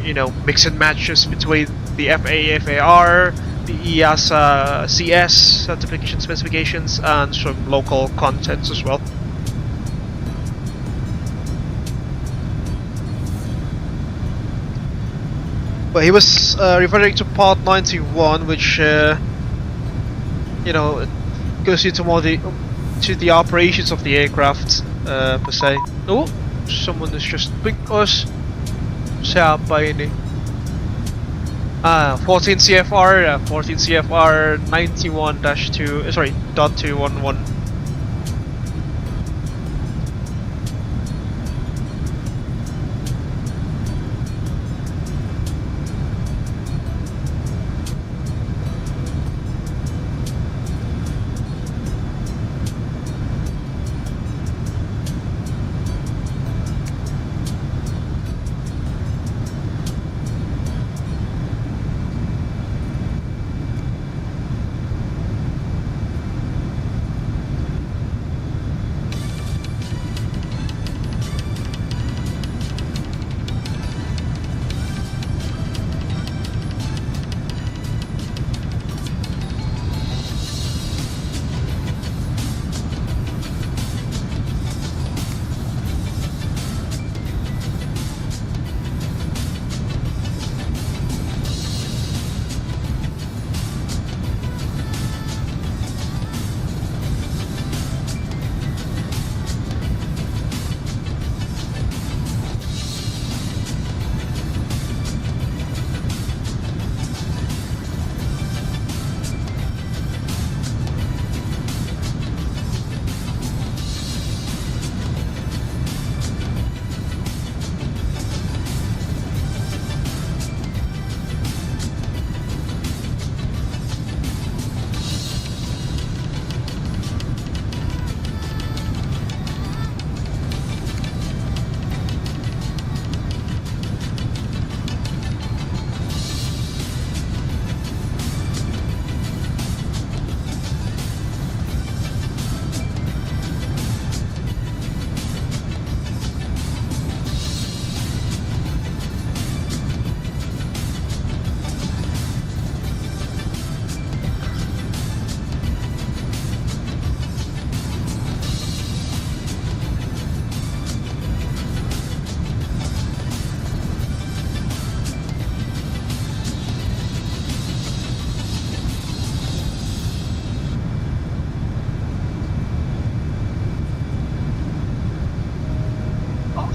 you know, mix and matches between the FAA FAR, the EASA CS certification specifications, and some local contents as well. But he was referring to Part 91, which you know, goes into more the operations of the aircraft per se. Oh, someone is just pinged us. Siapa ini? 14 CFR 91-2 sorry .211.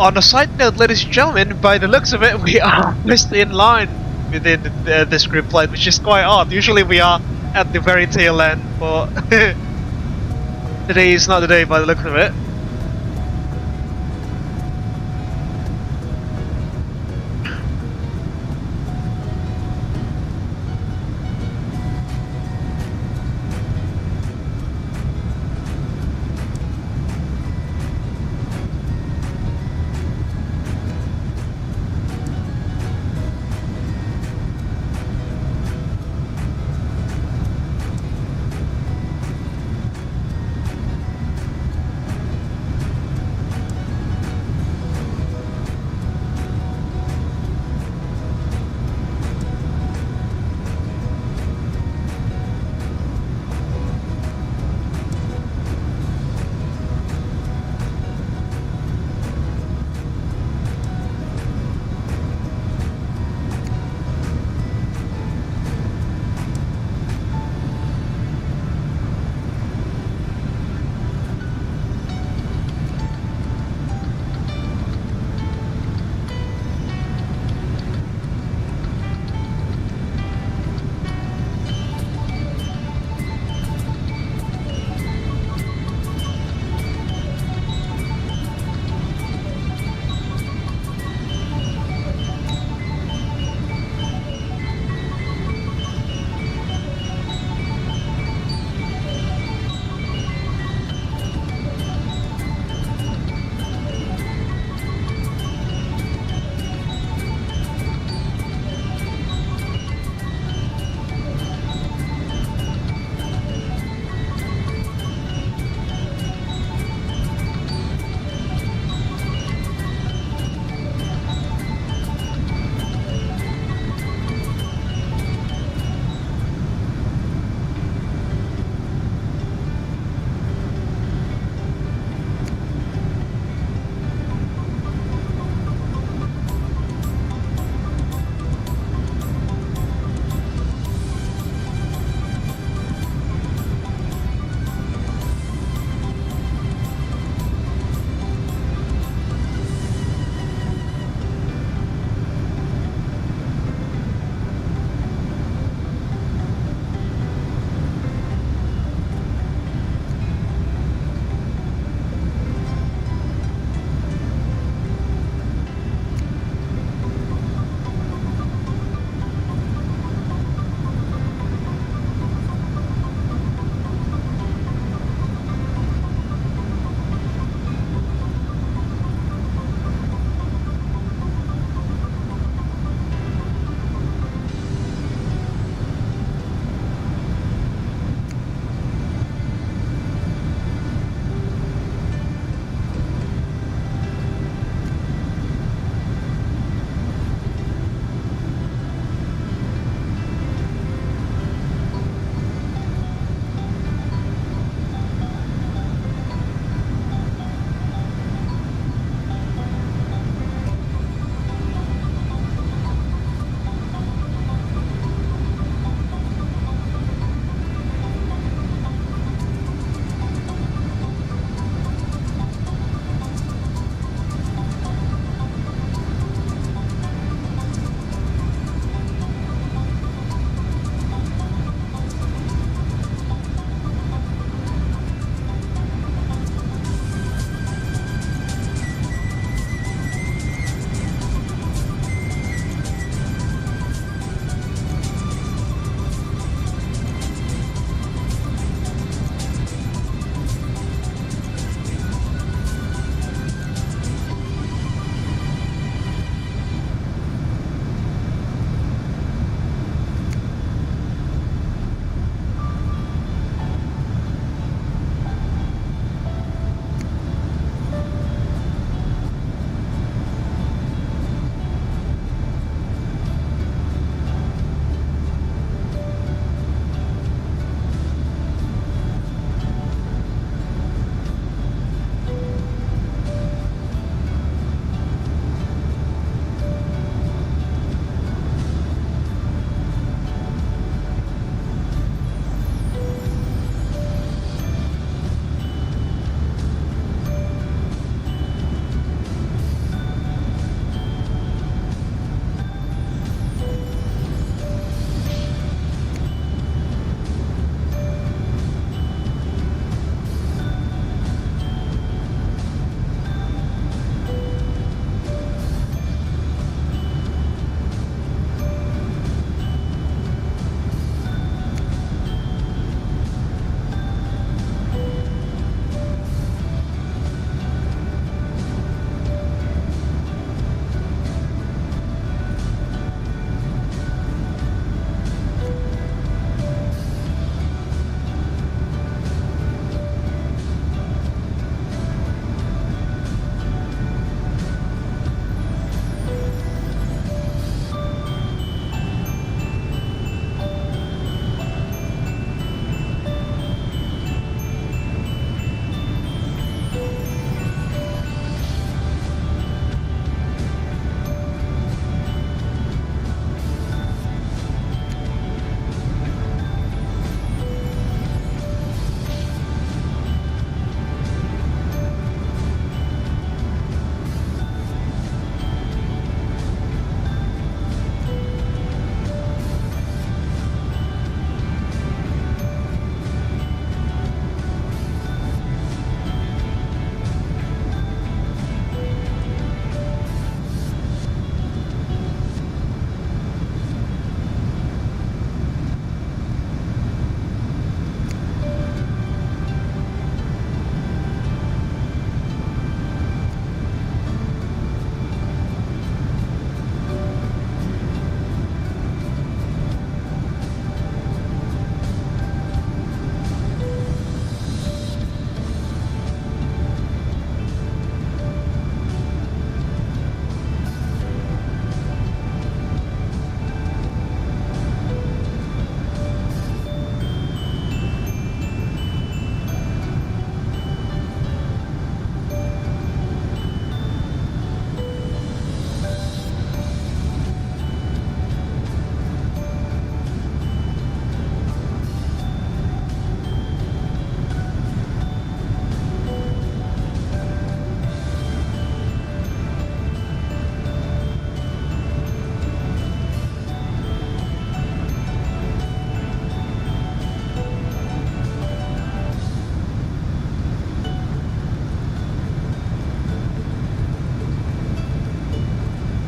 On a side note, ladies and gentlemen, by the looks of it, we are just in line within this group flight, which is quite odd. Usually we are at the very tail end, but today is not the day by the looks of it.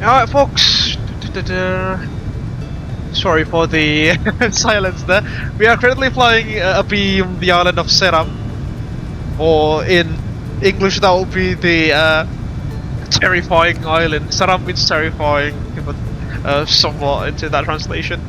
Alright, folks. Sorry for the silence there. We are currently flying abeam the island of Seram, or in English that would be the terrifying island. Seram means terrifying, but somewhat into that translation.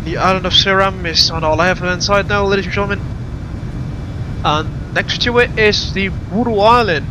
The island of Seram is on our left-hand side now, ladies and gentlemen. And next to it is the Buru Island.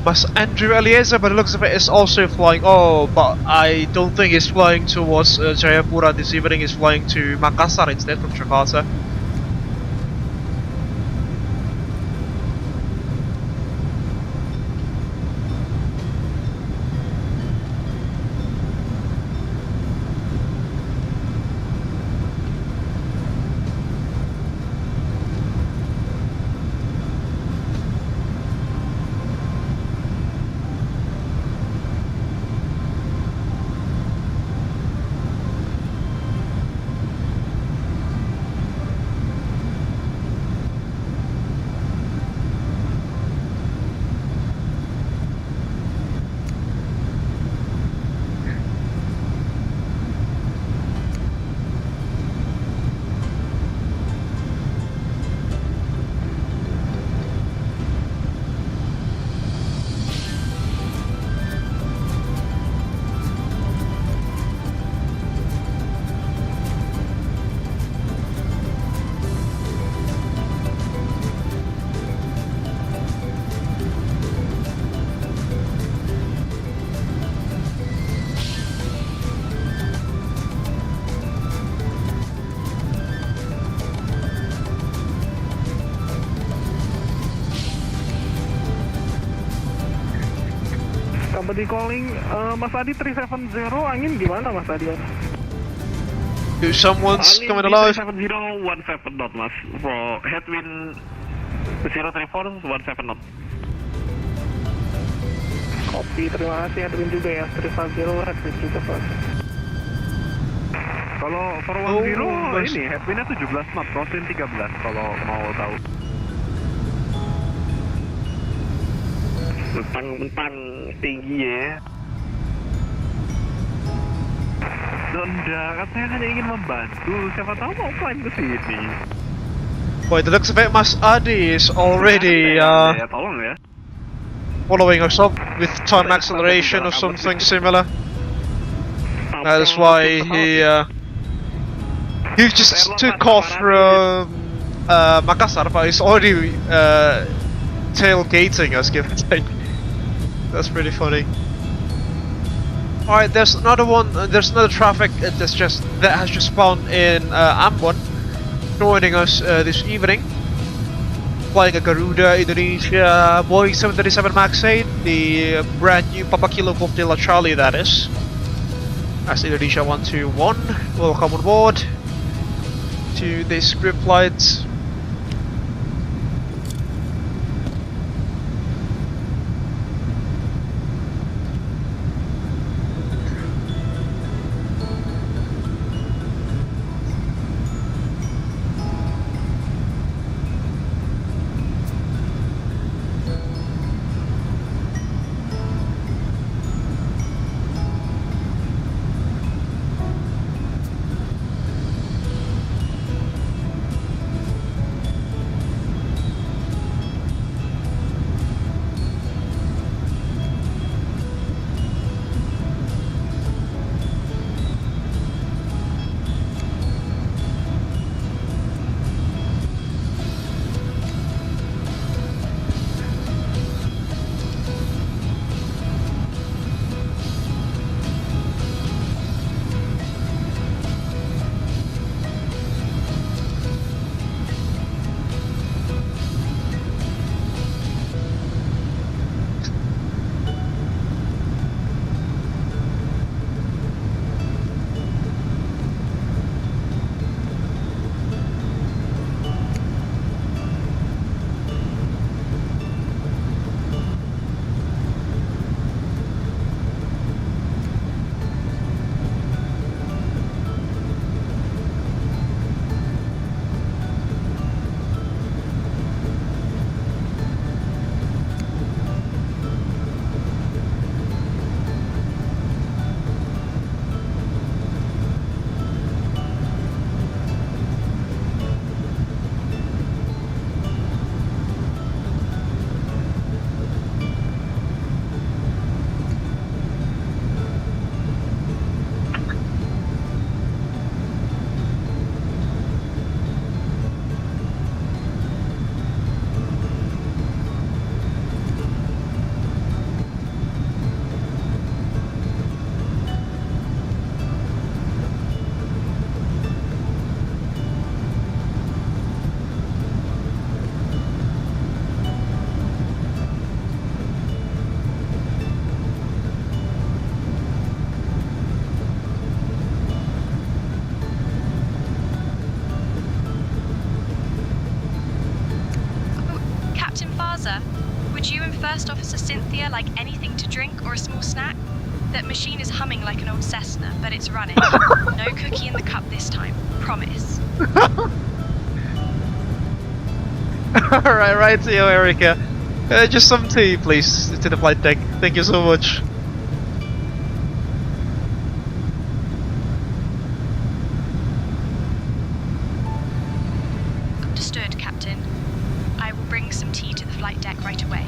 Mas Andrew Eliezer, but it looks like it's also flying. Oh, but I don't think it's flying towards Jayapura this evening. It's flying to Makassar instead from Jakarta. Somebody calling, Mas Adi 370, angin gimana Mas Adi? Someone's coming alive. 370, 17 knot Mas, for headwind 034, 17 knot. Copy, terima kasih, headwind juga ya, 350, headwind juga Pak. Kalau for 10, ini headwindnya 17 knot, crosswind 13 kalau mau tahu. Mentang-mentang tinggi ya. Donda, katanya hanya ingin membantu, siapa tahu mau climb ke sini. Boy, the looks of it, Mas Adi is already ya, tolong ya. following us up with time acceleration or something similar. That's why he just took off from Makassar, but he's already tailgating us, give or take. That's pretty funny. Alright, there's another one. There's another traffic that has just spawned in Ambon, joining us this evening. Flying a Garuda Indonesia Boeing 737 MAX 8, the brand new Papa Kilo Poptila Charlie that is. As Indonesia 121, welcome on board to this group flight. Sir, would you and First Officer Cynthia like anything to drink or a small snack? That machine is humming like an old Cessna, but it's running. No cookie in the cup this time, promise. right to you, Erica. Just some tea, please, to the flight deck. Thank you so much. Understood, Captain. I will bring some tea to the flight deck right away.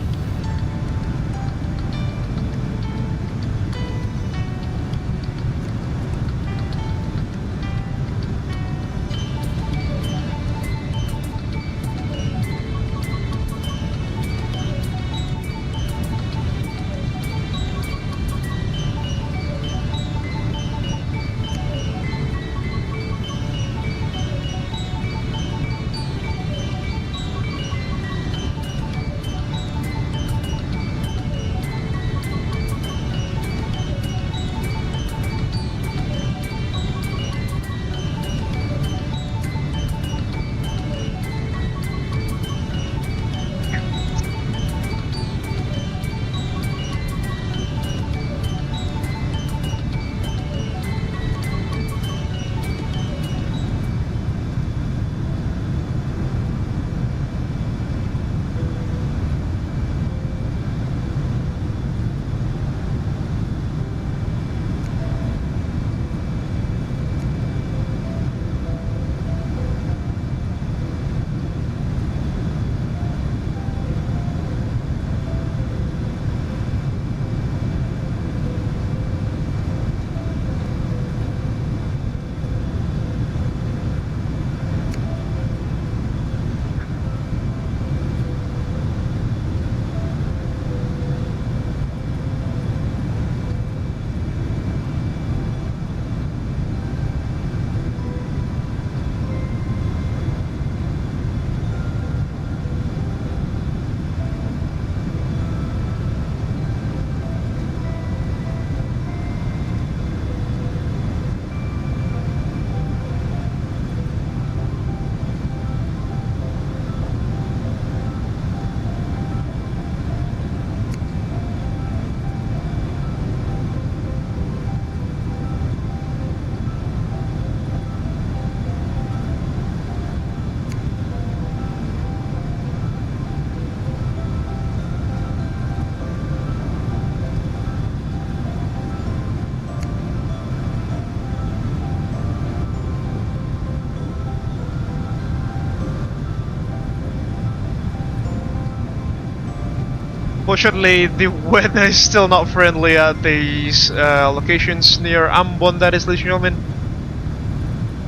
Fortunately, the weather is still not friendly at these locations near Ambon, that is, ladies and gentlemen.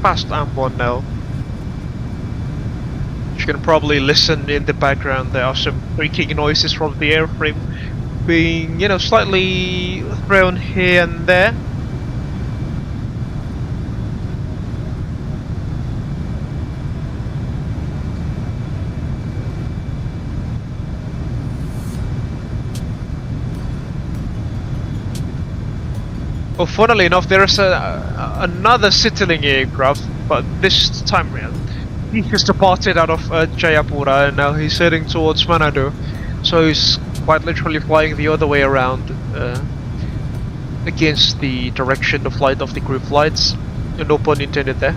Past Ambon now. You can probably listen in the background, there are some creaking noises from the airframe being, you know, slightly thrown here and there. Well, funnily enough, there's another Citylink aircraft, but this time around, he just departed out of Jayapura and now he's heading towards Manado. So he's quite literally flying the other way around against the direction of flight of the group flights. No pun intended there.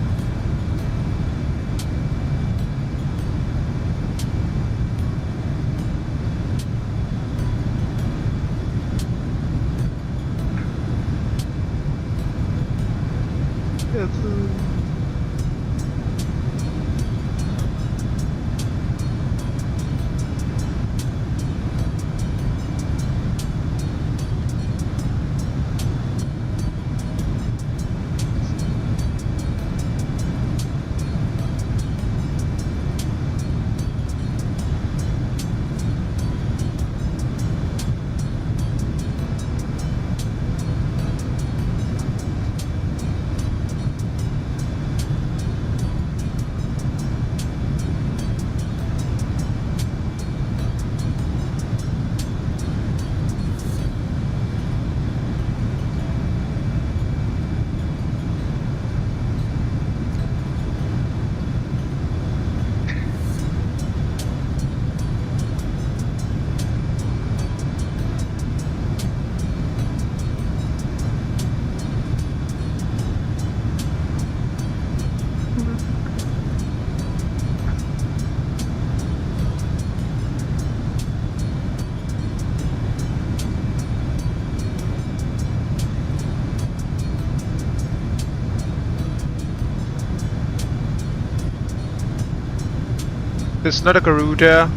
There's not a Garuda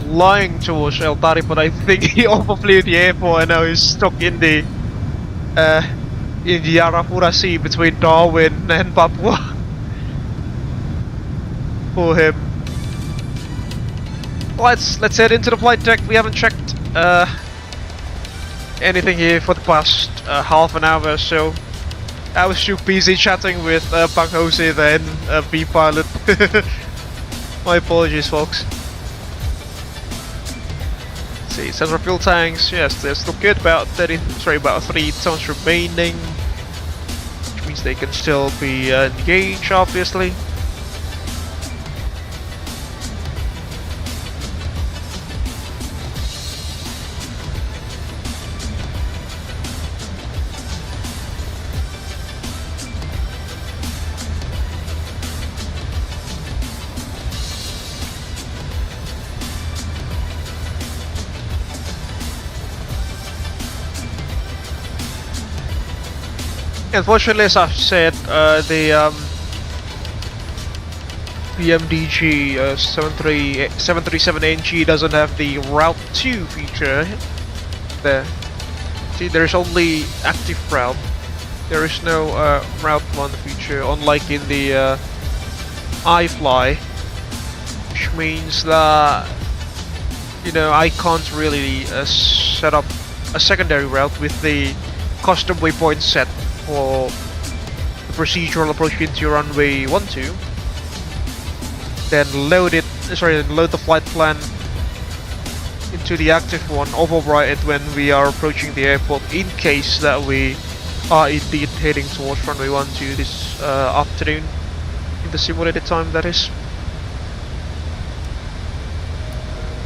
flying towards El Tari, but I think he overflew the airport and now he's stuck in the Jayapura Sea between Darwin and Papua. For him. Let's head into the flight deck. We haven't checked anything here for the past half an hour or so. I was too busy chatting with Bang Jose then, B pilot. My apologies, folks. Let's see, central fuel tanks. Yes, they're still good. About 3 tons remaining, which means they can still be engaged, obviously. Unfortunately, as I've said, the BMDG 737NG doesn't have the Route 2 feature there. See, there's only active route. There is no Route 1 feature, unlike in the iFly, which means that, you know, I can't really set up a secondary route with the custom waypoint set for the procedural approach into runway 12. Then load the flight plan into the active one, override it when we are approaching the airport, in case that we are indeed heading towards runway 12 this afternoon, in the simulated time, that is.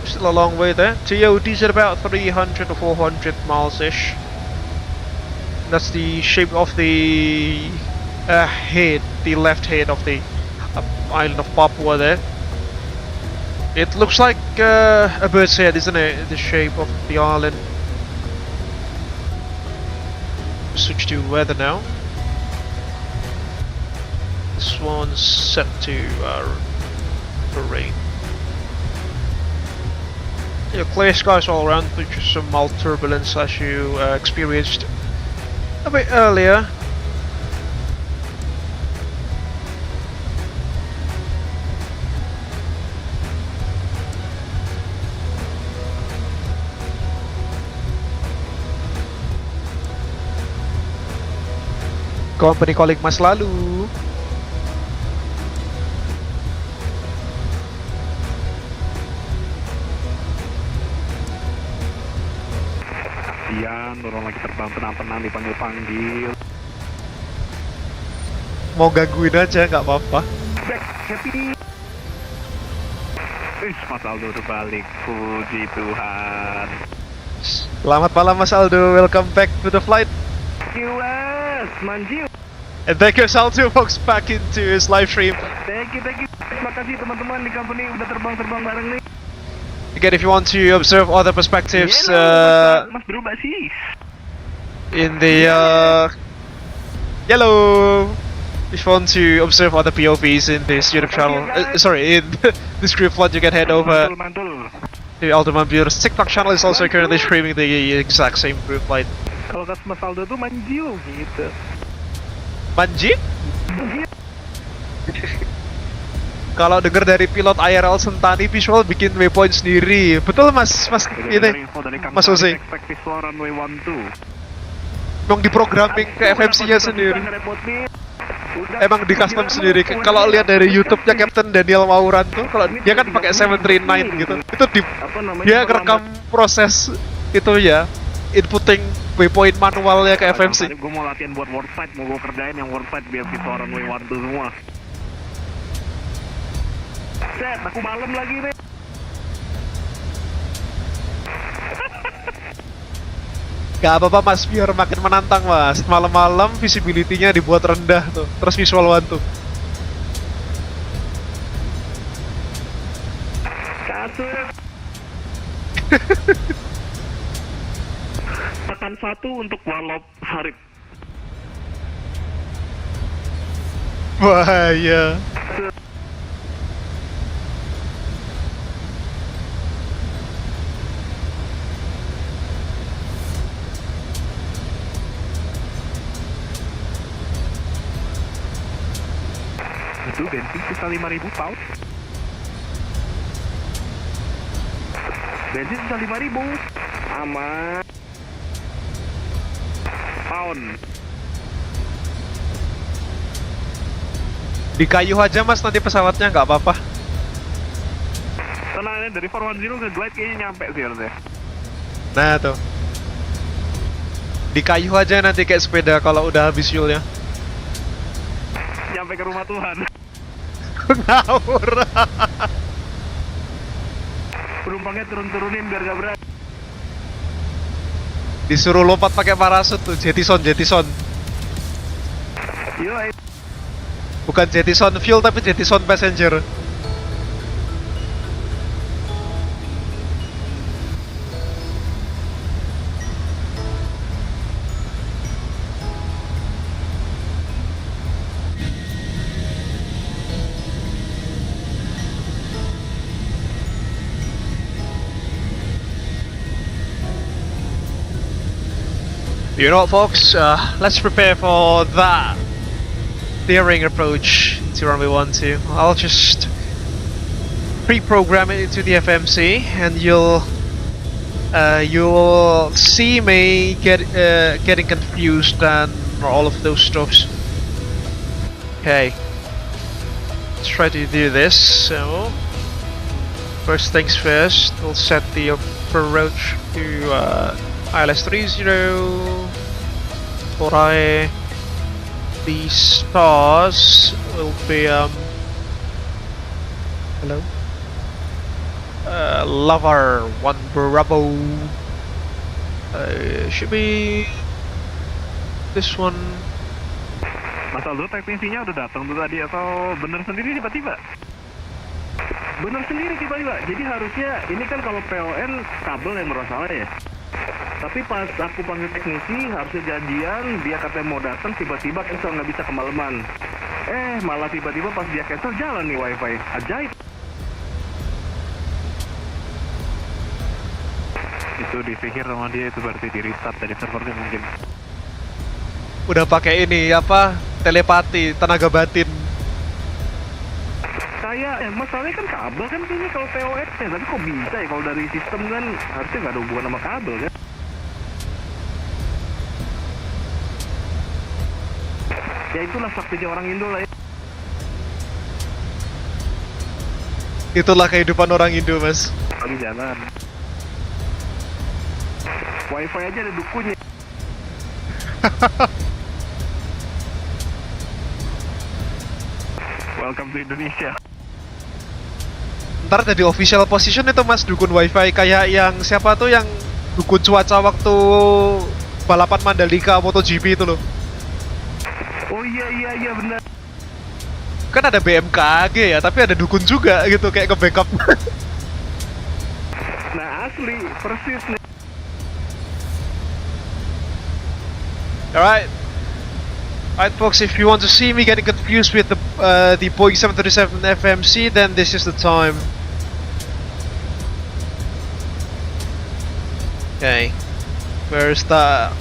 Still a long way there. TOD's at about 300 or 400 miles ish. That's the shape of the head, the left head of the island of Papua there. It looks like a bird's head, isn't it? The shape of the island. Switch to weather now. This one's set to rain. Yeah, clear skies all around, but just some mild turbulence as you experienced a bit earlier. Company calling Mas Lalu. Sian, dorong lagi terbang tenang-tenang dipanggil-panggil. Mau gangguin aja, nggak apa-apa. Back, happy. Mas Aldo udah balik, puji Tuhan. Selamat malam Mas Aldo, welcome back to the flight. US, manjiu. And thank you Aldo, folks, back into his live stream. Thank you. Terima kasih teman-teman di company udah terbang bareng nih. Again, if you want to observe other perspectives Mas berubah sih. In the yellow, if you want to observe other POVs in this YouTube channel, sorry, in this group flood, you can head over to Aldo Mambiur's TikTok channel. Is also currently streaming the exact same group flight. Kalau kata Mas Aldo tuh manjiu gitu. Manji? Kalau denger dari pilot IRL Sentani visual bikin waypoint sendiri. Betul Mas ini Mas Jose. Emang diprogramming ke FMC-nya sendiri. Emang di custom sendiri. Kalau lihat dari YouTube-nya Captain Daniel Mauran tuh, kalau dia kan pakai 739 gitu. Itu dia ngerekam proses itu ya, inputting waypoint manualnya ke FMC. Gue mau latihan buat world fight, mau gue kerjain yang world fight biar kita orang way 12 semua. Set, aku malam lagi nih. Gak apa-apa Mas, biar makin menantang Mas. Malam-malam visibility-nya dibuat rendah tuh, terus visual one tuh. Kasus. Tekan 1 untuk walop Syarif. Bahaya. Itu bensin sisa 5.000 pound. Bensin sisa 5.000. Aman. Pound. Di kayu aja mas, nanti pesawatnya nggak apa-apa. Tenang, ini dari 410 ke glide kayaknya nyampe sih harusnya. Nah tuh. Di kayu aja nanti kayak sepeda kalau udah habis fuelnya. Nyampe ke rumah Tuhan. Ngawur. Penumpangnya turun-turunin biar gak berat. Disuruh lompat pakai parasut tuh, jettison. Yo, Bukan jettison fuel tapi jettison passenger. You know what, folks? Let's prepare for that daring approach to runway 12. I'll just pre-program it into the FMC, and you'll see me getting confused and all of those stuffs. Okay, let's try to do this. So first things first, we'll set the approach to ILS 30. For the stars will be hello, Lover 1 Bravo. Should be this one. Mas Aldo, teknisinya udah datang tuh tadi atau bener sendiri tiba-tiba? Bener sendiri tiba-tiba. Jadi harusnya ini kan kalau PON kabel yang bermasalah ya. Tapi pas aku panggil teknisi, harusnya janjian, dia katanya mau datang, tiba-tiba cancel, nggak bisa kemalaman. Malah tiba-tiba pas dia cancel jalan nih wifi. Ajaib. Itu disihir sama dia, itu berarti di restart dari servernya mungkin. Udah pakai ini apa? Telepati, tenaga batin. Kayak, masalahnya kan kabel kan kayaknya kalau POS ya, tapi kok bisa ya kalau dari sistem kan harusnya nggak ada hubungan sama kabel kan? Ya itulah saktinya orang Indo lah ya. Itulah kehidupan orang Indo, mas. Lagi jalan. Wifi aja ada dukunya. Welcome to Indonesia. Ntar jadi official position itu mas, dukun wifi kayak yang siapa tuh yang dukun cuaca waktu balapan Mandalika MotoGP itu loh. Oh iya benar. Kan ada BMKG ya, tapi ada dukun juga gitu kayak nge-backup. Nah asli, persis nih. Alright, folks, if you want to see me getting confused with the Boeing 737 FMC, then this is the time. Okay, where's the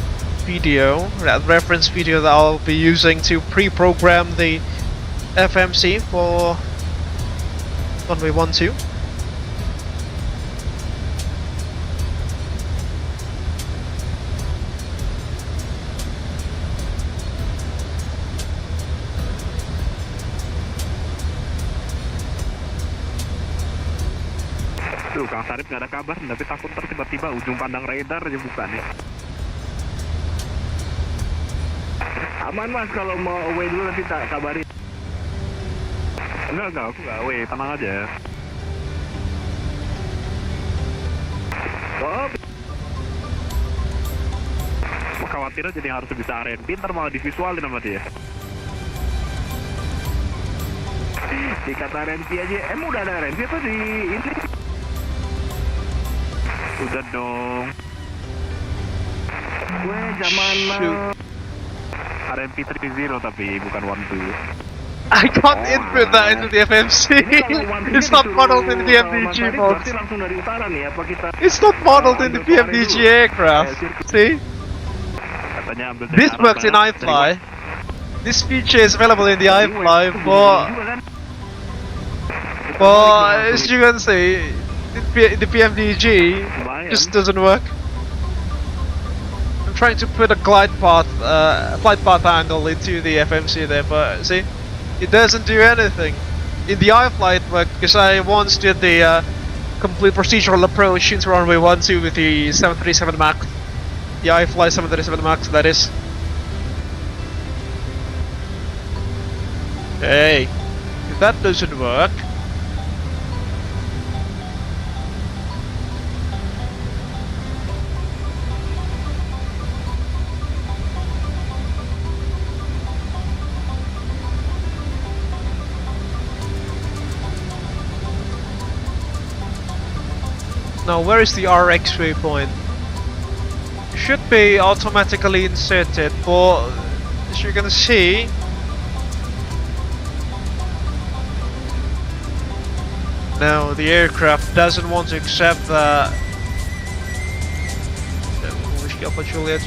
video, that reference video that I'll be using to pre-program the FMC for runway 12? Tuh, Kang Syarif nggak ada kabar, tapi takut tiba-tiba ujung pandang radar aja buka nih. Aman mas, kalau mau away dulu nanti tak kabarin. Enggak, aku nggak away, tenang aja. Oh, khawatirnya jadi harus bisa RNP, ntar malah divisualin sama dia. Dikata RNP aja, udah ada RNP apa di ini? Udah dong. Gue zaman RMP 30 tapi bukan 12. I can't input that into the FMC. It's not modeled in the PMDG, folks. Langsung dari utara nih, apa kita? It's not modeled in the PMDG aircraft. See? Katanya ambil This works in iFly. This feature is available in the iFly, but as you can see, the PMDG just doesn't work. I'm trying to put a flight path angle into the FMC there, but see, it doesn't do anything. In the iFly it worked because I once did the complete procedural approach into runway 12 with the 737 MAX. The iFly 737 MAX, that is. Hey, if that doesn't work. Now, where is the RX waypoint? It should be automatically inserted, but as you can see, no, the aircraft doesn't want to accept that.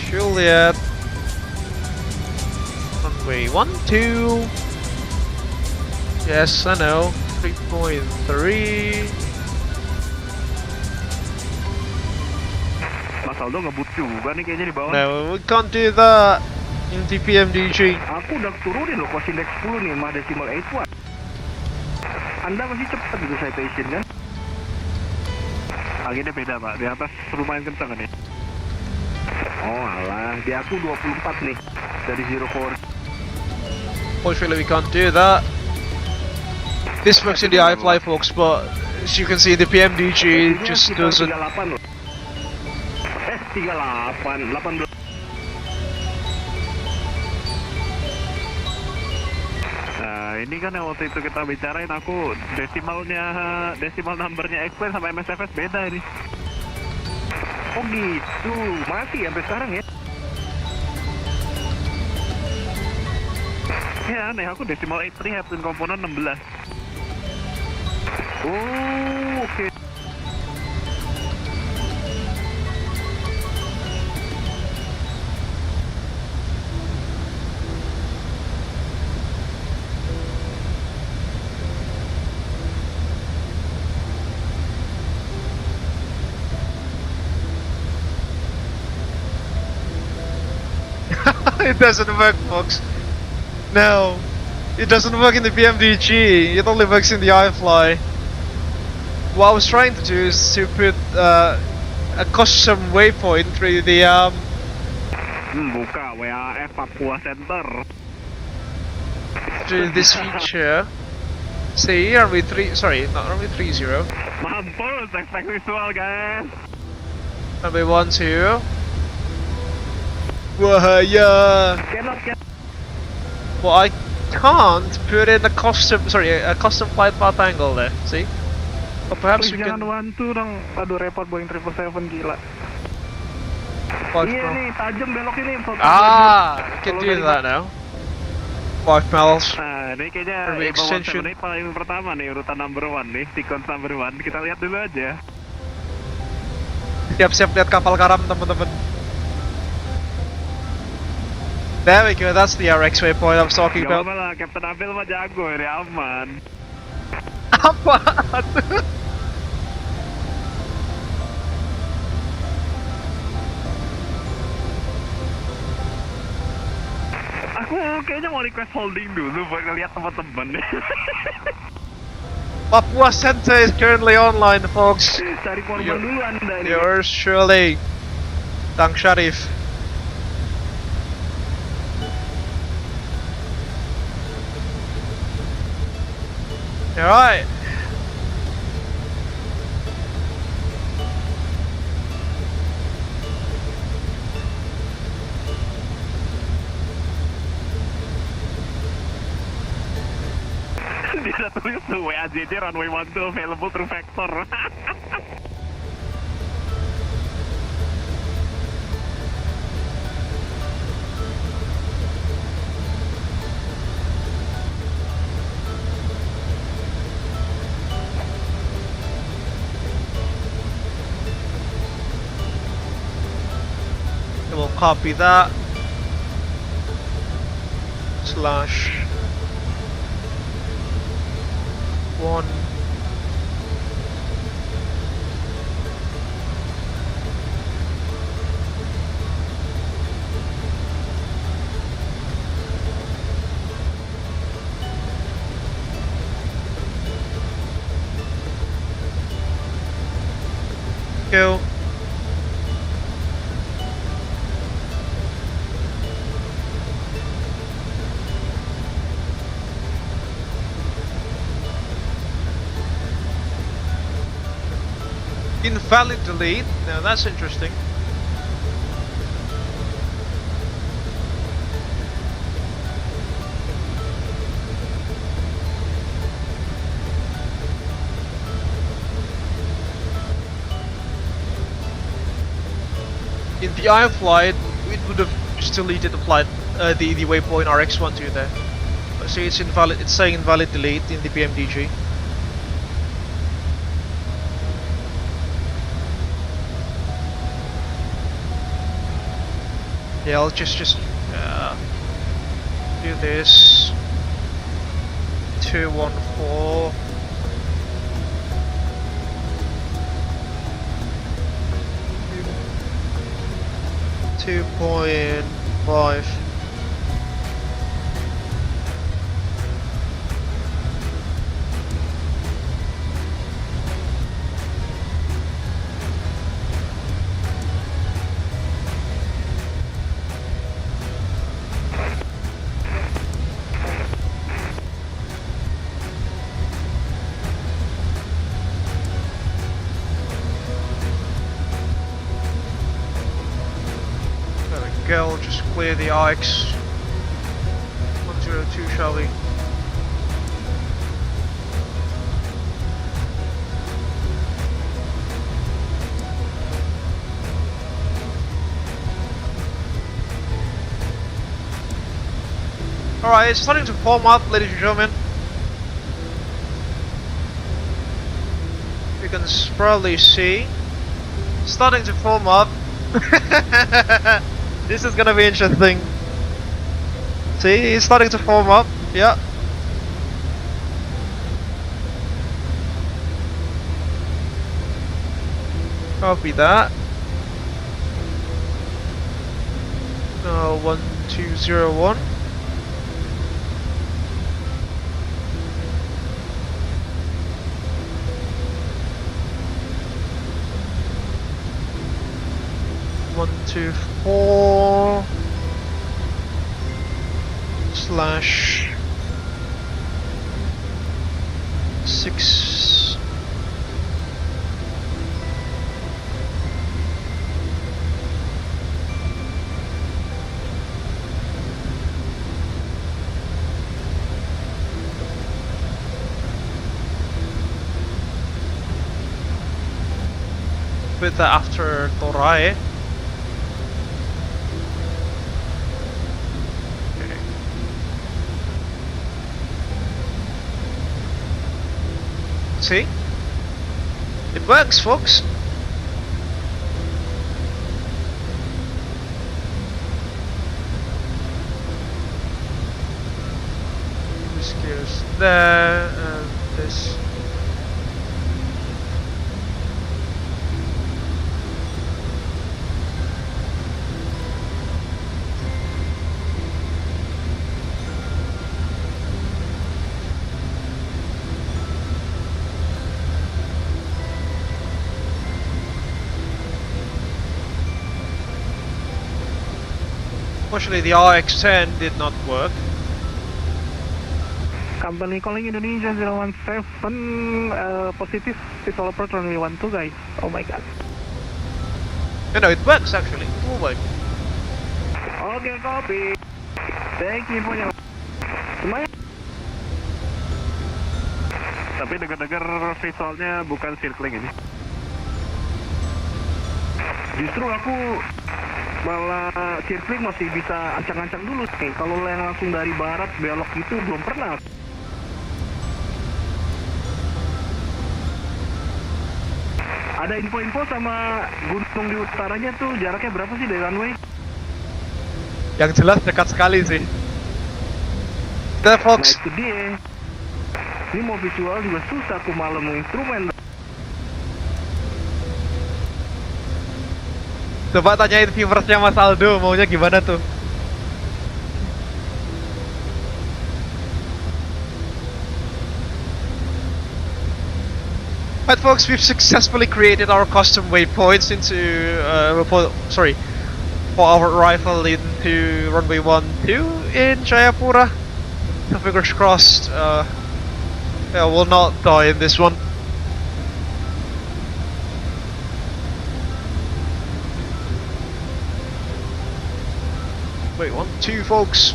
Juliet. Runway 12. Yes, I know. 3.3. Aldo ngebut juga nih kayaknya di bawah. No, we can't do that in the PMDG. Aku udah turunin loh cost index 10 nih, mah decimal 81. Anda masih cepat gitu citation kan? Akhirnya beda pak, di atas lumayan kencang nih. Oh alah, di aku 24 nih dari 04. Fortunately we can't do that. This works in the iFly folks, but as you can see the PMDG just doesn't. 38, 18. Nah ini kan yang waktu itu kita bicarain, aku decimal numbernya X-Plane sama MSFS beda ini. Oh gitu, masih sampai sekarang ya? Ya aneh, aku decimal 83 Haptin komponen 16. Oh oke. It doesn't work, folks. No, it doesn't work in the PMDG. It only works in the iFly. What I was trying to do is to put a custom waypoint through the buka WAF Papua Center. Through this feature. See, runway 3. Sorry, not runway 30. Mampus, expect visual guys. Runway 12. Wahaya! Well, I can't put in a custom flight path angle there. See? Or perhaps we can. Jangan wantu dong. Aduh repot Boeing 777 gila. Iya nih, tajam belok ini. You can do that now. 5 miles. Nah, ini kayaknya extension. Ini paling pertama nih, urutan number 1 nih, sequence number 1. Kita lihat dulu aja. Siap-siap lihat kapal karam teman-teman. There we go, that's the RX waypoint I was talking about. Gak apa-apa lah, Captain Abel mah jago, ini aman. Apaan? Aku kayaknya mau request holding dulu buat ngeliat teman-teman. Papua Center is currently online, folks. Cari korban dulu Anda nih. Yours surely, Tang Syarif. Alright. Dia tulis tuh WACC runway 12 available through vector. We'll copy that. 1. Go. Invalid delete. Now that's interesting. In the I flight, it would have just deleted the flight, the waypoint RX12 there. So it's invalid. It's saying invalid delete in the PMDG. Yeah, I'll just do this. 214. .5. Go, just clear the RX 102, shall we? Alright, it's starting to form up, ladies and gentlemen. You can probably see. It's starting to form up. This is gonna be interesting. See, it's starting to form up. Yeah. Copy that. 1201. One, two, 4 slash 6 with the after Torai. See? It works, folks. This goes there, and this. Unfortunately, the RX-10 did not work. Company calling Indonesia 017, positive, developer runway 12 guys. Oh my god. No, it works actually. It will work. Okay, copy. Thank you for your... Semuanya. Tapi dengar-dengar visualnya bukan circling ini. Justru aku malah circling masih bisa ancang-ancang dulu nih. Kalau yang langsung dari barat belok itu belum pernah. Ada info-info sama gunung di utaranya tuh jaraknya berapa sih dari runway? Yang jelas dekat sekali sih. The Nah Fox. itu dia. Ini mau visual juga susah tuh malam mau instrumen. Coba tanyain viewersnya Mas Aldo maunya gimana tuh. Right folks, we've successfully created our custom waypoints into for our arrival into runway 12 in Jayapura. So fingers crossed, yeah, we'll not die in this one. Wait, 1, 2 folks.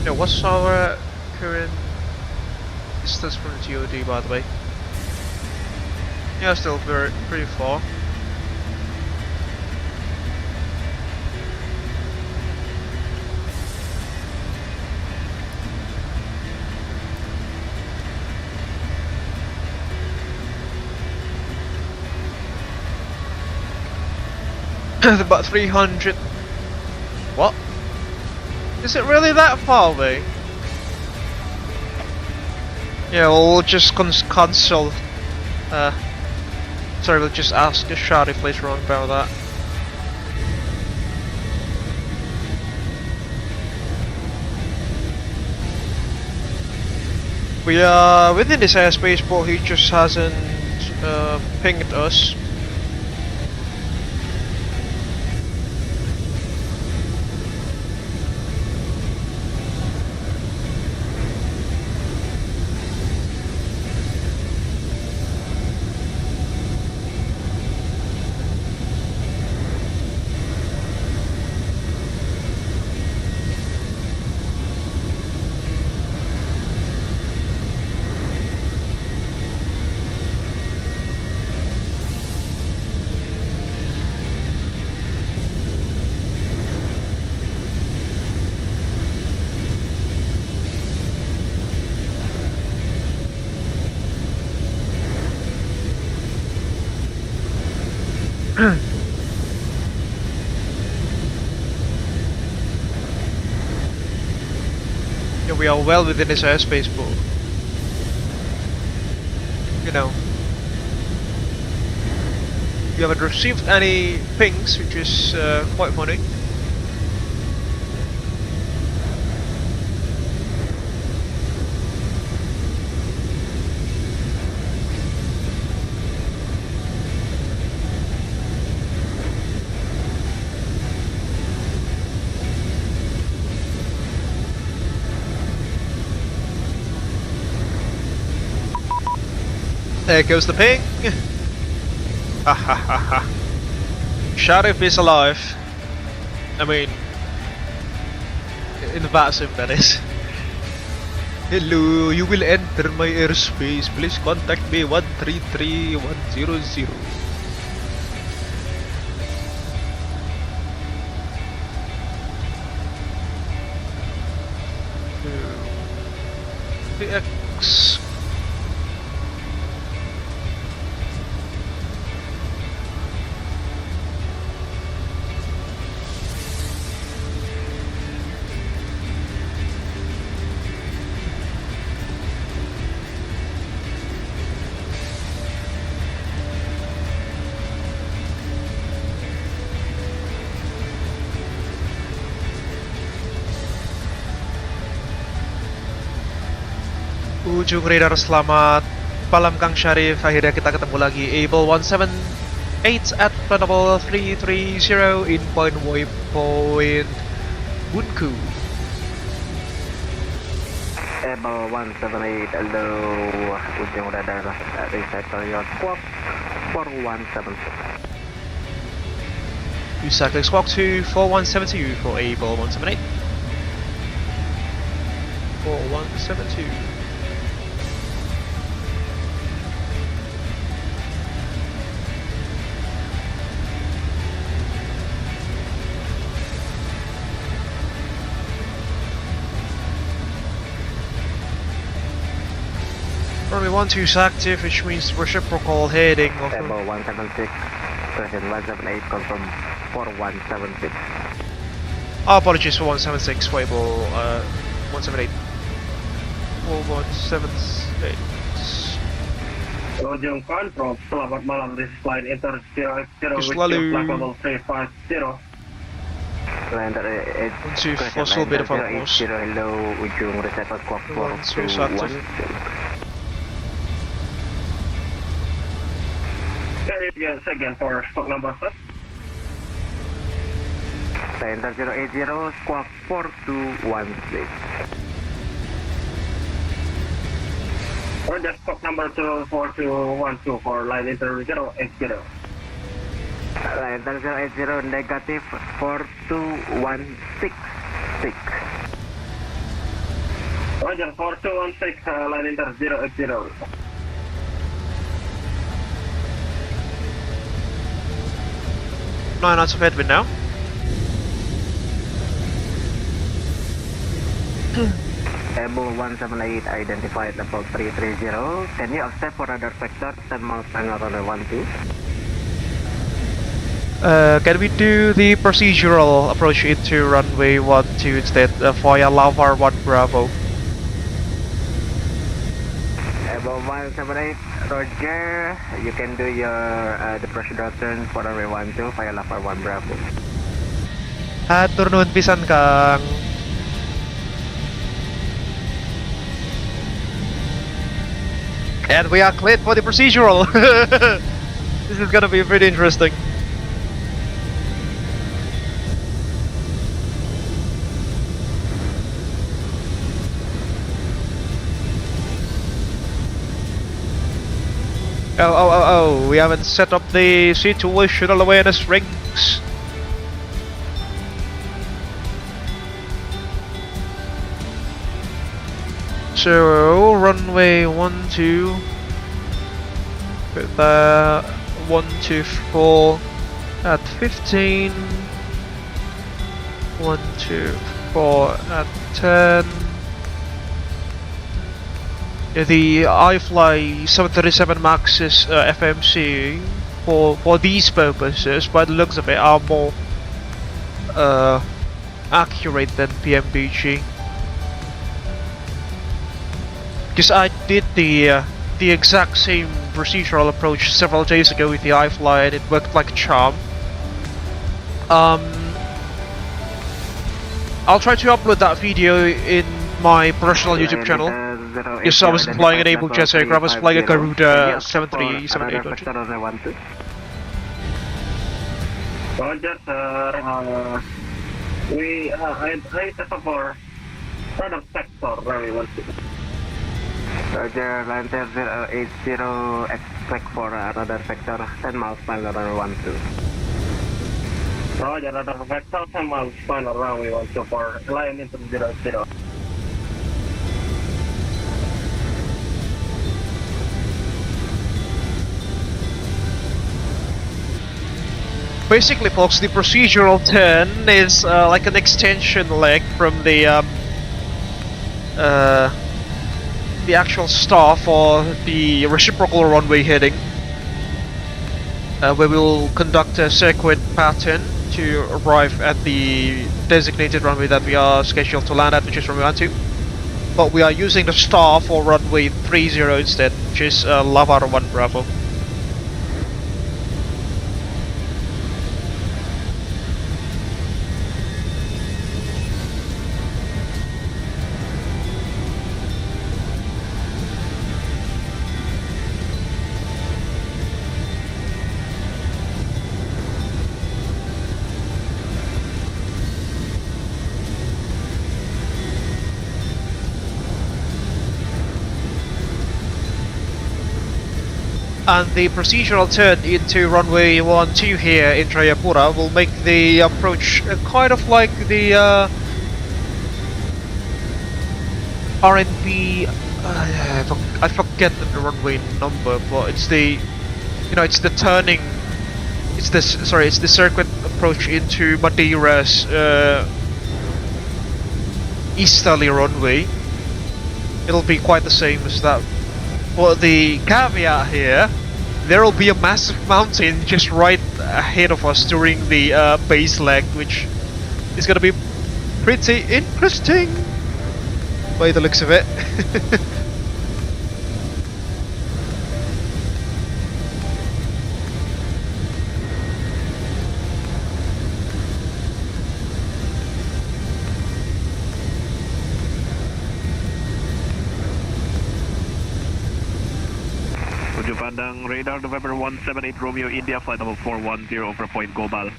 Yeah, what's our current distance from the GOD, by the way? Yeah, still pretty far. About 300. What? Is it really that far away? Yeah, we'll just consult. Sorry, we'll just ask Syarif later on about that. We are within this airspace, but he just hasn't pinged us. Yeah, we are well within his airspace, but you know, we haven't received any pings, which is quite funny. There goes the ping! Ha ha ha ha. Syarif is alive. I mean, in VATSIM that is. Hello, you will enter my airspace. Please contact me 133100. VX. Ujung radar, selamat malam Kang Syarif, akhirnya kita ketemu lagi. Abel 178 at planable 330 in point waypoint Bunku. Abel 178, hello. Ujung radar recycle your squawk 4176. Recycling squawk 2 4172 for Abel 178. 4172. runway 12 is active, which means reciprocal heading of Abel 176, present 178, confirm 4176. apologies for 176, for Abel 178. 4178. Ujung control, selamat malam, this is flight enter 0 Just with Lalu. flight level 350. Lander 8, Onto fossil bit of outpost. hello, ujung reset squawk 12 is active. 421. Can you get again for stock number first? Lander 080, squawk 421, please. Roger, stock number 24212 for line enter 080. Lander 080, negative 42166. Roger, 4216, line enter 080. Nine knots of headwind now. Abel 178 identified level 330. Can you accept for radar vector 10 miles per hour on 12? Can we do the procedural approach into runway 12 instead via Lavar 1 Bravo? Abel 178, Roger. You can do your the procedural turn for runway 12 via Lavar 1 Bravo. Hatur nuhun pisan Kang. And we are cleared for the procedural. This is gonna be pretty interesting. Oh, we haven't set up the situational awareness rings. So, runway 12 with 124 at 15, 124 at 10. The iFly 737 Max's FMC for these purposes, by the looks of it, are more accurate than PMBG. Because I did the exact same procedural approach several days ago with the iFly and it worked like a charm. I'll try to upload that video in my personal YouTube channel. Yes, I was flying an Abel Jets aircraft, I was flying a Garuda 7378. Roger, sir. I set up for product sector runway 12. Roger, Lander 080, expect for radar vector 10 miles per hour runway 12. Roger, radar vector 10 miles per hour runway 12 for line into 080. Basically, folks, the procedural turn is like an extension leg from the actual star for the reciprocal runway heading, where we will conduct a circuit pattern to arrive at the designated runway that we are scheduled to land at, which is runway 12. But we are using the star for runway 30 instead, which is Lavar 1 Bravo. And the procedural turn into runway 12 here in Jayapura will make the approach kind of like the RNB. I forget the runway number, but it's the, it's the turning. It's the circuit approach into Madeira's easterly runway. It'll be quite the same as that. But the caveat here, there will be a massive mountain just right ahead of us during the base leg, which is gonna be pretty interesting by the looks of it. Tujuh pandang radar November 178 Romeo India flight level 410 over point Global.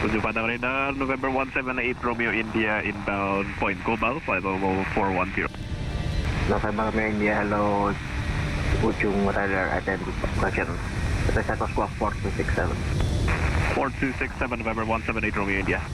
Tujuh pandang radar November 178 Romeo India inbound point Global flight level 410. November Romeo India, hello. Ujung radar identification. Kita squawk 4267. 4267 November 178 Romeo India.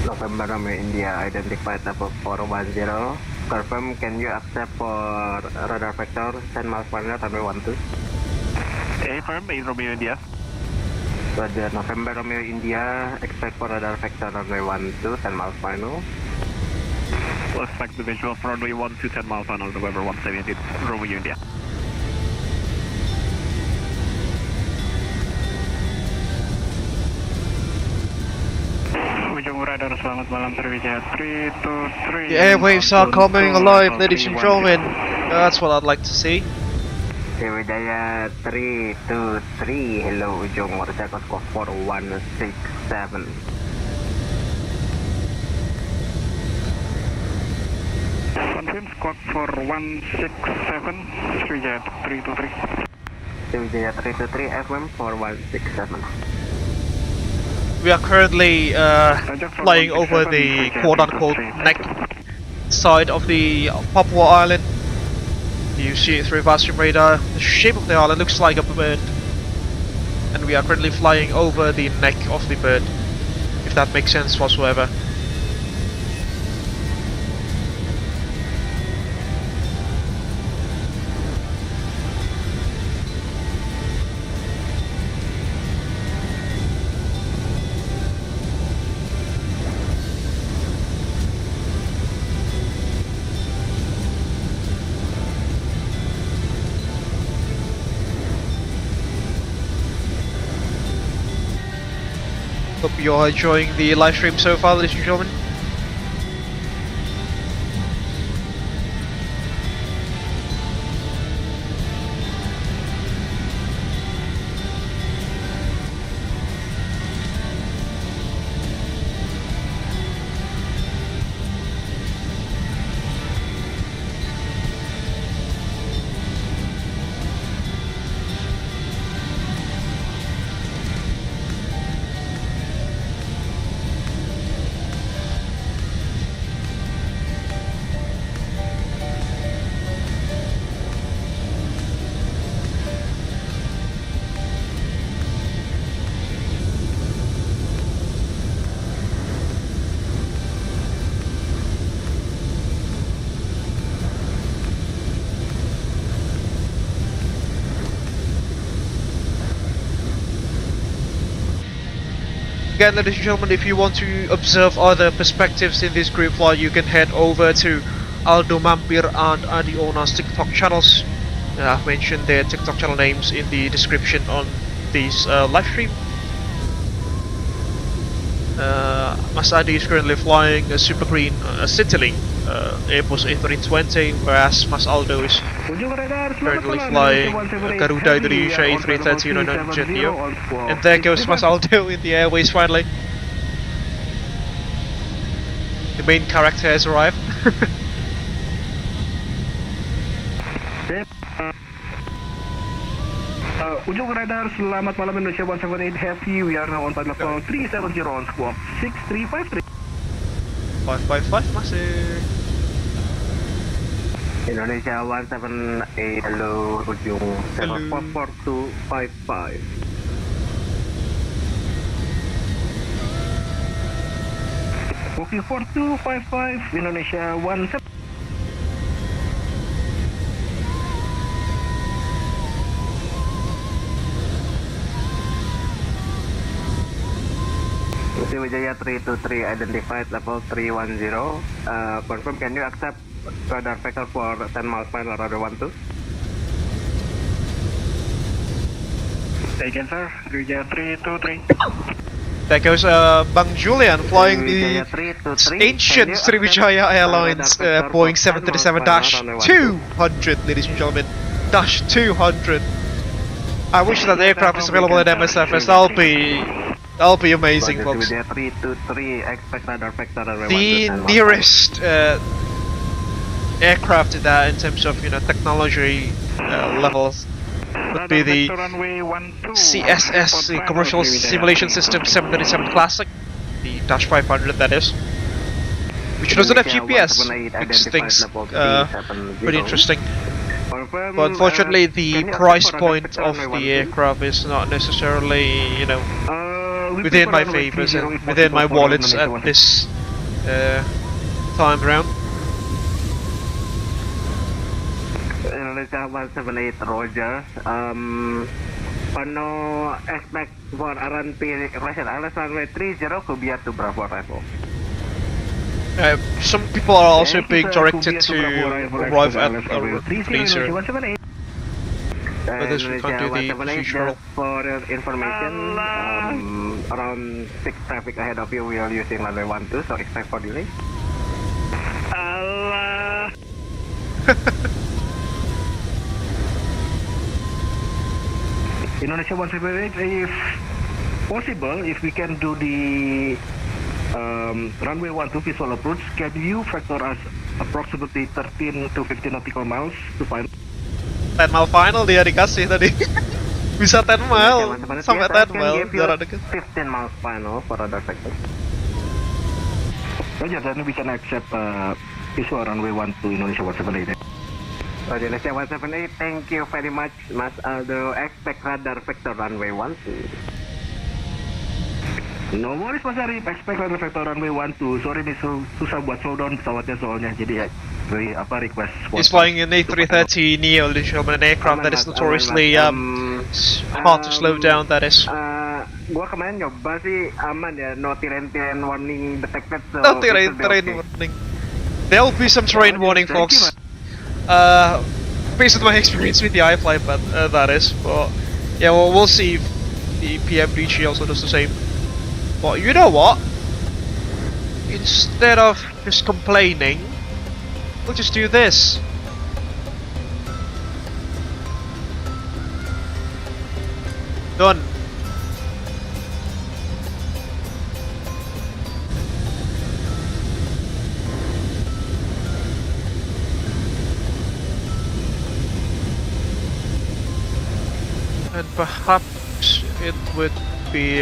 November Romeo India identified level 410. Confirm, can you accept for radar vector 10 miles per hour runway 12? Affirm, 8 Romeo India. Roger, November Romeo India, expect for radar vector runway 12 10 miles per hour. We'll expect the visual for runway 12 10 miles per hour November 178 Romeo India. Ujung radar, selamat malam Sriwijaya 323. The airwaves are coming alive, ladies and gentlemen. That's what I'd like to see. Sriwijaya 323, hello, ujung radar squawk 4167. Confirm squawk 4167, Sriwijaya 323. Sriwijaya 323, FM 4167. We are currently flying over the quote-unquote neck side of the Papua island. You see it through VATSIM radar. The shape of the island looks like a bird, and we are currently flying over the neck of the bird, if that makes sense whatsoever. Hope you are enjoying the live stream so far, ladies and gentlemen. Again, ladies and gentlemen, if you want to observe other perspectives in this group flight, you can head over to Aldo Mampir and Adiona's TikTok channels. I've mentioned their TikTok channel names in the description on this live stream. Mas Adi is currently flying a Super Green Citylink Airbus A320, whereas Mas Aldo is Currently flying Garuda Indonesia A330-900 Neo. And there goes Mas Aldo in the airways finally. The main character has arrived. Ujung radar, selamat malam Indonesia 178 Heavy. We are now on flight level 370 on squawk 6353. 555 masih. Indonesia 178, hello, ujung 74255. Booking 4255, Indonesia 17. Wijaya 323 identified level 310. Confirm, can you accept radar vector for 10 miles final radar 12? Taken, sir. Wijaya 323. There goes Bang Julian flying the ancient Sriwijaya Airlines Boeing 737-200, ladies and gentlemen. -200. I wish that aircraft is available at MSFS. That'll be amazing, folks. The nearest aircraft to that in terms of technology levels would be the CSS, the Commercial Simulation System 737 Classic, the -500 that is, which doesn't have GPS, which things pretty interesting. But unfortunately, the price point of the aircraft is not necessarily, within my favors and within my wallets at this time around. Indonesia 178, Roger. Pano expect for RNP Russian Airlines runway 30 Kubiya to Bravo arrival. Some people are also being directed to arrive at 30. But this we can't do the usual. For your information, around 6 traffic ahead of you, we are using runway 12, so expect for delay. Allah. Indonesia 178, if possible, if we can do the runway 12 visual approach, can you factor us approximately 13 to 15 nautical miles to find 10 mile final dia dikasih tadi. Bisa 10 mile sampai 10 mile jarak dekat. 15 miles final for other sector. Roger, then we can accept visual runway 12 Indonesia 178. Roger, Indonesia 178, thank you very much, Mas Aldo. Expect radar vector runway 12. No worries Mas Arief, expect radar vector runway 12. Sorry nih, susah buat slow down pesawatnya soalnya, jadi request. He's flying an A330 Neo, an aircraft that is notoriously hard to slow down. That is. Gua kemarin nyoba sih aman ya, no terrain warning detected. So no terrain warning. There'll be some terrain warning, folks. Based on my experience with the iFly, but that is. But yeah, well, we'll see if the PMDG also does the same. But you know what? Instead of just complaining, we'll just do this. Done. And perhaps it would be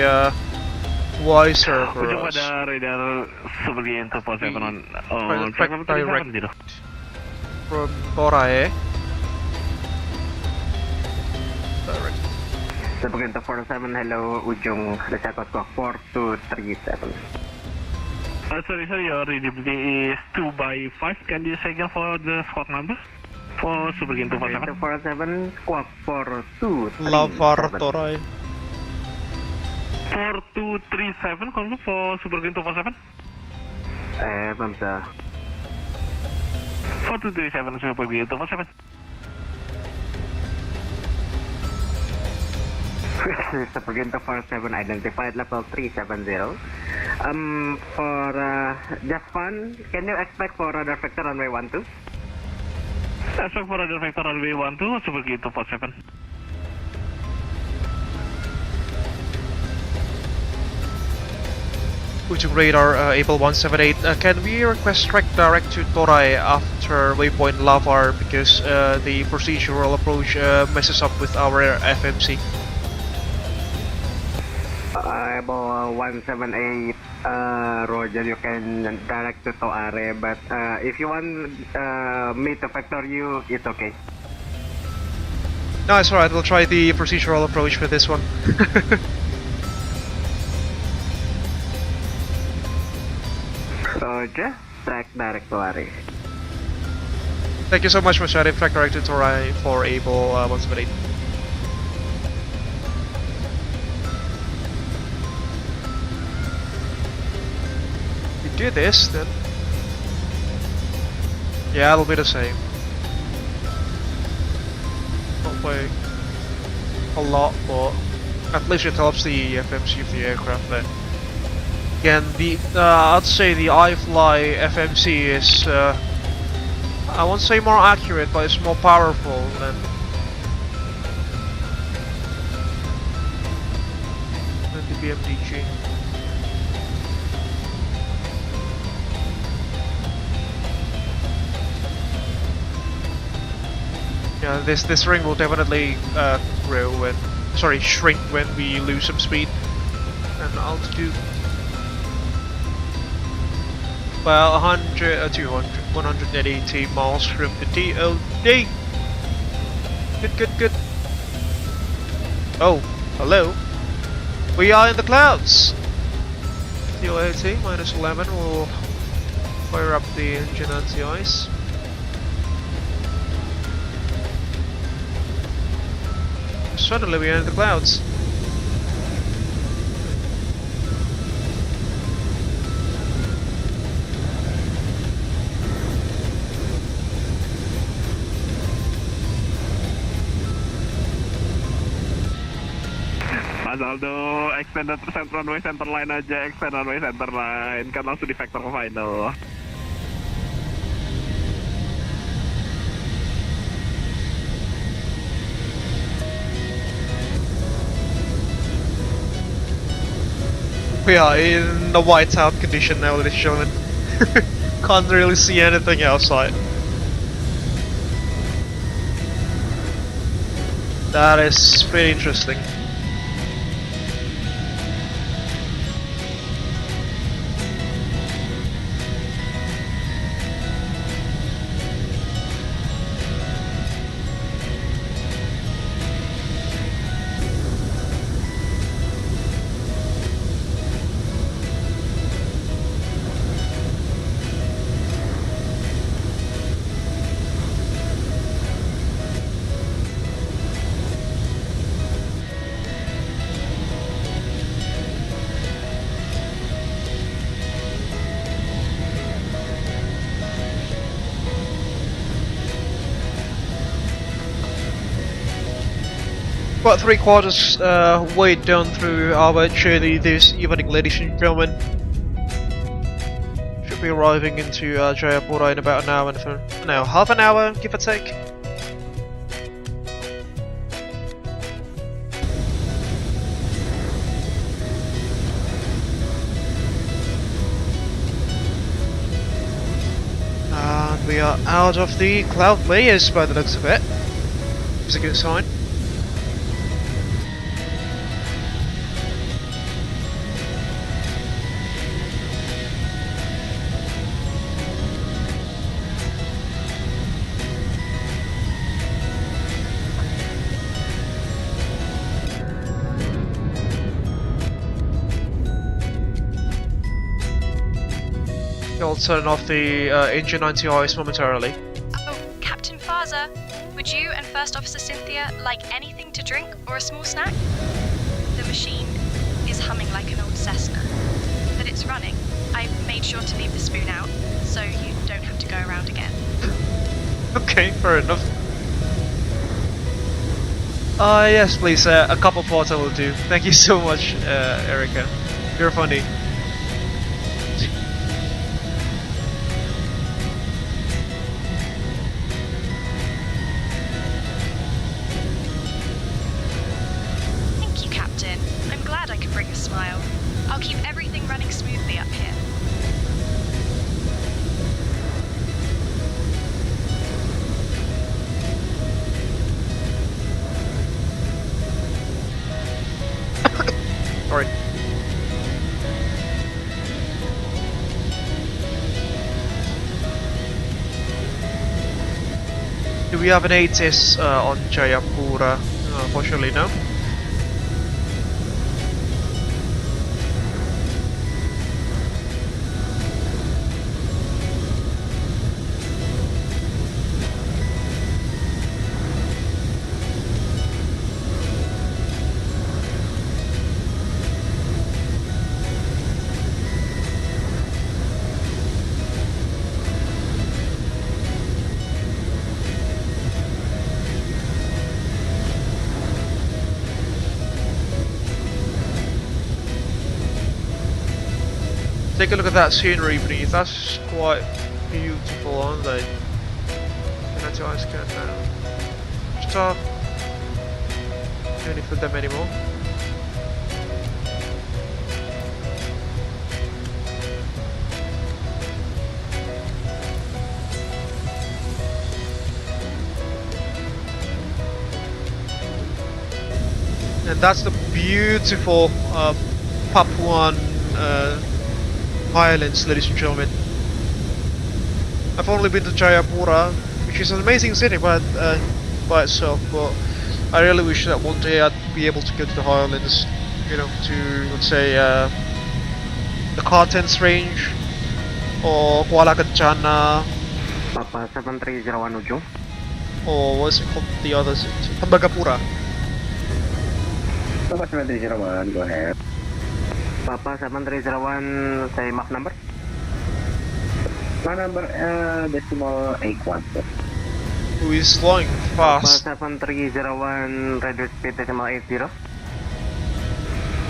wiser for us. Radar Subligent 247 on direct from Korae. Direct. Subligent 247, hello, ujung ATCOs Credits 4237. Sorry, your readability is 2/5. Can you say again for the squawk number? For Subligent 247. 247, squawk 4237. Lavartorai. 4237, confirm for Subligent 247? Belum sir. 4237, Subligent 247. Subligent 247 identified level 370. For just fun, can you expect for radar vector runway 12? Aspect for radar vector runway 12, super key 247. Putra radar, Abel 178. Can we request track direct to Torai after waypoint Lavar because the procedural approach messes up with our FMC? Abel 178, Roger, you can direct to Toare, but if you want me to factor you, it's okay. No, it's alright, we'll try the procedural approach for this one. Roger, track direct to Arief. Thank you so much, Syarif. Track direct to Torai for Abel 178. Do this, then yeah, it'll be the same. Not by a lot, but at least it helps the FMC of the aircraft there. Again, the I'd say the iFly FMC is I won't say more accurate, but it's more powerful than the BMDG. Yeah, this ring will definitely shrink when we lose some speed and altitude. Well, 100, 200, 180 miles from the DOD. Good. Oh, hello. We are in the clouds. TOAT minus 11 will fire up the engine anti-ice. Suddenly we are in the clouds. Mas Aldo, extended runway center line aja, extend runway center line, kan langsung di vector ke final. We are in the whiteout condition now, ladies and gentlemen. Can't really see anything outside. That is pretty interesting. About 3/4 way down through our journey this evening, ladies and gentlemen. Should be arriving into Jayapura in about an hour and half an hour, give or take. And we are out of the cloud layers by the looks of it. It's a good sign. I'll turn off the engine anti-ice momentarily. Oh, Captain Faza, would you and First Officer Cynthia like anything to drink or a small snack? The machine is humming like an old Cessna, but it's running. I've made sure to leave the spoon out, so you don't have to go around again. Okay, fair enough. Yes, please, a cup of water will do. Thank you so much, Erica. You're funny. Captain. I'm glad I could bring a smile. I'll keep everything running smoothly up here. Sorry. Do we have an ATIS on Jayapura? Unfortunately, no. Take a look at that scenery beneath. That's quite beautiful, aren't they? Can I tell I can now? Stop. Don't need for them anymore. And that's the beautiful Papuan Highlands, ladies and gentlemen. I've only been to Jayapura, which is an amazing city by itself, but I really wish that one day I'd be able to go to the Highlands, you know, to, let's say, the Cartens range, or Kuala Kencana, Papa 7301 Ujung. or what's it called, the others, Tembagapura. Papa 7301, go ahead. Papa 7301, say map number. Map number decimal 81. Who is flying fast? Papa 7301, radius speed decimal 80.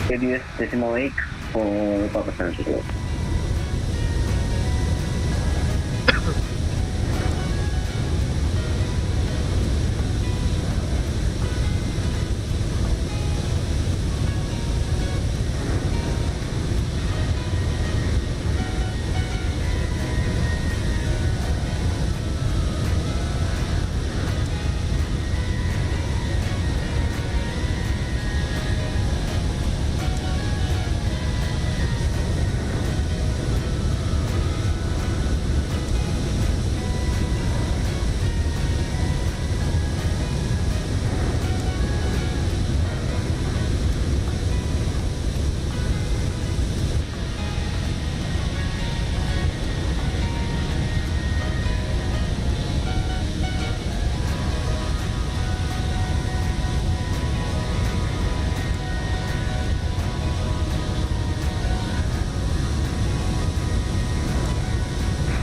Radius decimal 8 for Papa 7301.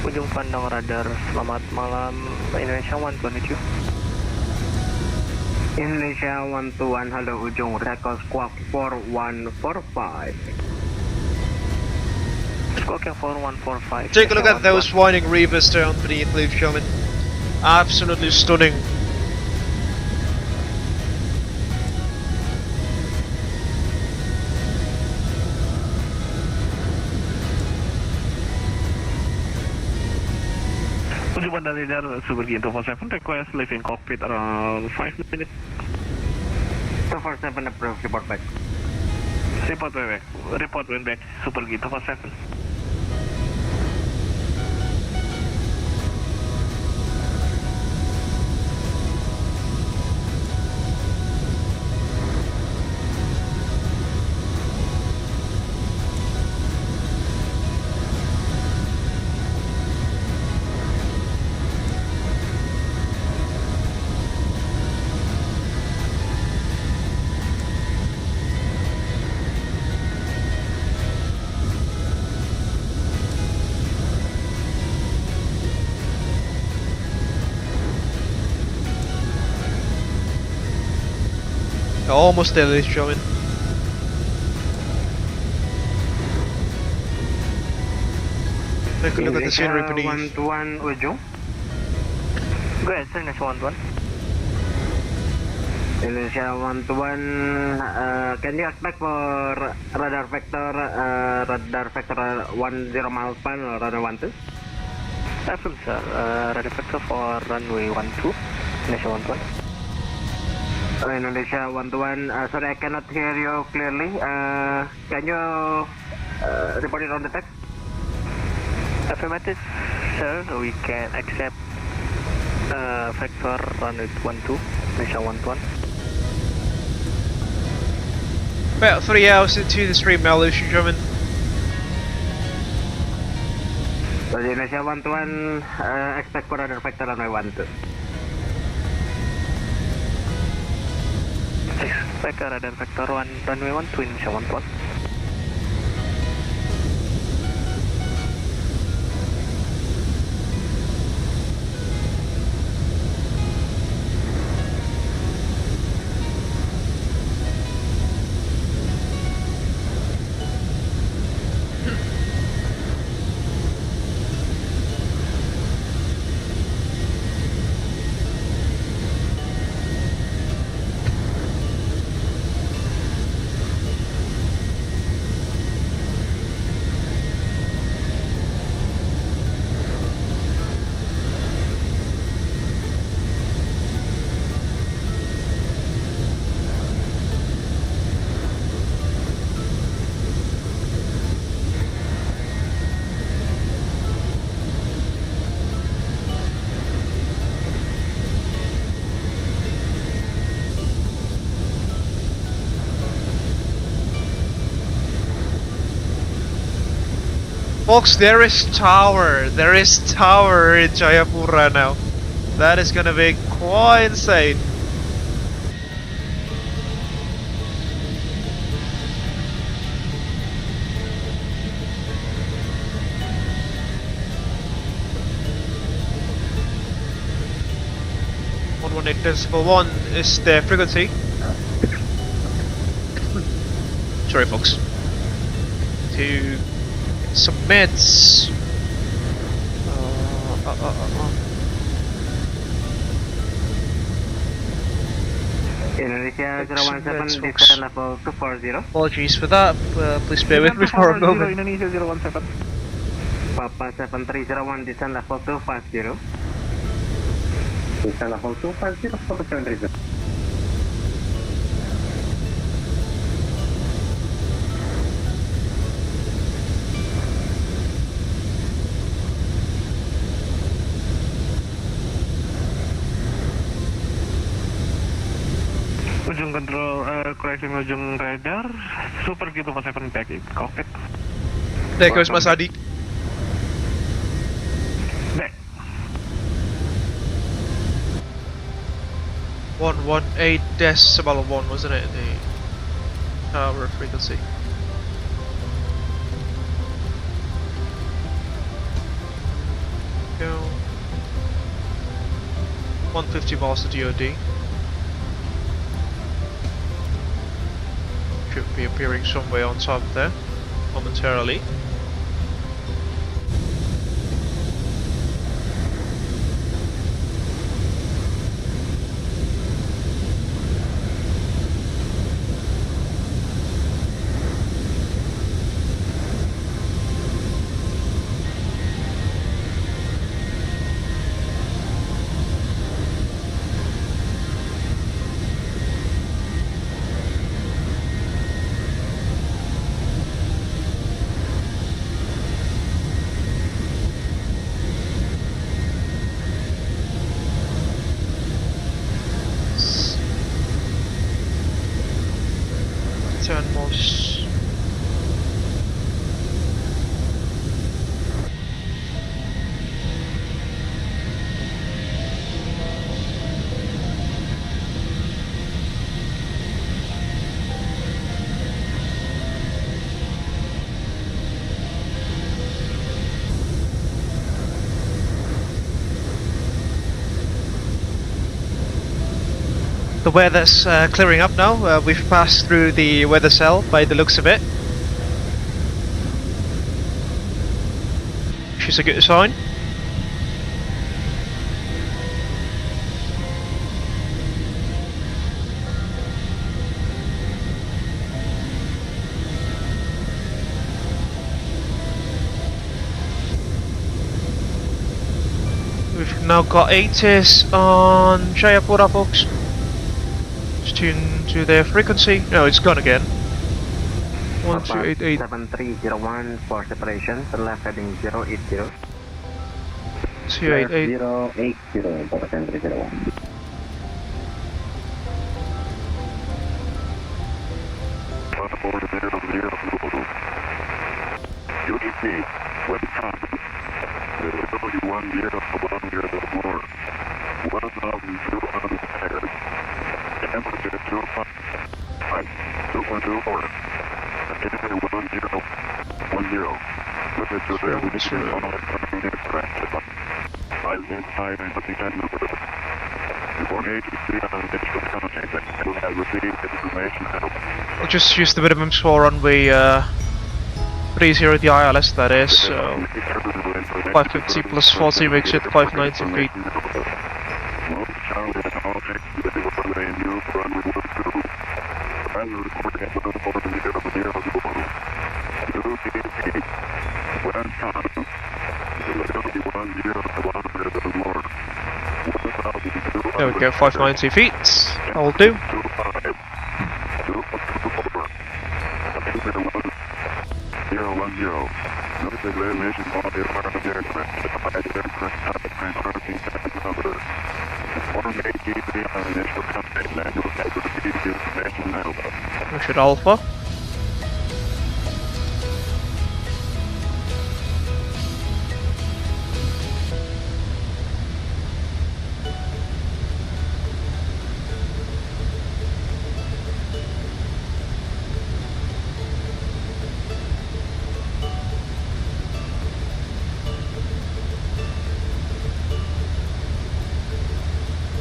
Ujung pandang radar, selamat malam Indonesia 122. Indonesia 121, hello Ujung, record squawk 4145. Squawk 4145. Take a look at those winding rivers down beneath, ladies and gentlemen. Absolutely stunning. Ujung bandar radar Super G 247, request leave in cockpit around 5 minutes. 247 approved, report back. Report back. Report when back. Super G 247. Almost there, ladies and gentlemen. Take a look at the scenery beneath. 121 Ujung. Go ahead, sir, next 121. Indonesia 121, can you expect for radar vector 10 miles span or runway 12? Affirm, sir. Radar vector for runway 12, Indonesia 121. Indonesia 121, sorry, I cannot hear you clearly. Can you report it on the text? Affirmative, sir. We can accept vector runway 12, Indonesia 121. About 3 hours into the stream now, ladies and gentlemen. So Indonesia 121, expect for radar vector runway 12. Expect radar vector runway 12, Indonesia 121. Folks, there is tower in Jayapura now. That is gonna be quite insane. .118.1 is the frequency. Sorry folks. To submits. Indonesia 017, descent level 240. Apologies for that. Please bear with me for a moment. Indonesia 017. Papa 7301, descent level 250. Descent level 250, Papa 7301. Ujung control, correcting ujung radar, super gitu 47 back in cockpit. There goes Mas Adi. Back. 118.1, wasn't it? The tower frequency. Go. 150 miles to DOD. Should be appearing somewhere on top there momentarily. Most the weather's clearing up now. We've passed through the weather cell by the looks of it. Which is a good sign. now got ATCOs on Jayapura, folks. Just tune to their frequency. No, it's gone again. 1288. 7301 for separation. Turn left heading 080. 288. 080 for 7301. UDP, web time, 1010 more, 1,200 pairs, temperature 25, 2.24, attention 1010, limit to the condition on permanent corrected, identify and contact number, inform agency on digital contact that you have received information out. I'll just use the minimum score runway 30 the ILS, that is, so 550 plus 40 makes it 590 feet. There we go, 590 feet, that'll do. We should Alpha.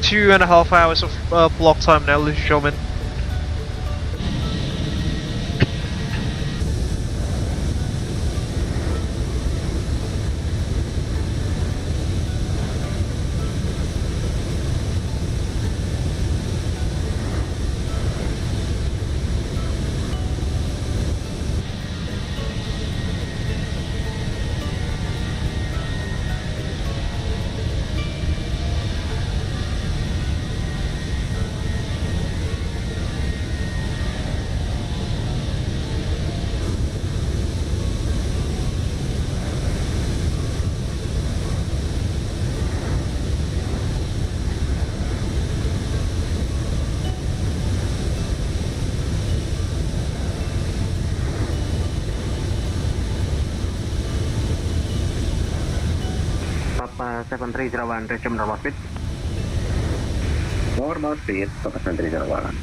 Two and a half hours of block time now, ladies and gentlemen. Papa 7301, resume normal speed. Normal speed, Papa 7301.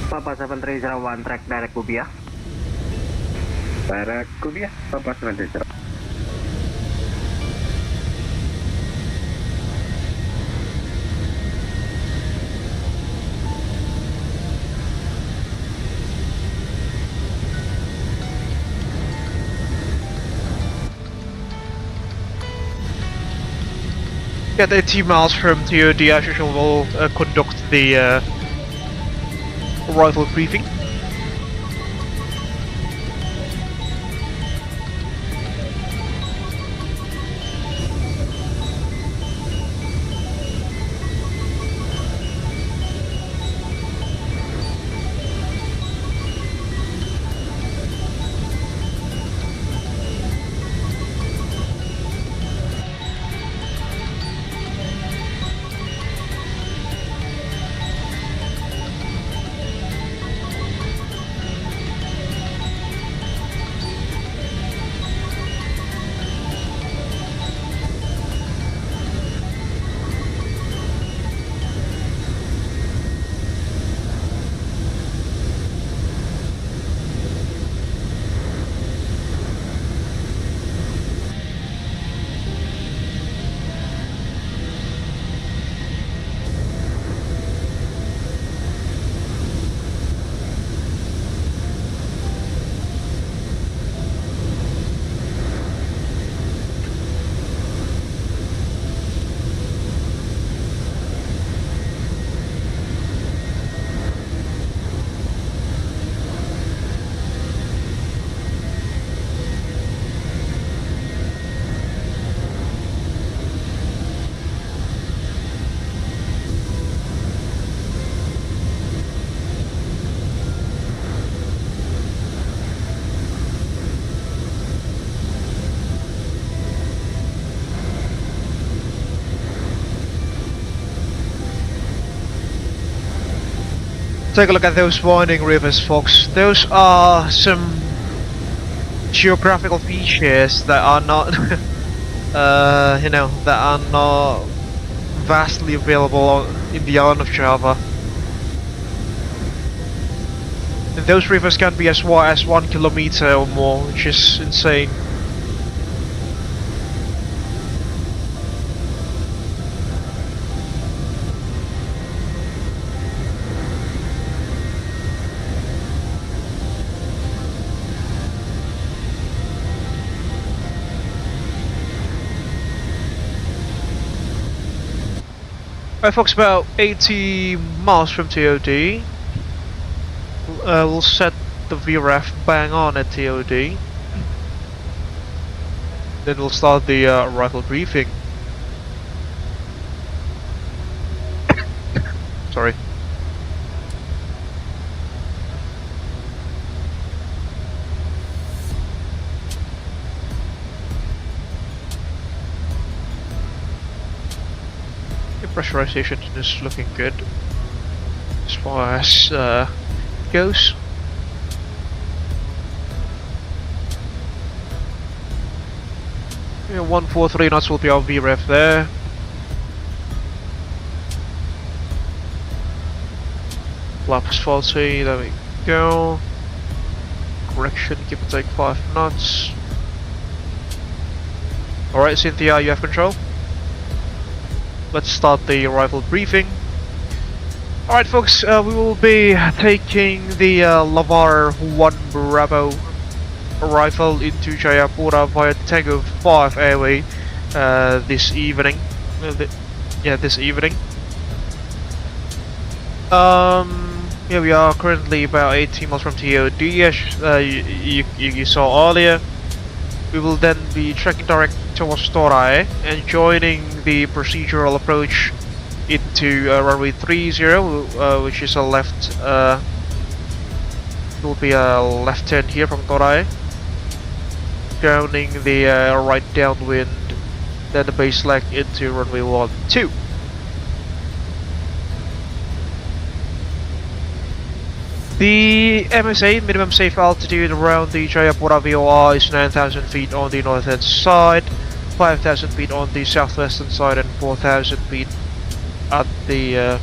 Papa 7301, track direct Kubia. Direct Kubia, Papa 7301. Get 80 miles from TOD, as usual, will conduct the arrival briefing. Take a look at those winding rivers, folks. Those are some geographical features that are not, you know, that are not vastly available in the island of Java. And those rivers can be as wide as 1 kilometer or more, which is insane. Alright folks, about 80 miles from TOD. We'll set the VREF bang on at TOD. Then we'll start the arrival briefing. Sorry. Pressurization is looking good as far as goes. Yeah, 143 knots will be our VREF there. Flap is faulty, there we go. Correction, give or take 5 knots. Alright, Cynthia, you have control. Let's start the arrival briefing. Alright folks, we will be taking the Lavar 1 Bravo arrival into Jayapura via Tango 5 airway this evening. This evening. Yeah, we are currently about 18 miles from TOD, as you saw earlier. We will then be trekking direct towards Torai and joining the procedural approach into runway 30, which is a left. Will be a left turn here from Torai, grounding the right downwind, then the base leg into runway 12. The MSA, minimum safe altitude around the Jayapura VOR, is 9,000 feet on the northern side, 5,000 feet on the southwestern side, and 4,000 feet at the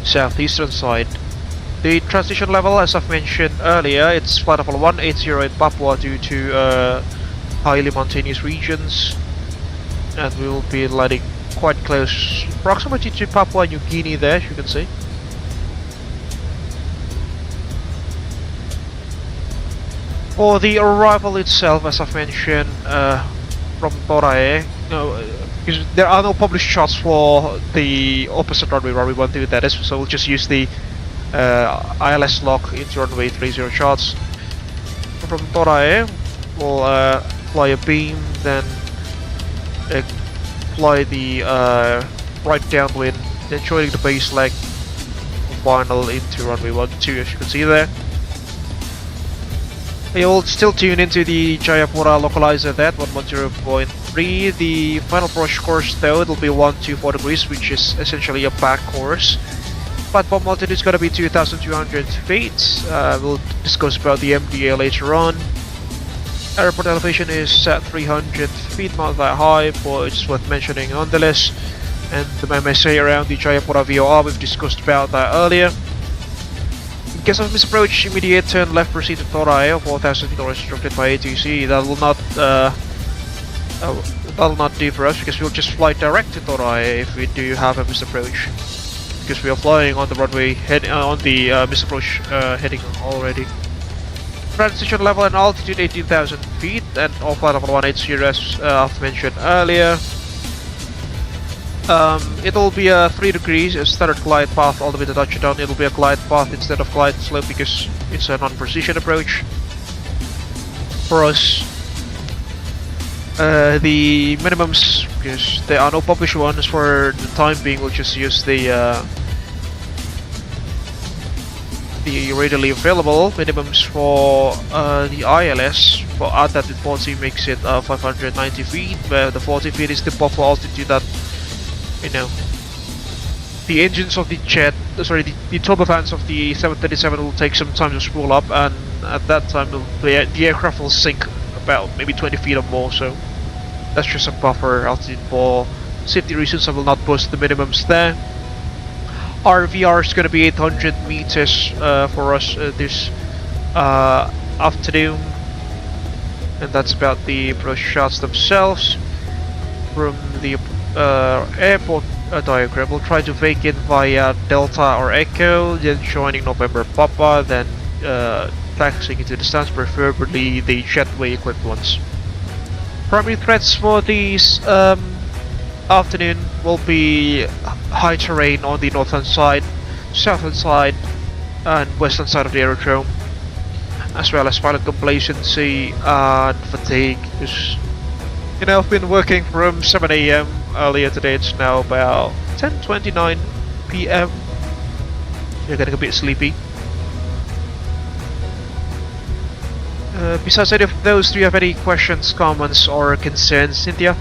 southeastern side. The transition level, as I've mentioned earlier, it's flight level 180 in Papua due to highly mountainous regions, and we will be landing quite close, proximity to Papua New Guinea there, as you can see. For the arrival itself, as I've mentioned, from Torae, because there are no published shots for the opposite runway 12, that is, so we'll just use the ILS lock into runway 30 shots. From Torae, we'll fly a beam, then fly the right downwind, then joining the base leg final into runway 12, as you can see there. You'll still tune into the Jayapura localizer at 110.3. The final approach course though, it'll be 124 degrees, which is essentially a back course. Platform altitude is going to be 2,200 feet. We'll discuss about the MDA later on. Airport elevation is at 300 feet, not that high, but it's worth mentioning nonetheless. And the MSA around the Jayapura VOR, we've discussed about that earlier. In case of misapproach, immediate turn left, proceed to Torai, 4,000 feet or instructed by ATC. That will not do for us, because we'll just fly direct to Torai if we do have a misapproach, because we are flying on the runway on the misapproach heading already. Transition level and altitude 18,000 feet, and all flight level 180 as I've mentioned earlier. It'll be a 3 degrees standard glide path all the way to touchdown. It'll be a glide path instead of glide slope because it's a non-precision approach. For us, the minimums, because there are no published ones for the time being, we'll just use the readily available minimums for the ILS. For that, the 40 makes it 590 feet, where the 40 feet is the buffer altitude that, you know, the engines of the jet, the turbofans of the 737 will take some time to spool up, and at that time the aircraft will sink about maybe 20 feet or more, so that's just a buffer altitude for safety reasons. I will not post the minimums there. Our VR is going to be 800 meters for us this afternoon, and that's about the approach shots themselves from the airport diagram. We'll try to vacate via Delta or Echo, then joining November Papa, then taxiing into the stands, preferably the jetway equipped ones. Primary threats for this afternoon will be high terrain on the northern side, southern side, and western side of the aerodrome, as well as pilot complacency and fatigue. Because, you know, I've been working from 7 AM earlier today. It's now about 10:29 PM. You're getting a bit sleepy. Besides any of those, do you have any questions, comments, or concerns, Cynthia?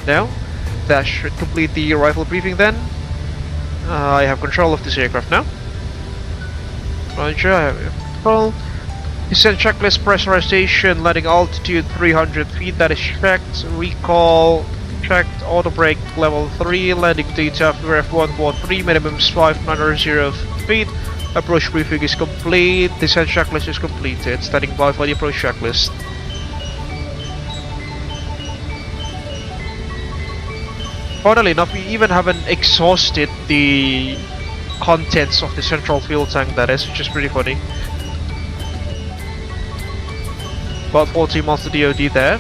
No? That should complete the arrival briefing then. I have control of this aircraft now. Roger, I have control. Descent checklist, pressurization, landing altitude 300 feet, that is checked. Recall checked, auto brake level 3, landing data F143, minimums 590 feet. Approach briefing is complete, descent checklist is completed. Standing by for the approach checklist. Funnily enough, we even haven't exhausted the contents of the central fuel tank, that is, which is pretty funny. About 40 miles to DOD there.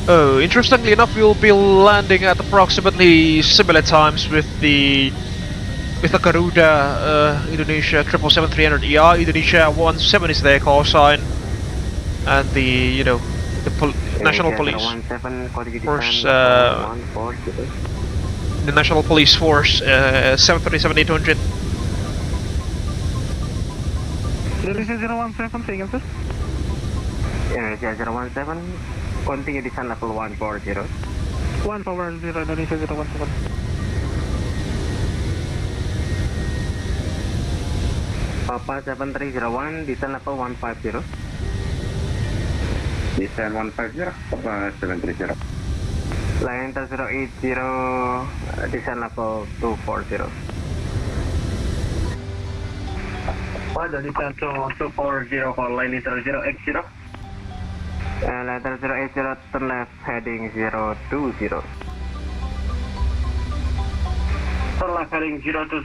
Oh, interestingly enough, we'll be landing at approximately similar times with the Garuda Indonesia 777-300ER. Indonesia 17 is their call sign, and the National Police Force, the National Police Force 737-800. Indonesia 017, say again, sir. Indonesia 017. Continue descent level 140. 140, Indonesia 017. Papa 7301, descent level 150. Descent 150, Papa 730. Line 080, descent level 240. Pada descent to 240, call line 080. Letter 080, turn left, heading 020. Turn left, heading 020,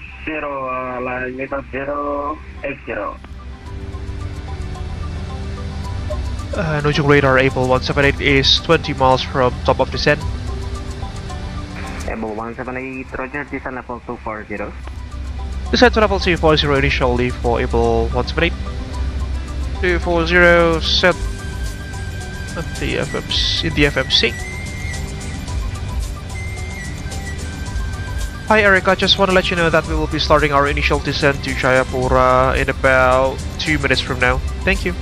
line meter 080. Nojung radar Abel 178 is 20 miles from top of descent. Abel 178, roger, descent level 240. Descent to level 240 initially for Abel 178. 240 set at the FMC. Hi Erica, just want to let you know that we will be starting our initial descent to Jayapura in about 2 minutes from now. Thank you.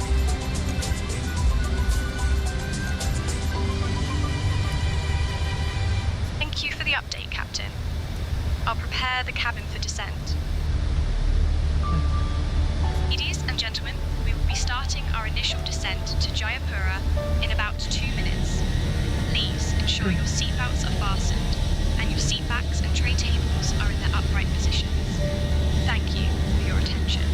Thank you for the update, Captain. I'll prepare the cabin for descent. Ladies and gentlemen, we will be starting our initial descent to Jayapura in about 2 minutes. Please ensure your seatbelts are fastened and your seat backs and tray tables are in their upright positions. Thank you for your attention.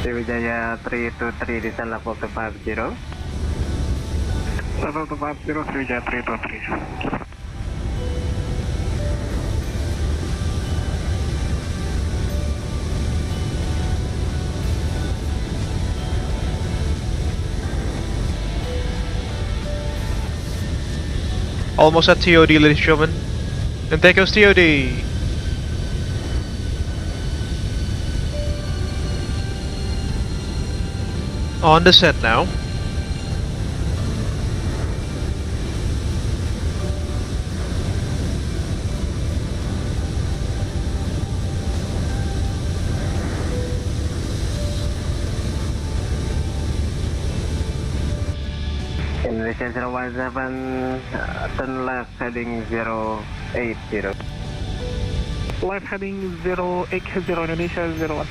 Sriwijaya 323, descend level 250. Level 250, Sriwijaya 323. Almost at TOD, ladies and gentlemen. And there goes TOD. On the set now. Indonesia 017, turn left heading 080. Left heading 080, Indonesia 017.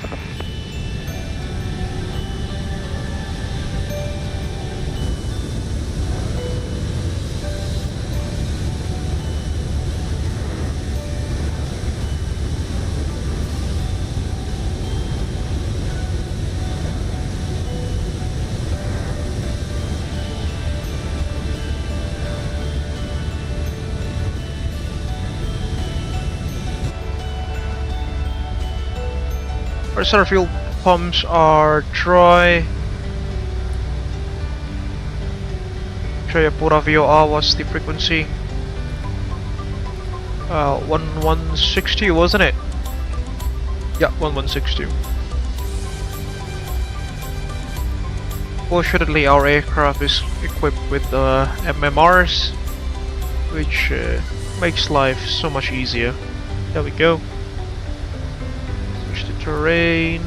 First our fuel pumps are dry. Jayapura VOR was the frequency. 1160, wasn't it? Yeah, 1162. Fortunately, our aircraft is equipped with MMRs, which makes life so much easier. There we go. Switch to terrain.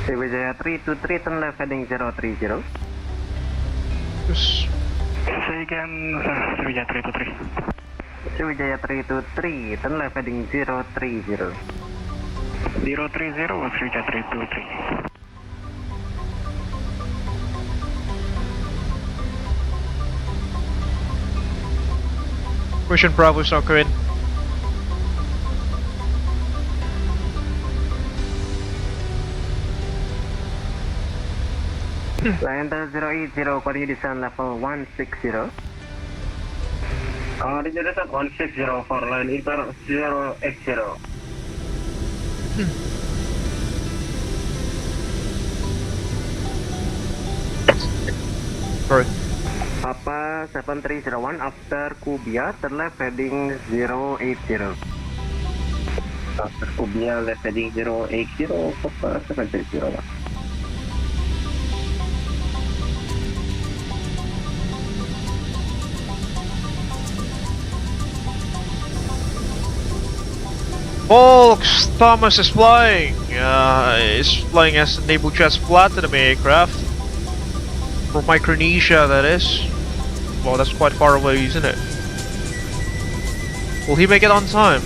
Sriwijaya 323, turn left heading 030. Yes. Say again, Sriwijaya 323. Sriwijaya 323, turn left heading 030. 030 was Sriwijaya 323. Mission Bravo is now coming. Enter 080, continue descent level 160. Continue descent 160 for line inter 080. Sorry. Papa 7301 after Kubia, turn left heading 080. After Kubia, left heading 080, Papa 7301. Folks, Thomas is flying. He's flying as an Abel Jets Platinum aircraft. From Micronesia, that is. Well, that's quite far away, isn't it? Will he make it on time?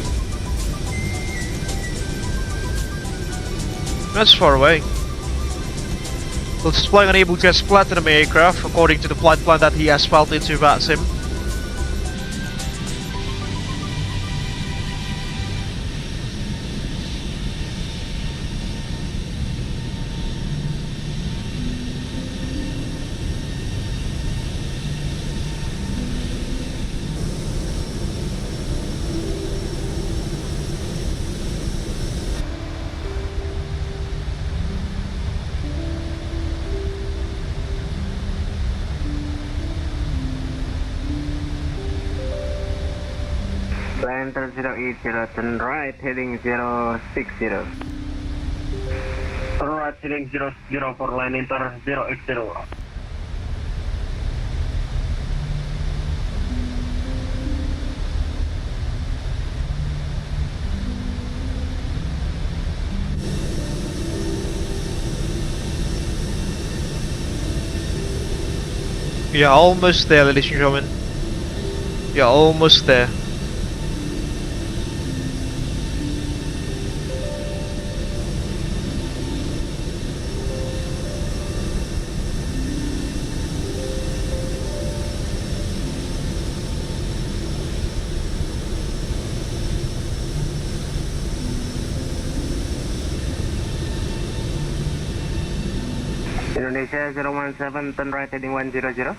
That's far away. Well, he's flying an Abel Jets Platinum aircraft, according to the flight plan that he has filed into VATSIM. Enter 080, turn right heading 060. Turn right heading 00 for line inter 080. Yeah, almost there, ladies and gentlemen. Yeah, almost there. Indonesia 017, turn right heading 100.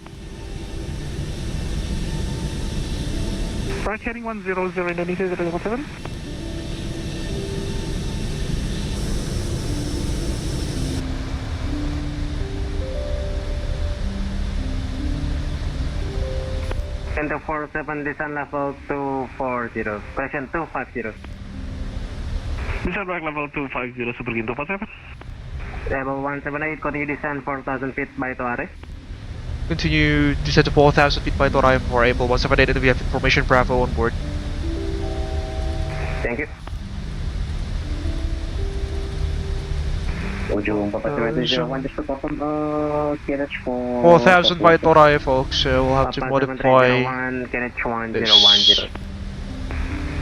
Right heading 100, Indonesia 017. Into 47, descent level 240, correction 250. Descent back level 250, super into 47. Level 178, continue descent 4,000 feet by to Arief. Continue descent to 4,000 feet by Torai for Abel 178 and we have information Bravo on board. Thank you. Ujung 4701 just to confirm KNH for 4,000 by Torai, folks, so we'll have to modify KNH 1010. this.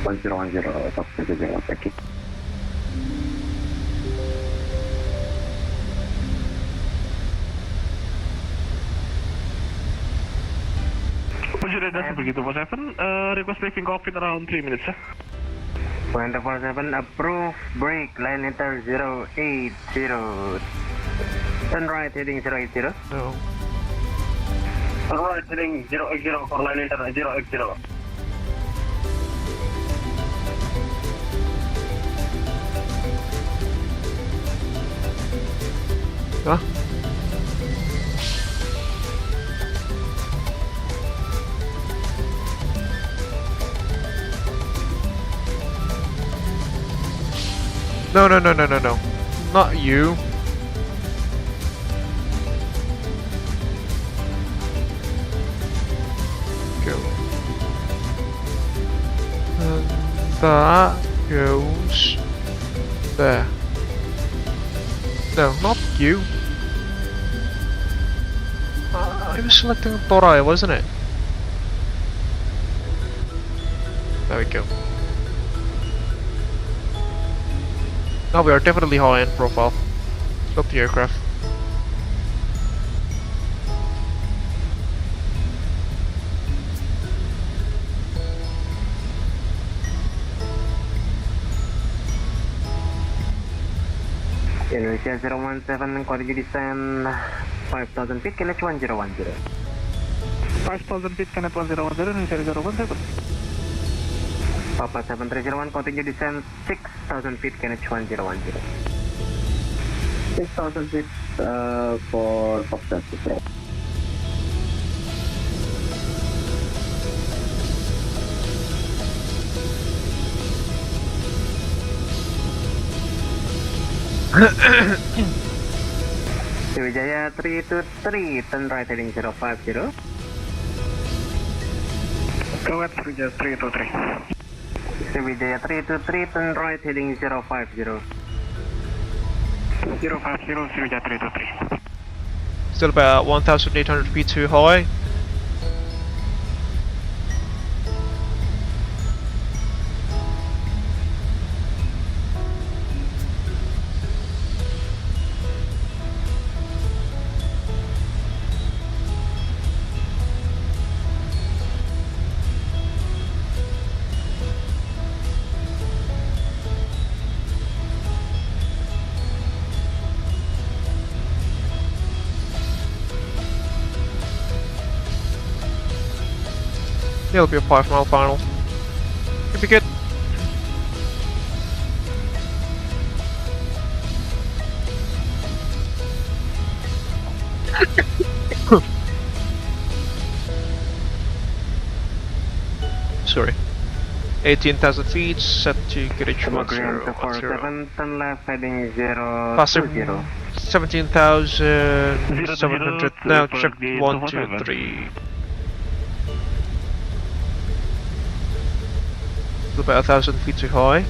1010, top 001, thank you. That's begitu 47. Request briefing cockpit around 3 minutes, sir. 247, approve, brake, line enter 080. Turn right heading 080. No. Turn right heading 080 for line enter 080. Huh? No, not you. Go. And that goes there. No, not you. I was selecting Torai, wasn't it? There we go. Now we are definitely high in profile. Stop the aircraft. Indonesia 017, continue descent 5,000 feet, KNH 1010. 5,000 feet, KNH 1010, Indonesia 017. Papa 7301, continue descent 6,000 feet, KNH 1010. 6,000 feet for top 10. Sriwijaya 323, turn right heading 050. Go ahead, Sriwijaya 323. Sriwijaya 323, turn right heading 050. 050, Sriwijaya 323. Still about 1,800 feet too high. It'll be a 5-mile final. Could be good. Sorry. 18,000 feet, set to gauge 1010. Turn left heading 020. Passing 17,700. Now check 1, 2, 3. About 1,000 feet too high.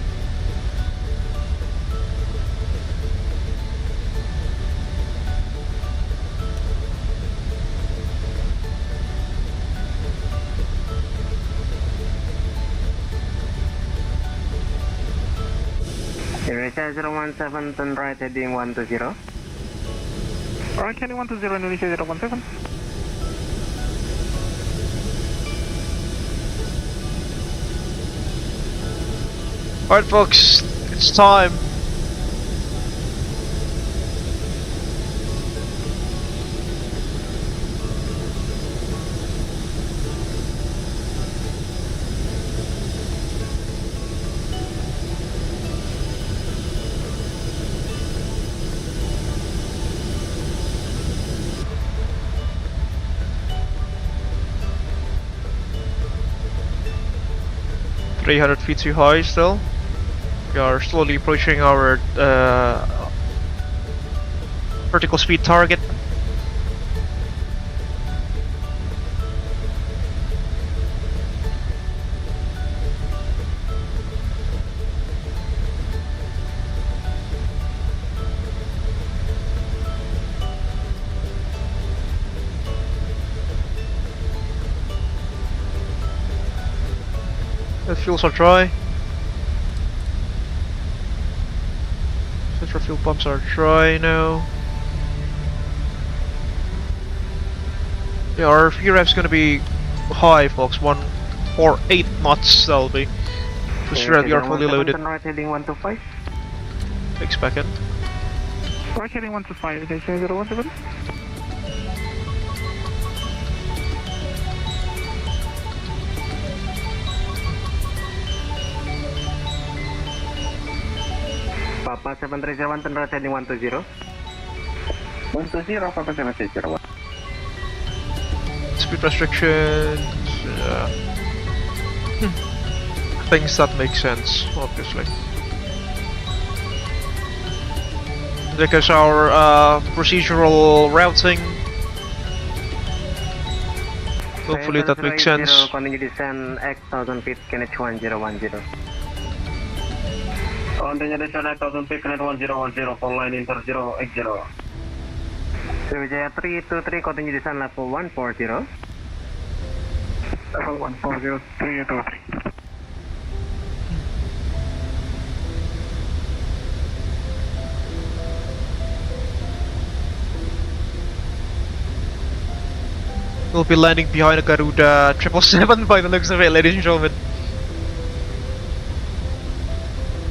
Indonesia 017, turn right heading 120. Right heading 120, Indonesia 017. Alright folks, it's time. 300 feet too high still. We are slowly approaching our vertical speed target. The fuels are dry. Central fuel pumps are dry now. Yeah, our VREF is gonna be high, folks. 148 knots. That'll be. For sure, we are fully loaded. Right heading 125. Expected. Right heading 125. Is it 017? Papa 7301, turn right heading 120. 120, Papa 7301. Speed restrictions. Things that make sense, obviously. Because our procedural routing. Hopefully that makes sense. Continue descent X 1000 feet, Kenneth 1010. Continue descent X 1000 feet, Kenneth 1010, for line inter 080. Sriwijaya 323, continue descent level 140. Level 140, 323. We'll be landing behind a Garuda 777 by the looks of it, ladies and gentlemen.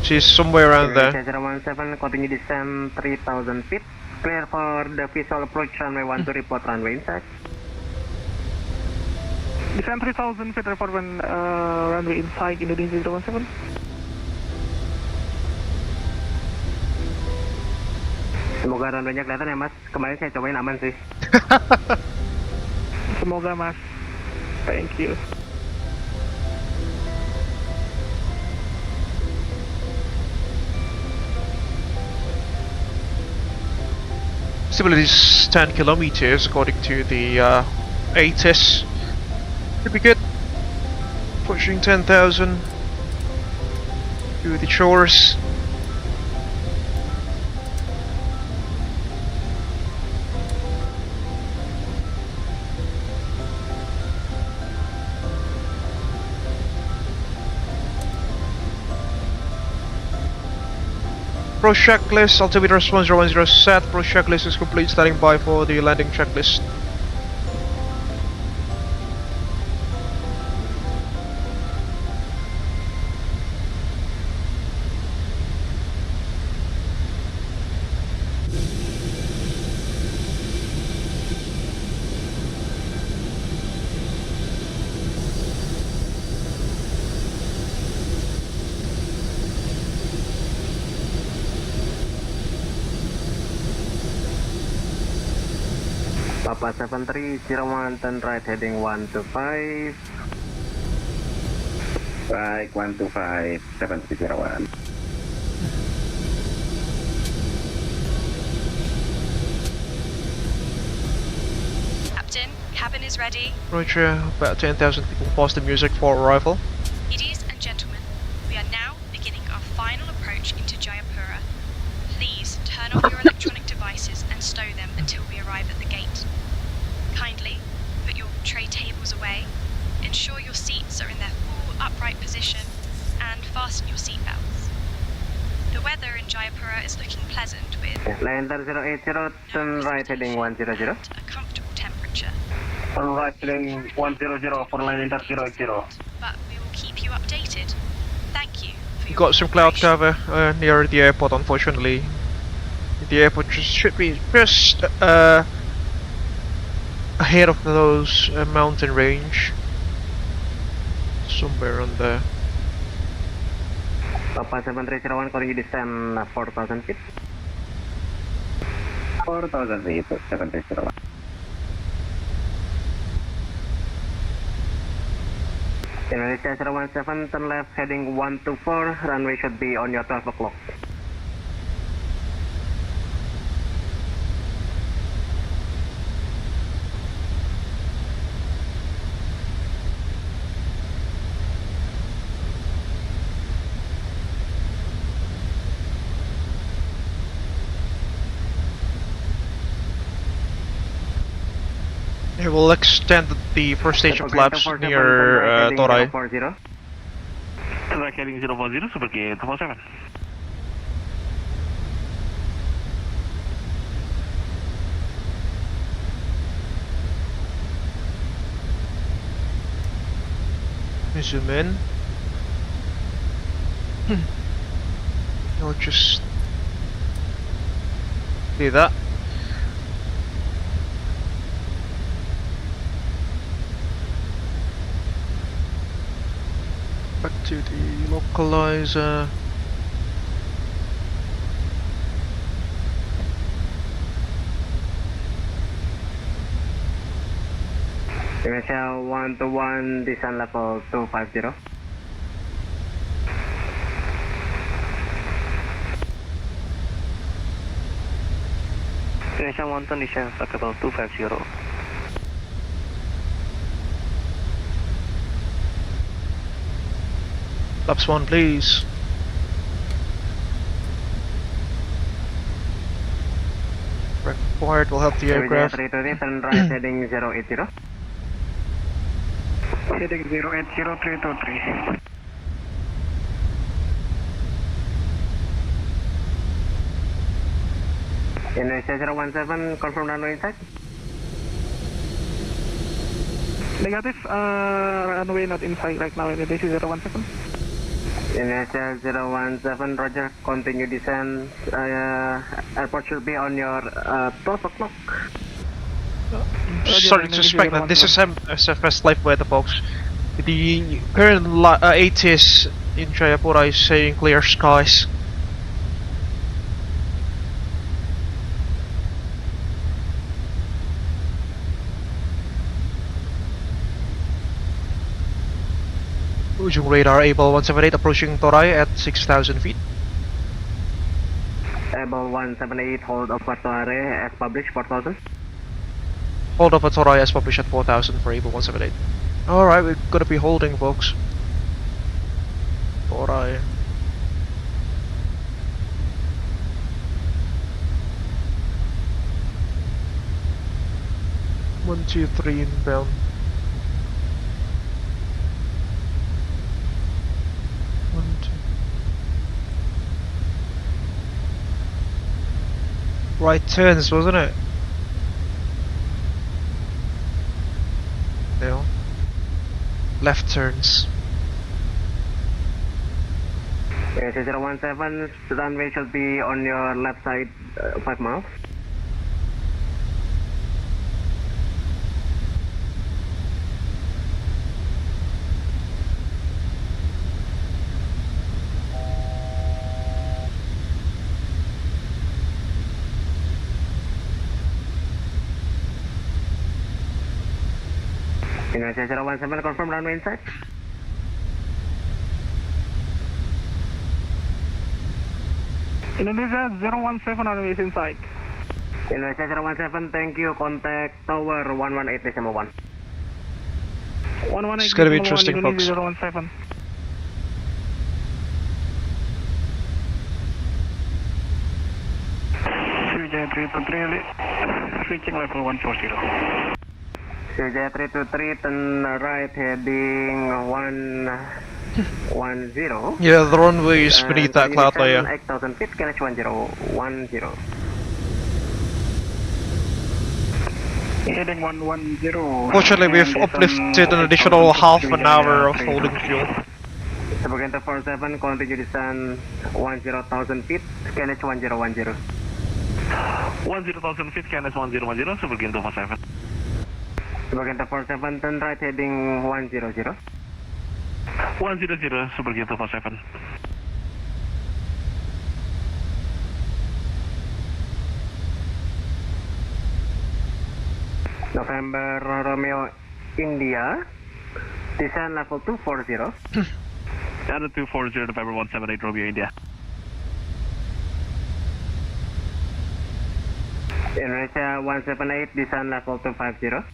She's somewhere around there. 017, continue descent 3000 feet. Clear for the visual approach runway 12, report runway inside. Descent 3000 feet, report when runway inside Indonesia 017. Semoga runway-nya kelihatan ya mas, kemarin saya cobain aman sih. Semoga mas. Thank you. Stability is 10 kilometers according to the ATIS. Should be good. Pushing 10,000 to the shores. Pro checklist, altimeter 1010 set. Pro checklist is complete, standing by for the landing checklist. Papa 7301, turn right heading 125. Right 125, 7301. Captain, cabin is ready. Roger, about 10,000 people pause the music for arrival. Ladies and gentlemen, we are now beginning our final approach into Jayapura. Please turn off your electronic devices and stow them until we arrive at the gate. Kindly put your tray tables away, ensure your seats are in their full upright position, and fasten your seatbelts. The weather in Jayapura is looking pleasant with Lander 080, turn right heading 100. a comfortable temperature. Turn right heading 100 for line inter 080. But we will keep you updated. Thank you for your Got some cloud cover near the airport, unfortunately. The airport should be just ahead of those mountain range. Somewhere on there. Papa 7301, continue descent 4000 feet. 4000 feet, 7301. Indonesia 017, turn left heading 124, runway should be on your 12 o'clock. It will extend the first stage of flaps near Torai. Track heading 040, super gate 247. Zoom in. I'll just do that. Back to the localizer. Indonesia 121, descent level 250. Indonesia 110, descent level 250. Laps 1 please. Required will help the aircraft. 320, turn right heading 080. Heading 080323. Indonesia 017, confirm runway inside. Negative, runway not inside right now, Indonesia 017. Indonesia 017, roger, continue descent. Airport should be on your 12 o'clock. Sorry to suspect that this is SFS live weather, folks. The current ATCOs in Jayapura is saying clear skies. Ujung radar Abel 178 approaching Torai at 6,000 feet. Abel 178, hold over Torai as published 4,000. Hold over Torai as published at 4,000 for Abel 178. Alright, we're gonna be holding, folks. Torai. One, two, three inbound. Right turns, wasn't it? No. Left turns. Yes, 017, the runway should be on your left side, 5 miles. Indonesia 017, confirm runway inside. Indonesia 017, runway is inside. Indonesia 017, thank you, contact tower 118 decimal 1. 118 It's gonna be interesting, folks. Indonesia 017. Jayapura 323, reaching level 140. Jayapura 323, turn right heading 110. Yeah, the runway is beneath that cloud layer. 8,000 feet, Kenneth 1010. Heading 110. Fortunately, we've uplifted an additional half an hour of holding fuel. Sebagai 47, continue descent 10,000 feet, Kenneth 1010. 10,000 feet, KNS 1010, sebagai 247. Sebagai 47, turn right heading 100. 100, sebagai 247. November Romeo India, Descend level 240. Channel 240, November 178, Romeo, India. Indonesia 178, descend level 250.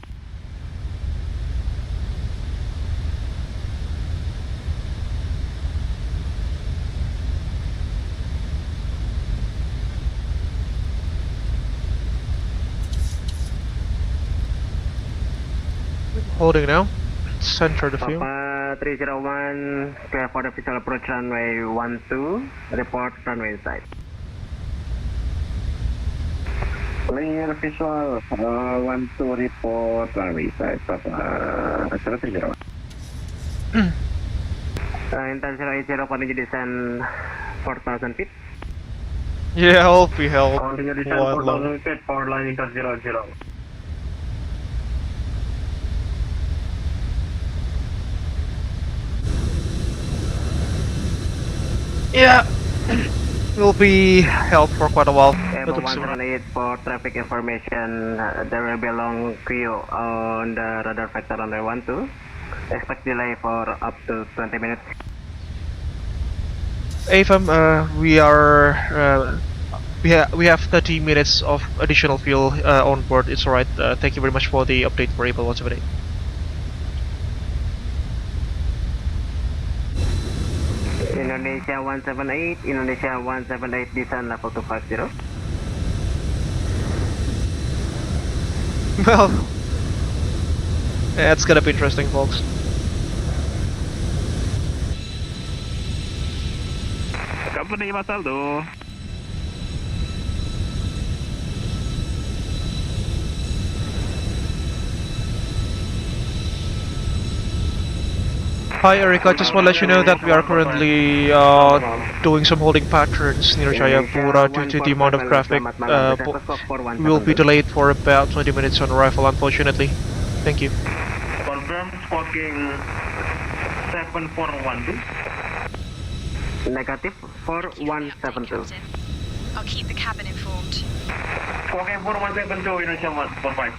Holding now. Center the field. Papa 301, clear for the visual approach runway 12, report runway inside. Clear visual 12 report runway side. Papa 301. Intel 080, continue descend 4,000 feet. Yeah, Alffy help. Continue descend 4,000 feet, power line Intel 00. Yeah, will be held for quite a while. Abel 178 for traffic information. There will be a long queue on the radar vector runway 12. Expect delay for up to 20 minutes. AFM, we have 30 minutes of additional fuel on board. It's alright. Thank you very much for the update for Abel 178. Indonesia 178, Indonesia 178, descend level 250. Well, yeah, it's gonna be interesting, folks. Company Masaldo. Hi Enrico, I just want to let you know that we are currently doing some holding patterns near Jayapura due to the amount of traffic. We will be delayed for about 20 minutes on arrival, unfortunately. Thank you. Confirm squawking 7412. Negative 4172. I'll keep the cabin informed. Squawking 4172, Indonesia 145.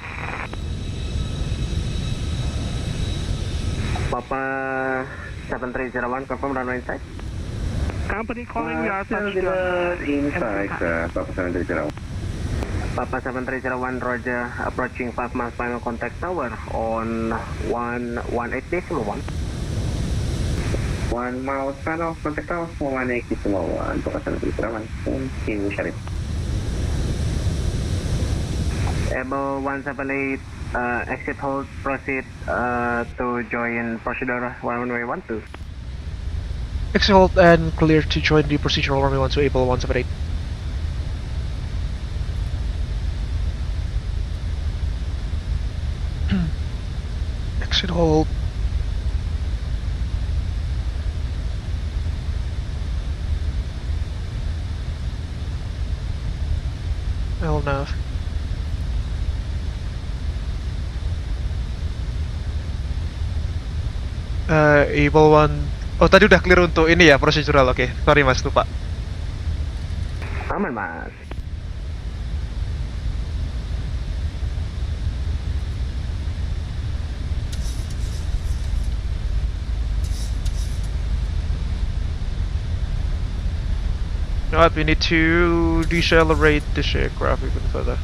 Papa 7301, confirm runway inside. Company calling you inside, Papa 7301. Papa 7301, Roger, approaching 5 miles final contact tower on 118.1. 1 mile final contact tower for 180.1. Papa 7301, thank you, Syarif. Abel 178, exit hold, proceed to join procedure runway 12. Exit hold and clear to join the procedural runway 12 Abel 178. Exit hold. LNAV. Abel 1. Oh, tadi udah clear untuk ini ya, procedural. Oke, sorry mas, lupa. Aman mas. You know what, we need to decelerate this aircraft even further.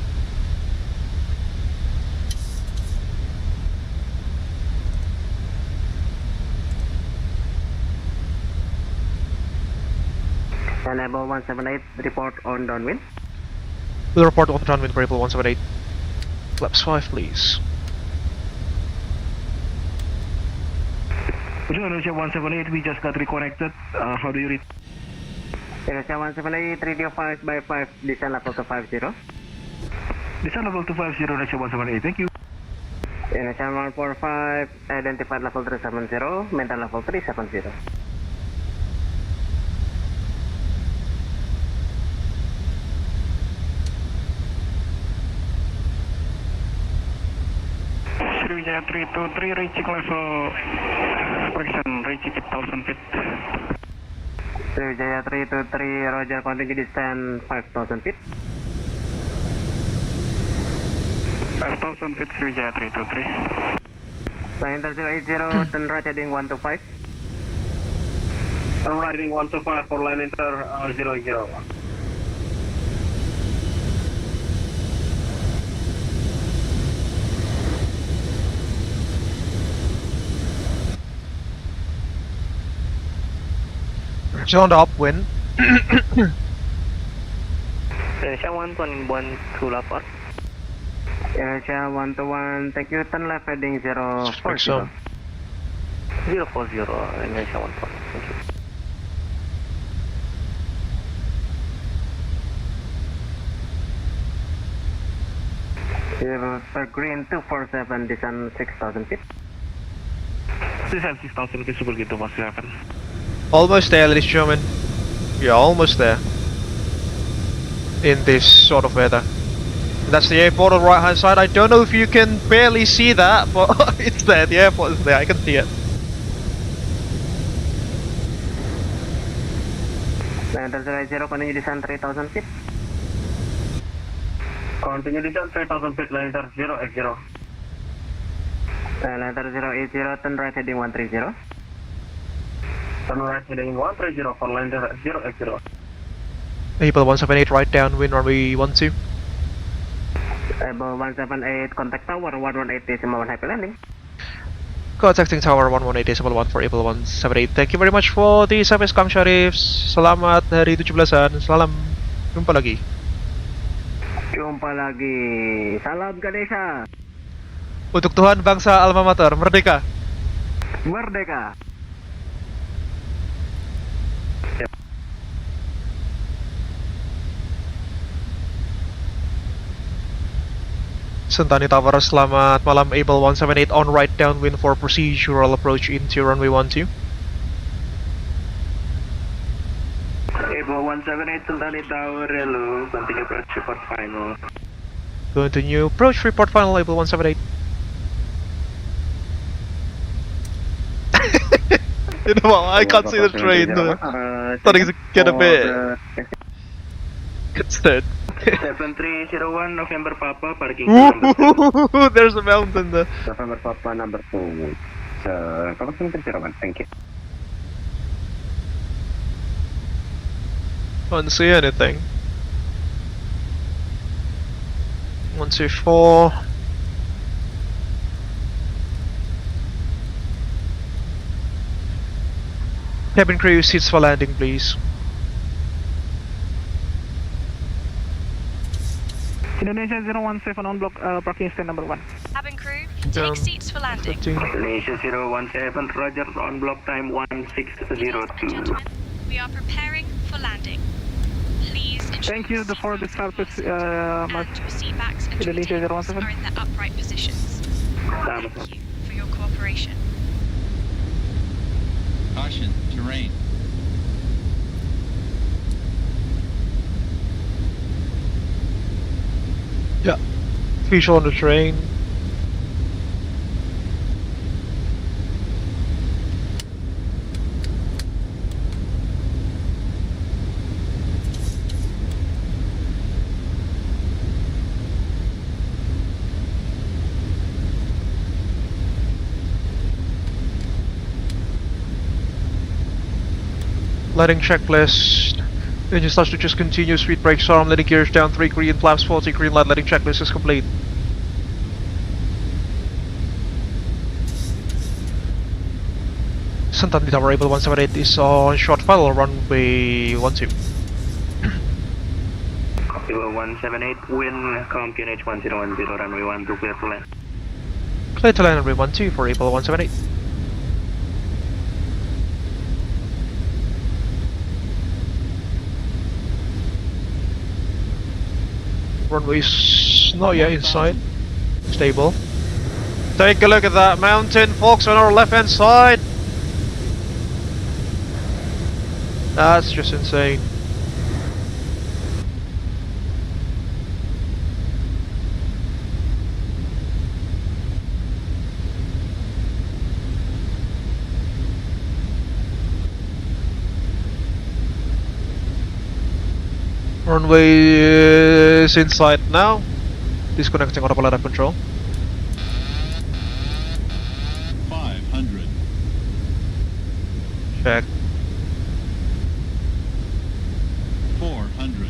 And Abel 178, report on downwind. We'll report on downwind for Abel 178. Flaps 5, please. Indonesia 178, we just got reconnected. How do you read? Indonesia 178, radio 5 by 5, descend level 250. Descend level 250, Indonesia 178, thank you. Indonesia 145, identified level 370, maintain level 370. Sriwijaya 323, reaching level correction, reaching 8,000 feet. Sriwijaya 323, Roger, continue descend 5,000 feet. 5,000 feet, Sriwijaya 323. Center 080, turn right heading 125. Turn right heading 125 for line enter 080. Still on the upwind. Indonesia 121 to lapor. Indonesia 121, thank you, turn left heading 040. 040, Indonesia 121, thank you. For green 247, descend 6,000 feet. Descend 6,000 feet, super good 247. Almost there, ladies and gentlemen. We are almost there. In this sort of weather. That's the airport on the right hand side. I don't know if you can barely see that, but it's there. The airport is there. I can see it. Center 080, continue descend 3,000 feet. Continue descend 3,000 feet, line enter 080. Enter 080, turn right heading 130. Turn right heading 130 for line enter 080. Abel 178 right downwind runway 12. Abel 178, contact tower 118.1, happy landing. Contacting tower 118.1 for Abel 178. Thank you very much for the service, Kang Syarif. Selamat hari 17-an. Salam. Jumpa lagi. Jumpa lagi. Salam Ganesha. Untuk Tuhan, bangsa, alma mater, merdeka. Merdeka. Sentani Tower, selamat malam. Abel 178 on right downwind for procedural approach into runway 12. Abel 178, Sentani Tower, hello. Continue approach report final. Continue approach report final, Abel 178. You know what, I can't see the train. Starting to get a bit concerned. 7301 November Papa, parking. There's a mountain there. November Papa number 2. Crossing 301, thank you. Can't see anything. 124. Cabin crew, seats for landing, please. Indonesia 017 on block parking stand number 1. Cabin crew, take seats for landing. Indonesia 017, Roger, on block time 1602. We are preparing for landing. Please ensure Thank you for the service, and your seat backs and Indonesia tables 017. are in their upright positions. Thank you for your cooperation. Caution, terrain. Yeah. Visual on the train. Landing checklist. Engine starts to just continue. Speed brakes arm. Landing gears down. 3 green flaps. 40 green light. Landing checklist is complete. Santani Tower Abel 178 is on short final runway 12. Abel 178, wind, com QNH 1010, runway 12, clear to land. Clear to land runway 12 for Abel 178. Runway's not yet inside. Stable. Take a look at that mountain, folks, on our left hand side. That's just insane. Runway is inside now. Disconnecting autopilot control. Check. 400.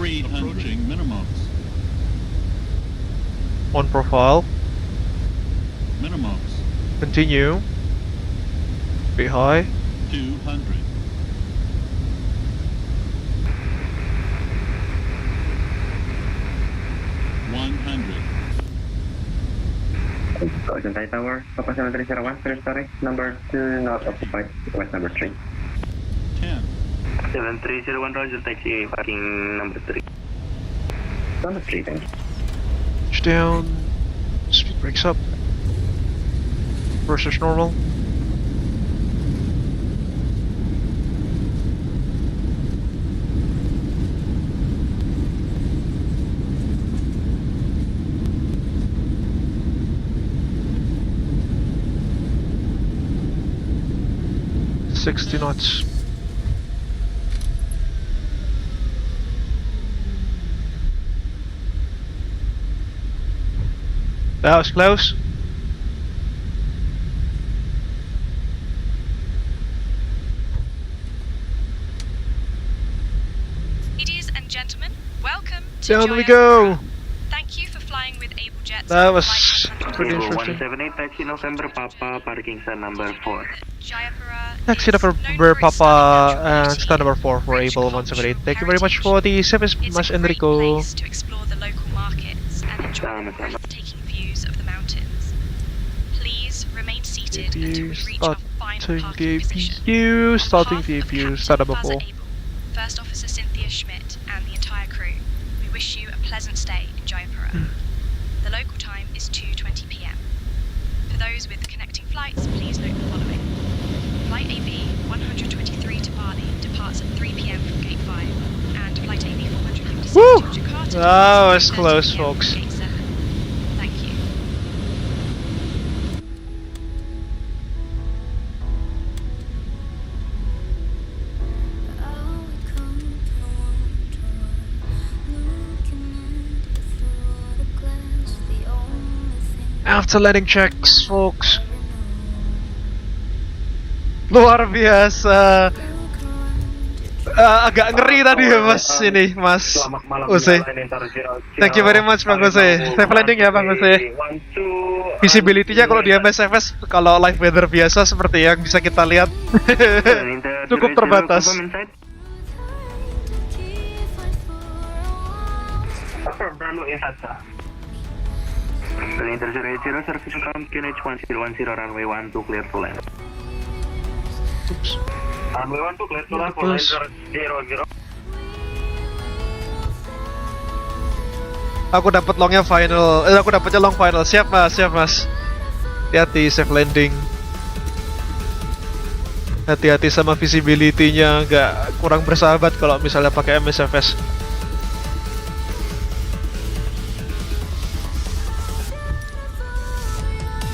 Approaching minimums. On profile. Minimums. Continue. Be high. 200. 100. Ocean Tower, Papa 7301, clear story. Number 2 not occupied, request number 3. 10. 7301, roger, taxi, parking number 3. Number 3, thank you. Down. Speed brakes up. Versus normal. $60 knots. That was close. Ladies and gentlemen, welcome to Down we go. Thank you for flying with Abel Jets. That was pretty Able interesting. 178, taxi November, Papa, parking stand number 4. Jayapura. Taxi number Papa and stand number 4 for Abel 178. Thank you very much for the service, Mas Enrico. Place to explore the local markets and enjoy the breathtaking views of the mountains. Please remain seated until we reach our final parking position. Starting On behalf of VPU, Captain stand number Plaza 4. Abel, First Officer Cynthia Schmidt and the entire crew, we wish you a pleasant stay in Jayapura. The local time is 2:20 p.m. For those with connecting flights, please note the following. Flight AB 123 to Bali departs at 3 p.m. from Gate 5, and Flight AB 456 Woo! to Jakarta That departs was at 3:30 close, p.m. from folks. Gate 7. Thank you. After landing checks, folks. Luar biasa. Agak ngeri tadi ya Mas ini, Mas Jose. Thank you very much Bang Jose. Safe landing ya Bang Jose. Visibility-nya kalau di MSFS kalau live weather biasa seperti yang bisa kita lihat cukup terbatas. Inter 00, service from QNH 1010, runway 12, clear to land. Oops. Runway 12, clear to land, for Inter 00. Aku dapat longnya final, aku dapatnya long final. Siap Mas, siap Mas. Hati-hati safe landing. Hati-hati sama visibility-nya, nggak kurang bersahabat kalau misalnya pakai MSFS.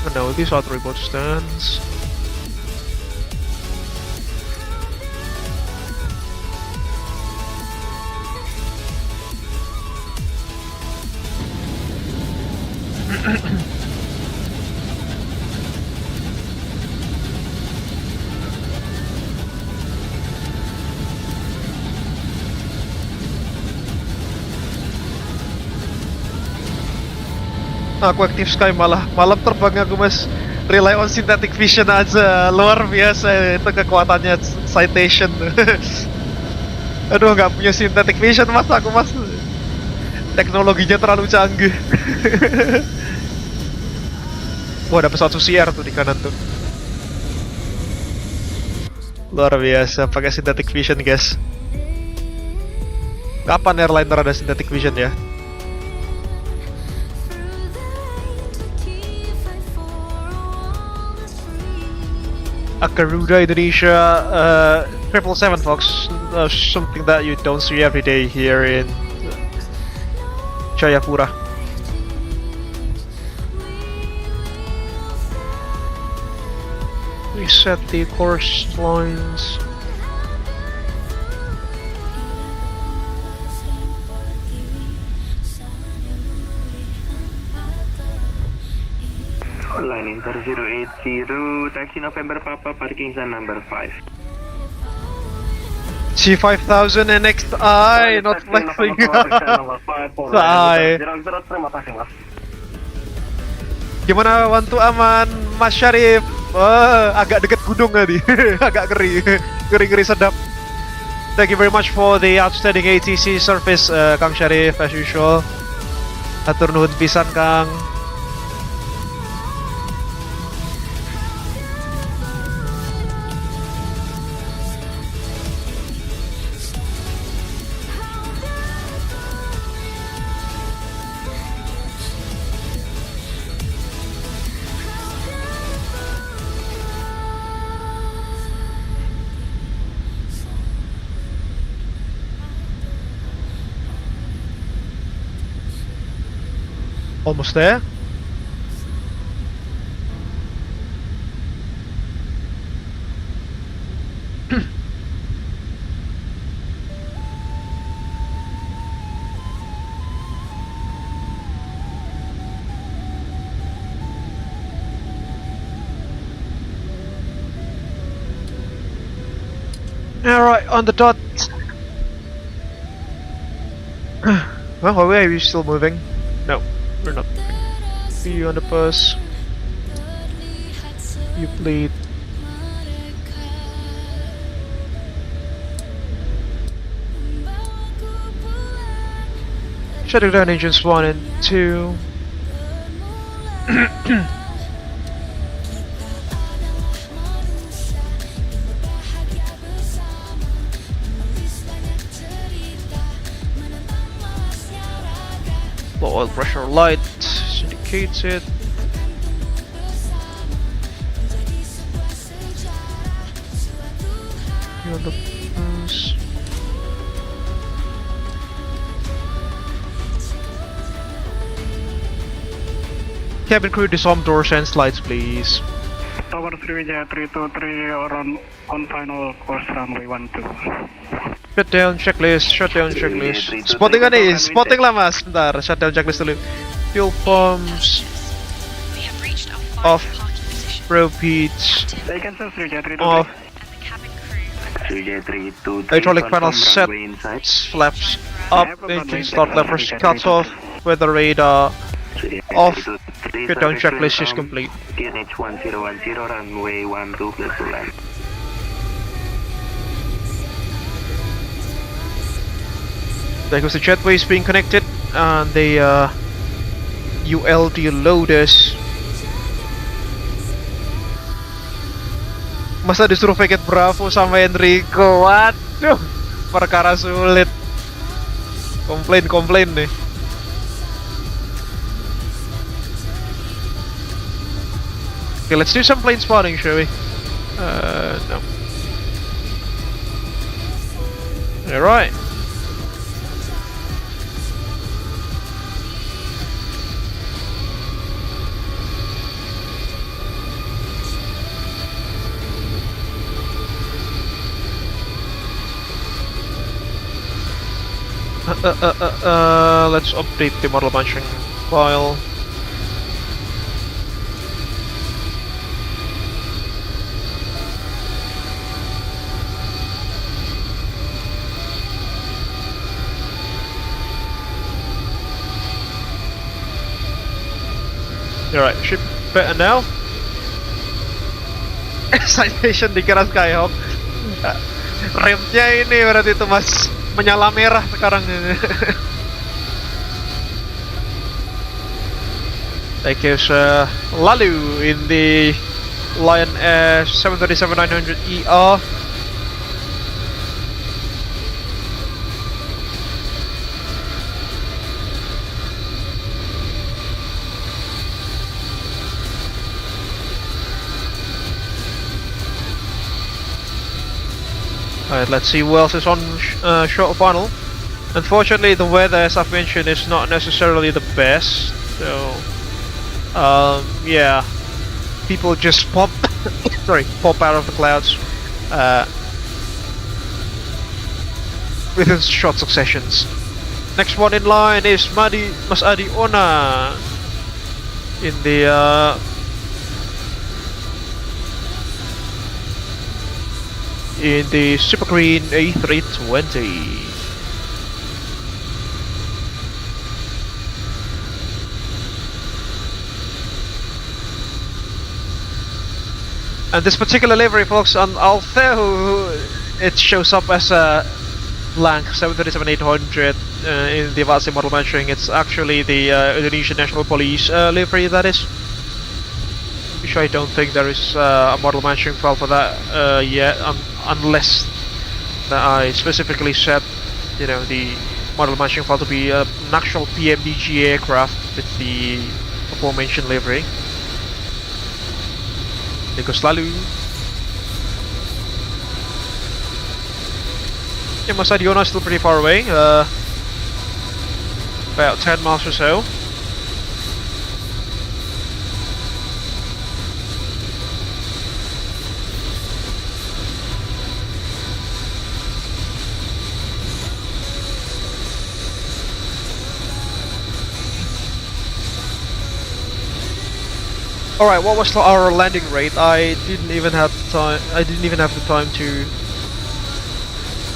Now these are report stands. Aku aktif Sky malah malam terbang aku Mas, rely on synthetic vision aja, luar biasa itu kekuatannya citation. Aduh nggak punya synthetic vision Mas aku Mas, teknologinya terlalu canggih. Wah ada pesawat Susier tuh di kanan tuh, luar biasa pakai synthetic vision guys. Kapan airliner ada synthetic vision ya? Garuda Indonesia 777 folks, something that you don't see every day here in Jayapura. We set the course lines. Line Inter 080, taxi November Papa, parking zone number 5. C5000 NXI, not flexing. Say. Terima kasih mas. Gimana wantu aman, Mas Syarif? Agak deket gunung tadi, agak ngeri sedap. Thank you very much for the outstanding ATC service, Kang Syarif, as usual. Hatur nuhun pisan, Kang. Almost there. Alright, on the dot. Well, why are we still moving? No. We're not. See you on the bus. You bleed. Shutting down engines 1 and 2. Low oil pressure light indicates it. You're on the bus. Cabin crew, disarm doors and slides, please. Tower 3 Jet 323 on final course runway 12. Shutdown checklist, shutdown checklist. Spotting kan nih, spotting lah mas. Bentar, shutdown checklist dulu. Fuel pumps off, propeds off, hydraulic panel set, flaps up, engine start levers cuts off, weather radar off. Shutdown checklist is complete. QNH1010 runway 12 clear to land. There goes the jetways being connected and the ULD loaders. Masa disuruh paket Bravo sama Enrico? Waduh, perkara sulit. Komplain nih. Okay, let's do some plane spotting, shall we? No. Alright. Let's update the model bunching file. Alright, should be better now. Citation dikira Skyhawk. Remnya ini berarti itu mas menyala merah sekarang ini. That gives Lalu in the Lion Air 737-900ER. Alright, let's see who else is on short final. Unfortunately, the weather, as I've mentioned, is not necessarily the best. So, yeah, people just pop out of the clouds within short successions. Next one in line is Mas Adi Ona in the in the Super Green A320. And this particular livery, folks, although it shows up as a blank 737-800 in the VATSIM model matching, it's actually the Indonesian National Police livery, that is. Which I don't think there is a model matching file for that yet, unless that I specifically set, you know, the model matching file to be an actual PMDG aircraft with the aforementioned livery. ATCOs Lalu. Yeah, Masadiona is still pretty far away, about 10 miles or so. Alright, what was our landing rate? I didn't even have the time to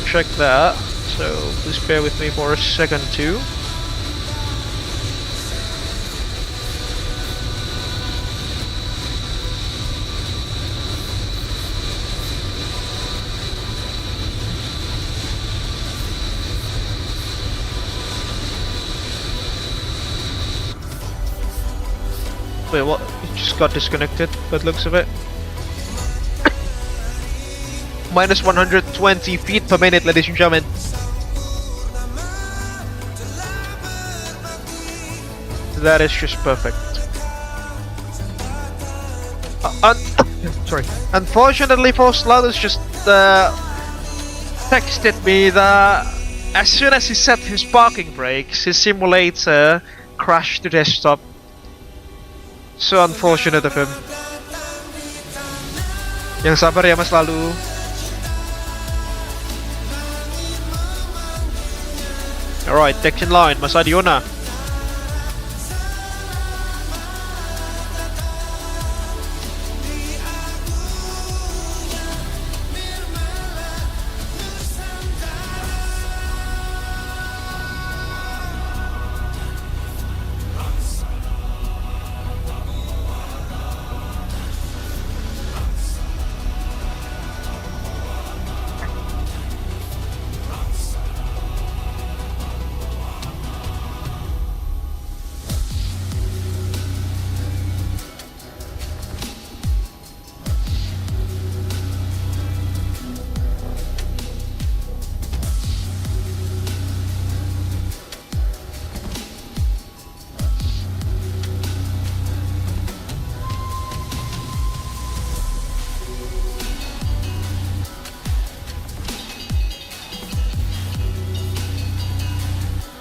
check that, so please bear with me for a second too. Wait, what? It just got disconnected, by the looks of it. Minus 120 feet per minute, ladies and gentlemen. That is just perfect. Sorry. Unfortunately, folks, Lalu's just texted me that as soon as he set his parking brakes, his simulator crashed to desktop. So unfortunate of him. Yang sabar ya Mas Lalu. Alright, text in line, Mas Adiona.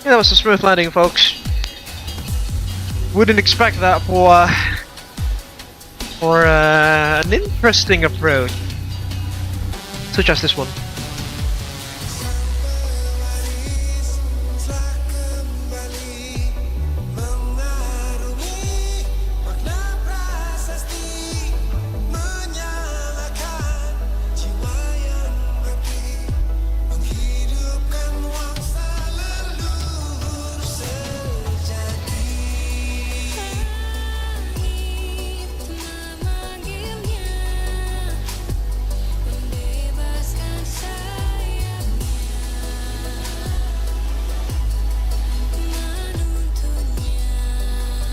Yeah, that was a smooth landing, folks. Wouldn't expect that for an interesting approach, such as this one.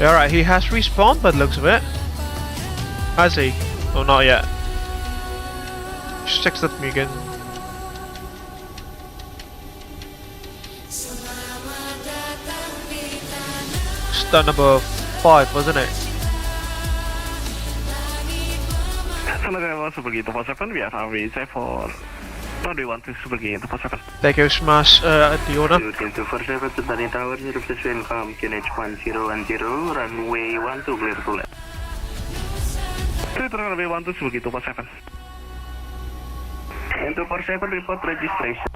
Alright, he has respawned by the looks of it. Has he? Oh, not yet. Just text that to me again. Start number 5, wasn't it? Thank you so much, Diona. 247 to Tani Tower, 0% com, QNH 1010, runway 12, clear to land. Runway 12, Suzuki 247. And 247, report registration.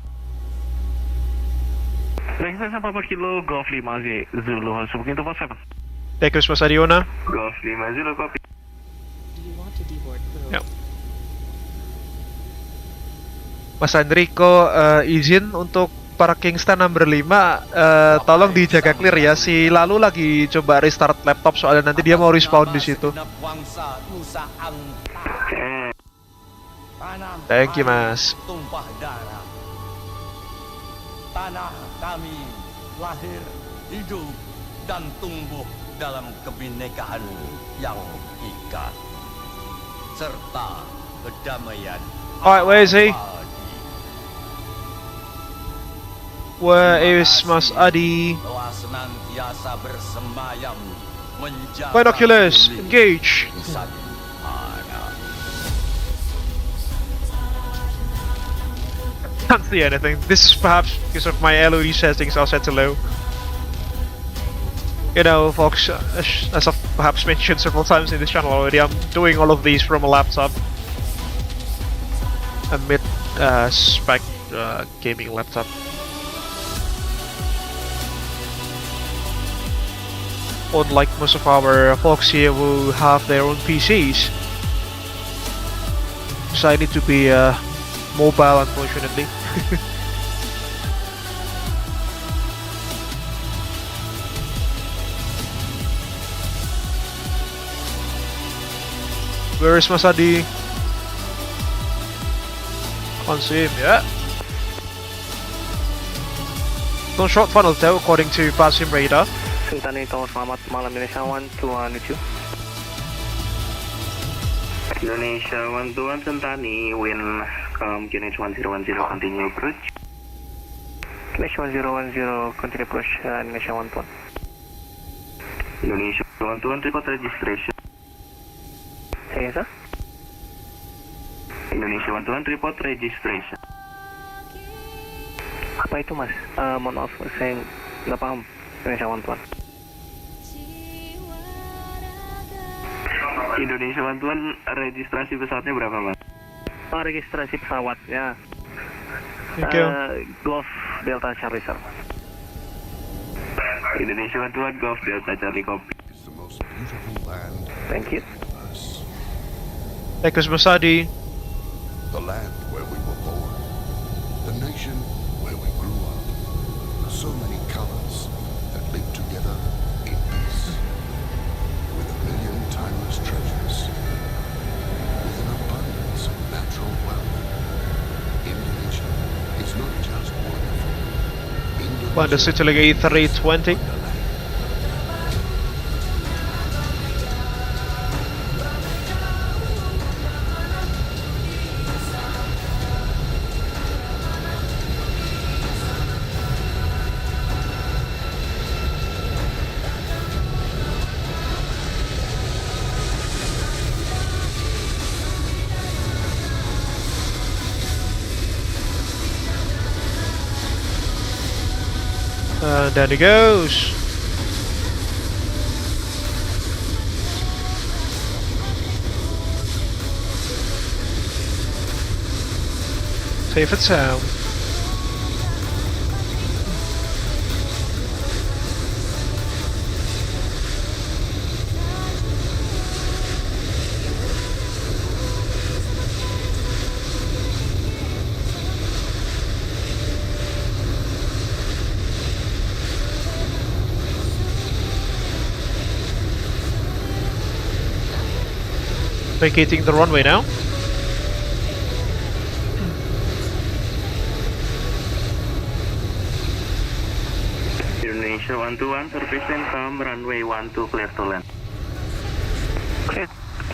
Registration Papa Kilo, Golf 5 Zulu, Suzuki 247. Thank you so much, Diona. Golf 5 Zulu, copy. Do you want to deboard? No. Mas Enrico, izin untuk parking stand number 5, tolong dijaga clear ya. Si Lalu lagi coba restart laptop soalnya nanti dia mau respawn di situ. Thank you, Mas. Tumpah darah. Tanah kami lahir, hidup, dan tumbuh dalam kebinekaan yang ikat serta kedamaian. Alright, where is he? Where is Mas Adi? Telah senantiasa bersemayam menjaga Binoculars, bumi engage. Nusantara. Can't see anything. This is perhaps because of my LED settings are set to low. You know, folks, as I've perhaps mentioned several times in this channel already, I'm doing all of these from a laptop. A mid-spec gaming laptop. Unlike most of our folks here who have their own PCs. So I need to be mobile, unfortunately. Where is Masadi? Can't see him yet. No short funnel though, according to VATSIM radar. Sentani Tower Selamat malam Indonesia 121. Indonesia 121 Sentani, wind QNH 1010, continue approach. QNH 1010, continue approach, Indonesia 121. Indonesia 121, report registration. Yes, sir? Indonesia 121, report registration. Apa itu, Mas? Mohon maaf, saya nggak paham. Indonesia 121. Indonesia 121, registrasi pesawatnya berapa, Mas? Registrasi pesawatnya Golf Delta Charlie, sir. Indonesia 121, Golf Delta Charlie, copy. Thank you. Thank you, Masadi. The land where we were born. The nation where we grew up. So many colors that live together in peace. With a million timeless treasures. With an abundance of natural wealth. Indonesia is not just wonderful. Wonder City League A320. And down he goes. Safe and sound. Vacating the runway now. Indonesia 121, service and come, runway 12, clear to land. Clear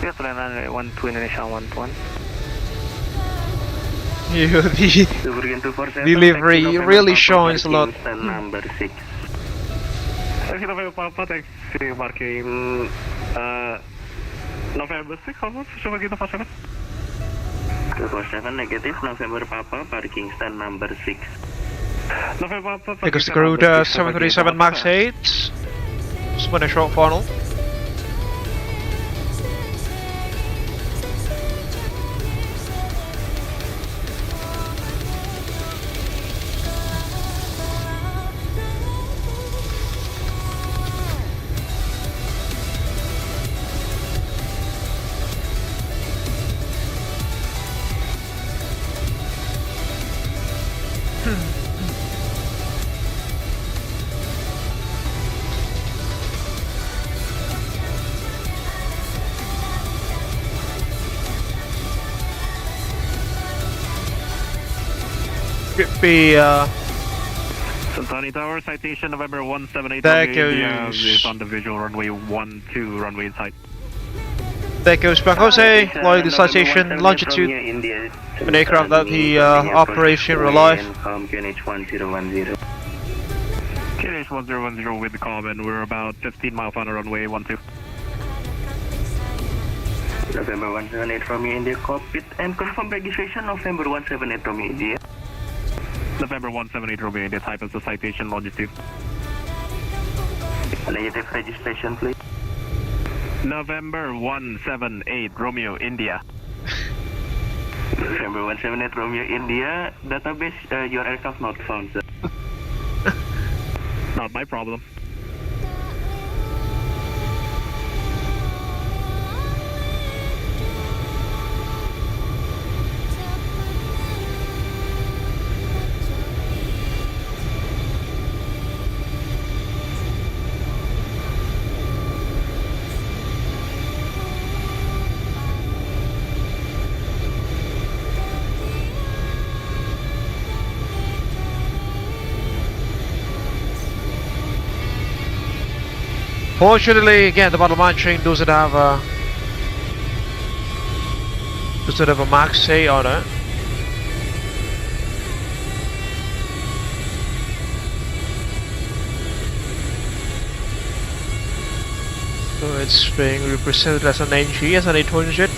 to land, runway 12, Indonesia 121. The delivery really shines a lot. Number 6. Taxi November Papa, taxi parking November 6, how coba kita pasangan? 247 negative, November Papa, parking stand number 6. November Papa, Because the Garuda 737 MAX 8. Spin a short funnel. could be Santani Tower, citation November 178 There India goes- is on the visual runway 12, runway inside. there goes Bang Jose, loyal the citation, longitude, an aircraft that the operation real life. QNH 1010 with the comment, we're about 15 miles on the runway 12. November 178 Romeo India cockpit and confirm registration November 178 Romeo India. November 178 Romeo India, type as the citation, longitude. Negative registration please. November 178 Romeo India. November 178 Romeo India, database your aircraft not found sir. Not my problem. Fortunately, again, the bottom line train doesn't have a max A on it. So it's being represented as an NG, as an 800,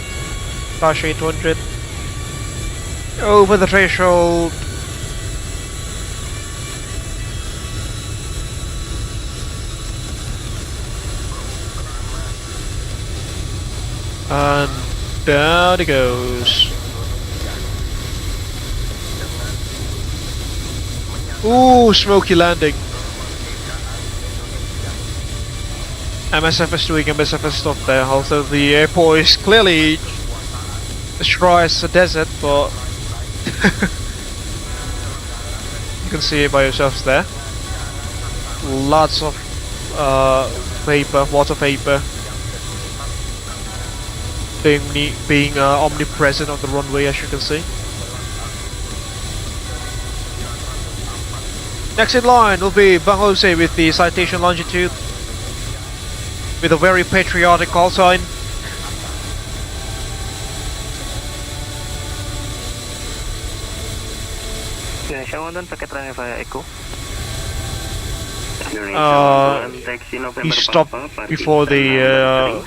Dash 800. Over the threshold. And down it goes. Ooh, smoky landing. MSF is doing MSF stuff there, although the airport is clearly as dry as a desert, but you can see it by yourselves there. Lots of vapor, water vapor. Being omnipresent on the runway, as you can see. Next in line will be Bang Jose with the citation longitude, with a very patriotic call sign. Indonesia 1 packet runway via Echo. He stopped before the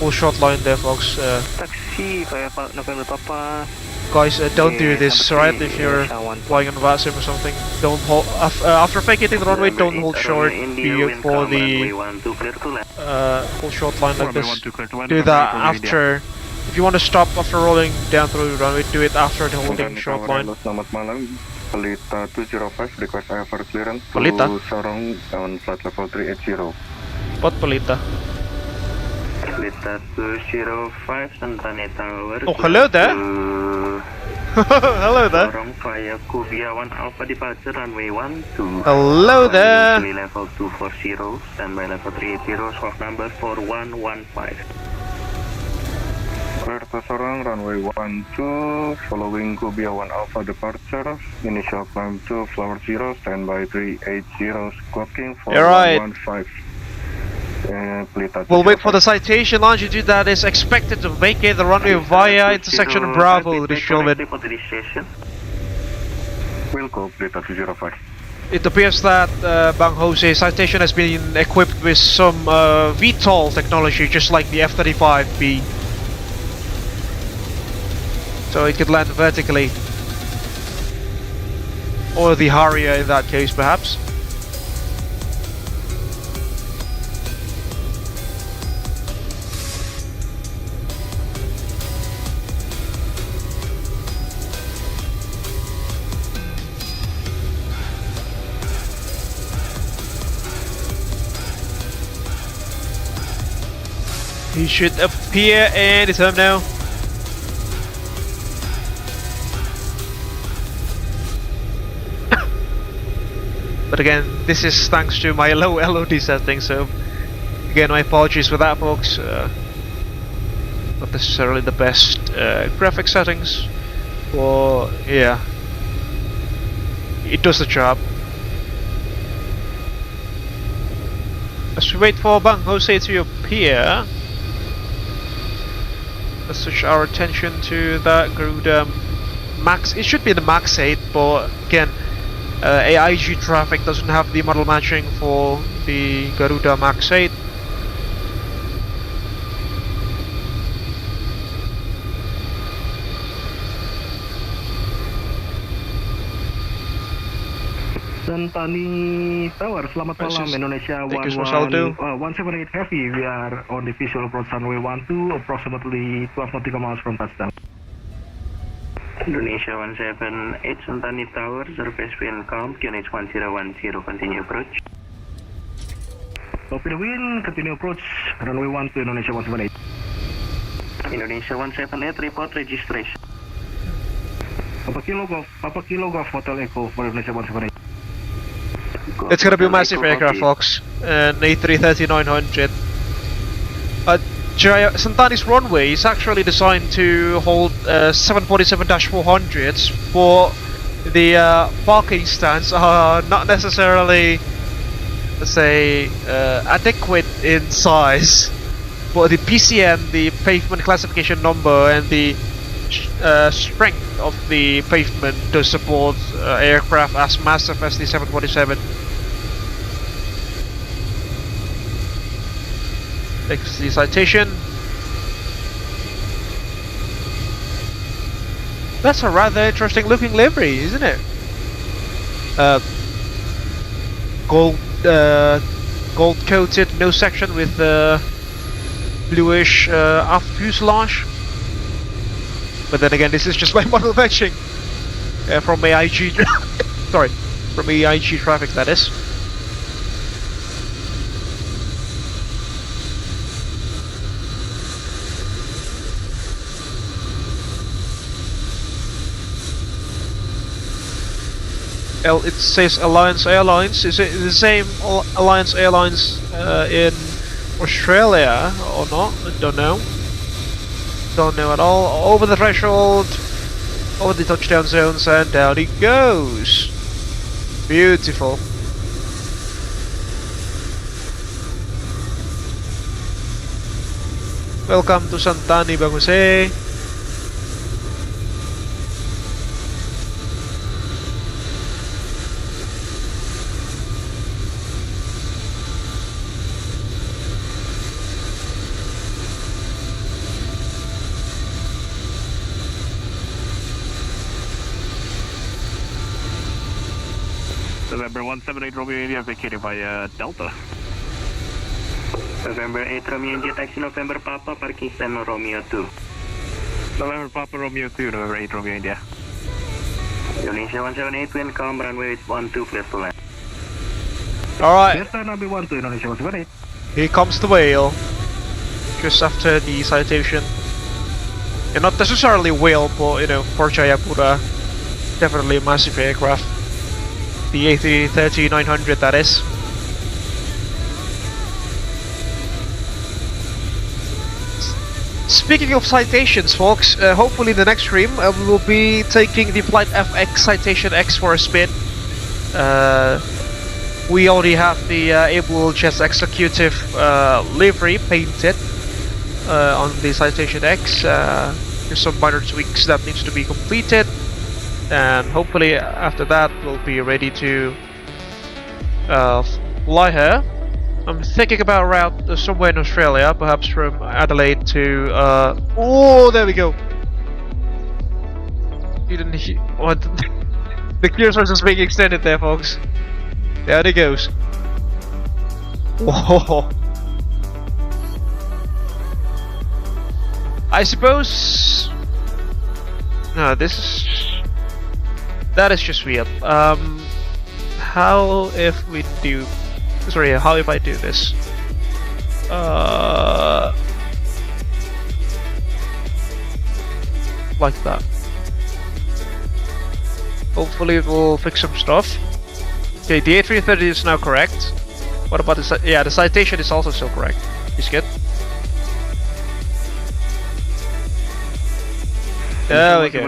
full short line there, folks. Taxi via November Papa. Guys, don't do this, right? If you're flying on VATSIM or something, don't hold after vacating the runway. Don't hold short for the full short line like this. Do that after. If you want to stop after rolling down through the runway, do it after the holding short line. Selamat malam, Pelita 205 request IFR clearance Pelita? to Sorong on flight level 380. What Pelita? Pelita 205 Santani Tower. Oh, hello there. Hello there. Sorong via Kubia 1 Alpha departure runway 12. Hello there. Level 240, standby level 380, swap number 4115. Clear to Sorong, runway 12, following Kubia 1 Alpha departure, initial climb to floor 0, standby 380, clocking You're right. 4115. We'll wait for the citation longitude that is expected to vacate the runway via intersection Bravo, ladies and gentlemen. We'll go Pelita 205. It appears that Bang Jose citation has been equipped with some VTOL technology, just like the F-35B. So it could land vertically. Or the Arya in that case, perhaps. He should appear any time now. But again, this is thanks to my low LOD setting, so again, my apologies for that, folks. Not necessarily the best graphic settings, or yeah. it does the job. As we wait for Bang Jose to appear, let's switch our attention to that Garuda Max. It should be the Max 8, but again, AIG traffic doesn't have the model matching for the Garuda Max 8. Santani Tower, selamat malam Indonesia 178 Heavy. We are on the visual approach runway 12, approximately 12 nautical miles from touchdown. Indonesia 178 Santani Tower, surface wind calm, QNH 1010, continue approach. Copy the wind, continue approach, runway 12 Indonesia 178. Indonesia 178, report registration. Papa Kilo Golf Hotel Echo for Indonesia 178. It's gonna be a massive aircraft, folks. An A330-900. Santani's runway is actually designed to hold 747-400s, but the parking stands are not necessarily, let's say, adequate in size. But the PCN, the pavement classification number, and the strength of the pavement does support aircraft as massive as the 747. Next, the citation. That's a rather interesting looking livery, isn't it? Gold coated nose section with bluish aft fuselage. But then again, this is just my model matching from AIG. Sorry, from AIG traffic, that is. It says Alliance Airlines. Is it the same Alliance Airlines in Australia or not? I don't know. Don't know at all. Over the threshold, over the touchdown zones, and down it goes. Beautiful. Welcome to Santani, Bang Jose. November 178 Romeo India vacating via Delta. November 8 Romeo India taxi November Papa parking stand Romeo 2. November Papa Romeo 2, November 8 Romeo India. Indonesia 178 wind calm, runway 12 clear to land. Alright. Delta number 12 Indonesia 178. Here comes the whale. Just after the citation. And not necessarily whale, but you know, for Jayapura, definitely a massive aircraft. The A330-900, that is. Speaking of citations, folks, hopefully in the next stream we will be taking the Flight FX Citation X for a spin. We already have the Abel Jets Executive livery painted on the Citation X. There's some minor tweaks that needs to be completed. And hopefully after that we'll be ready to fly her. I'm thinking about a route somewhere in Australia, perhaps from Adelaide to oh, there we go. You didn't hear what? The clear source is being extended there, folks. There it goes. Whoa. I suppose no, this is that is just weird. How if we do? Sorry, how if I do this? Like that. Hopefully it will fix some stuff. Okay, the A330 is now correct. What about the yeah? The citation is also still correct. It's good. There we go.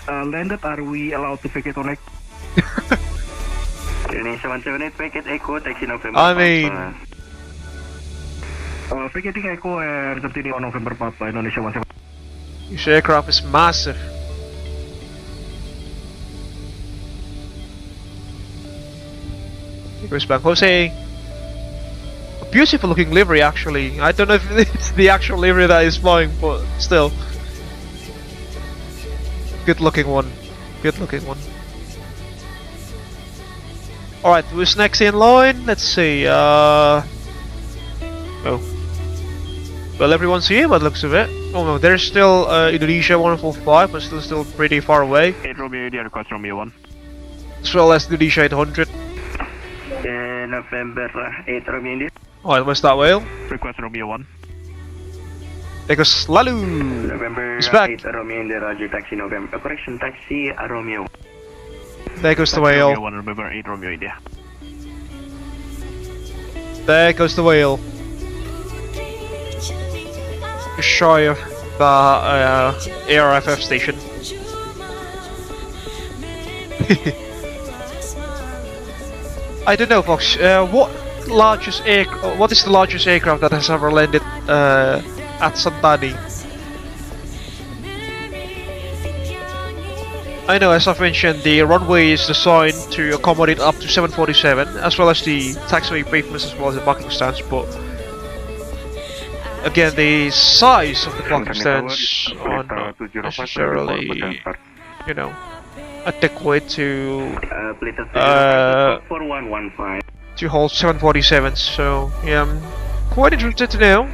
Landed. Are we allowed to vacate on next? Indonesia 178, Packet Echo, taxi November. I mean, Vacating Echo and continue on November Papa, Indonesia 178. this aircraft is massive. Here goes Bang Jose. A beautiful looking livery, actually. I don't know if it's the actual livery that is flying, but still. Good looking one. Good looking one. Alright, who's next in line? Let's see. Oh. Well, everyone's here by the looks of it. Oh no, there's still Indonesia 145, but still pretty far away. 8 Romeo India, request Romeo 1. As well as Indonesia 800. November 8 Romeo India. Alright, where's that whale? Request Romeo 1. There goes Lalu. November He's back. 8 Romeo India, Roger, taxi November. Correction, taxi Romeo. There goes the whale. Romeo 1, November 8 Romeo India. There goes the whale. Just shy of the ARFF station. I don't know, Fox. What is the largest aircraft that has ever landed at Santani? I know, as I've mentioned, the runway is designed to accommodate up to 747, as well as the taxiway pavements, as well as the parking stands. But again, the size of the parking stands are not necessarily, you know, adequate to hold 747s. So yeah, I'm quite interested to know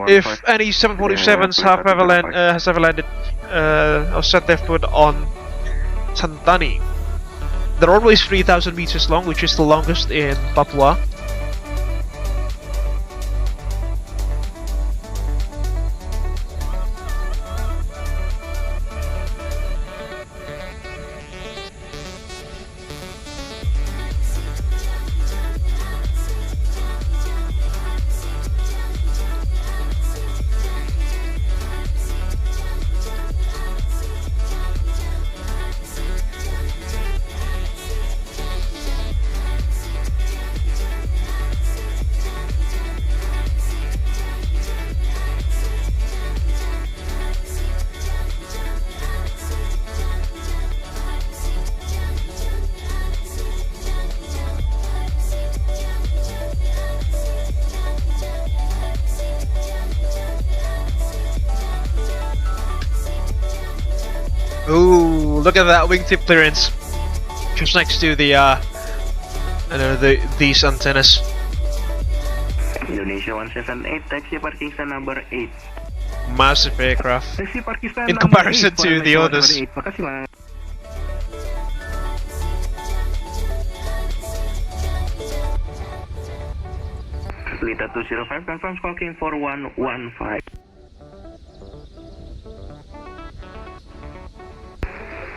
if any 747s have ever landed or set their foot on Santani. The runway is 3,000 meters long, which is the longest in Papua. Ooh, look at that wingtip clearance, just next to the these antennas. Indonesia 178, taxi parking stand number 8. Massive aircraft Taxi parking stand in number comparison 8, to the others. Makasih, Mas. Lita 205, confirm squawking 4115.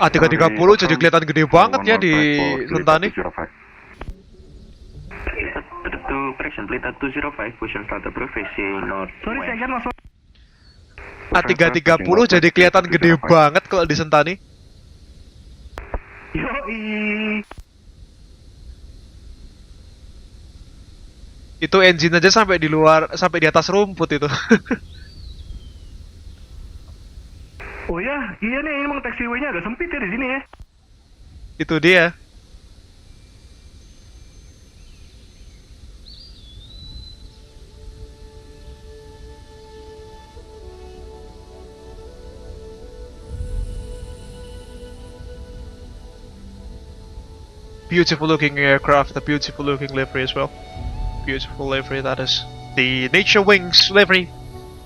A330 jadi kelihatan gede banget ya di Santani. Correction, Lita 205, position start approve, facing north. Sorry, saya kan masuk. A330 jadi kelihatan gede banget kalau di Santani. Yoi. Itu engine aja sampai di luar, sampai di atas rumput itu. Oh ya, iya nih, emang taxiway-nya agak sempit ya di sini ya. Itu dia. Beautiful looking aircraft, a beautiful looking livery as well. Beautiful livery, that is. The Nature Wings livery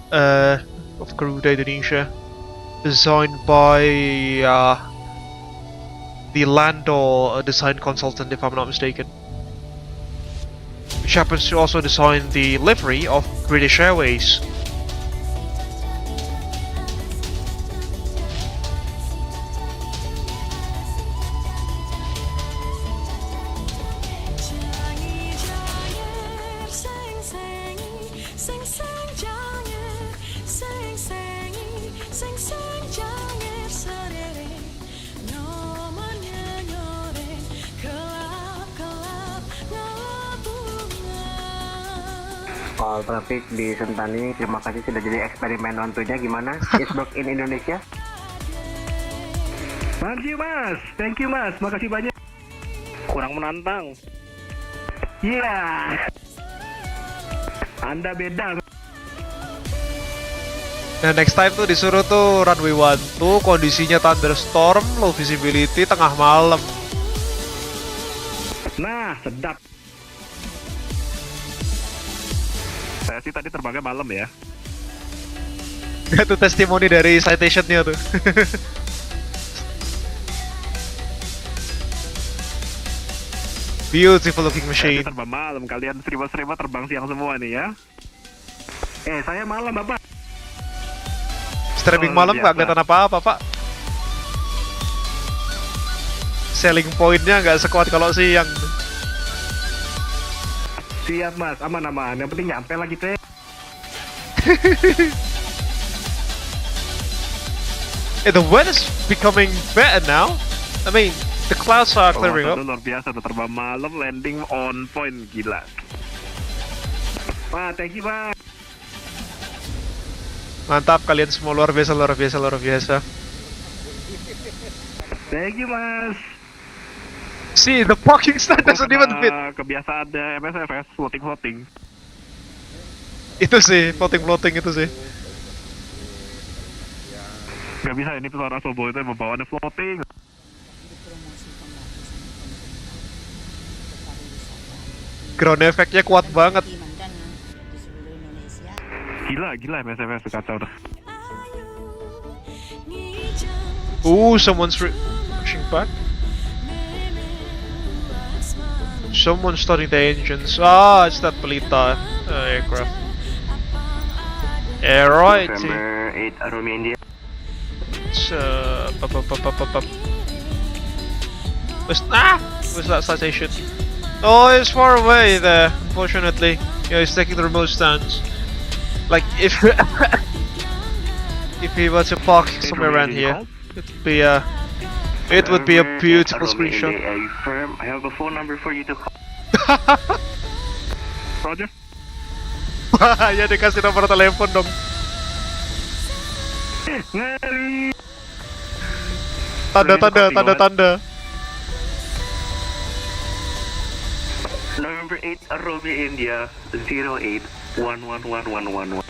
of Garuda Indonesia. Designed by the Landor design consultant, if I'm not mistaken. Which happens to also design the livery of British Airways. All traffic di Sentani, terima kasih sudah jadi eksperimen wantunya. Gimana? Is back in Indonesia? Thank you mas, makasih banyak. Kurang menantang. Iya. Anda beda. Nah next time tuh disuruh tuh runway 12 kondisinya thunderstorm, low visibility, tengah malam. Nah sedap. Saya sih tadi terbangnya malam ya. Itu testimoni dari citationnya tuh. Beautiful looking machine. Terbang malam, kalian seribu-seribu terbang siang semua nih ya. Saya malam bapak. Streaming malam nggak kelihatan apa-apa pak. Selling pointnya nggak sekuat kalau siang. Siap mas, aman-aman. Yang penting nyampe lagi teh. The weather's becoming better now. I mean, the clouds are clearing up. Luar biasa, udah terbang malam, landing on point, gila. Pak, thank you pak. Mantap, kalian semua luar biasa, luar biasa, luar biasa. Thank you mas. See, the parking stand doesn't even fit. Kebiasaan ada MSFS, floating. Itu sih, floating itu sih. Gak bisa, ini pesawat Asobo itu membawaannya floating. Ground effect-nya kuat banget. Gila MSFS kacau dah. Someone's pushing back. Someone's starting the engines. It's that Pelita aircraft. Right. November 8 Army India. Where's that citation? Oh, it's far away there, unfortunately. Yeah, he's taking the remote stance. Like, if he were to park somewhere around here, it would be a beautiful screenshot. Are you firm? I have a phone number for you to call. Roger. Ya dikasih nomor telepon dong. Ngeri. Tanda. November 8 Army India 08111111.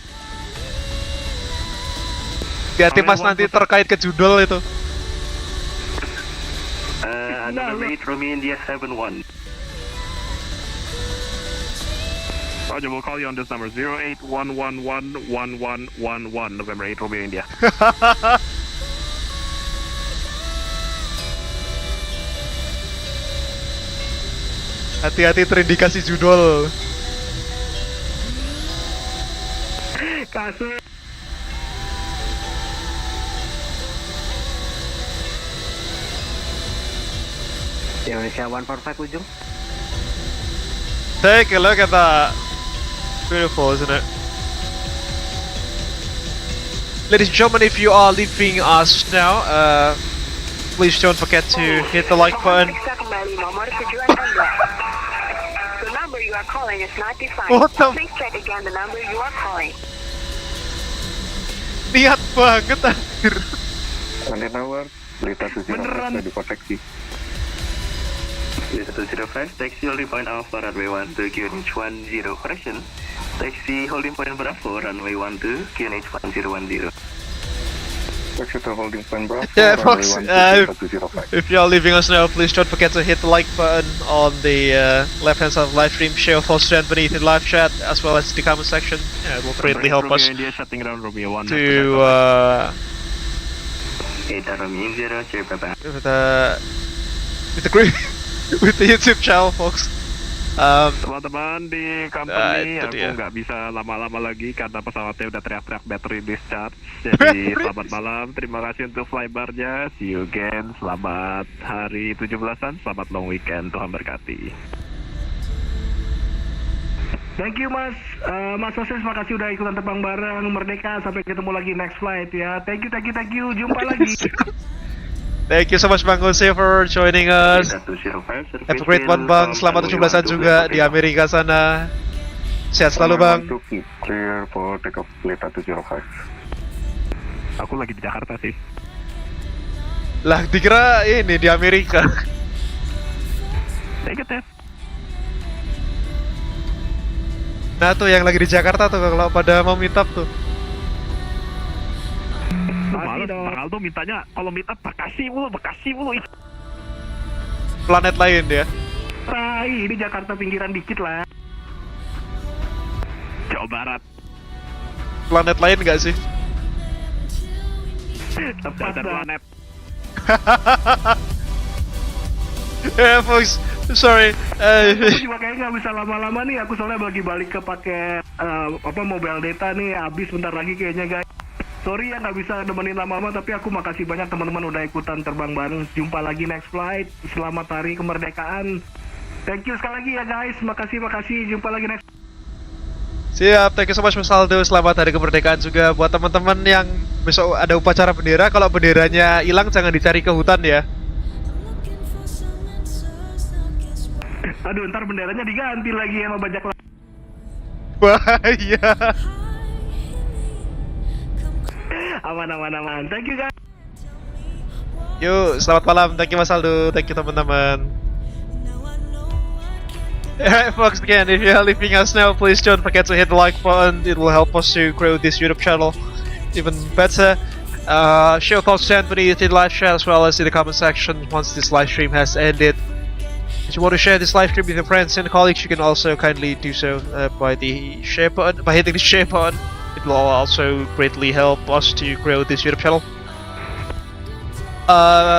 Hati mas nanti terkait ke judul itu. November 8 Army India 71. Roger, we'll call you on this number 08111111 November 8 Romeo India. Hati-hati terindikasi judul. Kasih. Indonesia 145 ujung. Take a look at that. Beautiful, isn't it? Ladies and gentlemen, if you are leaving us now, please don't forget to hit the like button. The number you are calling is not defined. What the? Please check again the number you are calling. Niat banget anjir. Landing tower, Lita 205 sudah diproteksi. Lita 205, taxi holding point Alpha runway 12 QNH 10 correction. Taxi holding point Bravo runway 12 QNH 1010. Taxi to holding point Bravo, Yeah, runway folks, 12 if you are leaving us now, please don't forget to hit the like button on the left hand side of the live stream. Share your thoughts beneath in live chat as well as the comment section. Yeah, it will greatly help us India shutting down Romeo 1 to 8 Army 0, cheer bye bye. with the YouTube channel, folks. Teman-teman di company, itu aku dia. nggak bisa lama-lama lagi karena pesawatnya udah teriak-teriak battery discharge. Jadi selamat malam, terima kasih untuk flybarnya. See you again, selamat hari 17-an, selamat long weekend, Tuhan berkati. Thank you mas, Mas Sosis, makasih udah ikutan terbang bareng Merdeka. Sampai ketemu lagi next flight ya. Thank you, jumpa lagi. Thank you so much Bang Jose for joining us. Have a great one Bang, selamat 17-an juga di Amerika sana. Sehat selalu bang. Clear for takeoff Leta 205. Aku lagi di Jakarta sih. Lah dikira ini di Amerika. Take a test. Nah tuh yang lagi di Jakarta tuh kalau pada mau meet up tuh. Males, bakal tuh mintanya kalau meet up Bekasi mulu. Planet lain ya. Ini Jakarta pinggiran dikit lah. Jawa Barat. Planet lain nggak sih? Tepat planet. Yeah, folks. Sorry. Aku juga kayaknya nggak bisa lama-lama nih. Aku soalnya lagi balik ke pakai mobile data nih. Habis bentar lagi kayaknya guys. Sorry ya nggak bisa nemenin lama-lama. Tapi aku makasih banyak teman-teman udah ikutan terbang bareng. Jumpa lagi next flight. Selamat hari kemerdekaan. Thank you sekali lagi ya guys. Makasih. Jumpa lagi next. Siap, thank you so much Mas Aldo. Selamat hari kemerdekaan juga buat teman-teman yang besok ada upacara bendera. Kalau benderanya hilang jangan dicari ke hutan ya. Aduh, ntar benderanya diganti lagi sama bajak laut. Bahaya. Aman. Thank you guys. Yuk, selamat malam. Thank you Mas Aldo. Thank you teman-teman. Alright folks, again, if you're leaving us now, please don't forget to hit the like button. It will help us to grow this YouTube channel even better. Share thoughts down beneath in the live chat as well as in the comment section once this live stream has ended. If you want to share this live stream with your friends and colleagues, you can also kindly do so by hitting the share button. It will also greatly help us to grow this YouTube channel.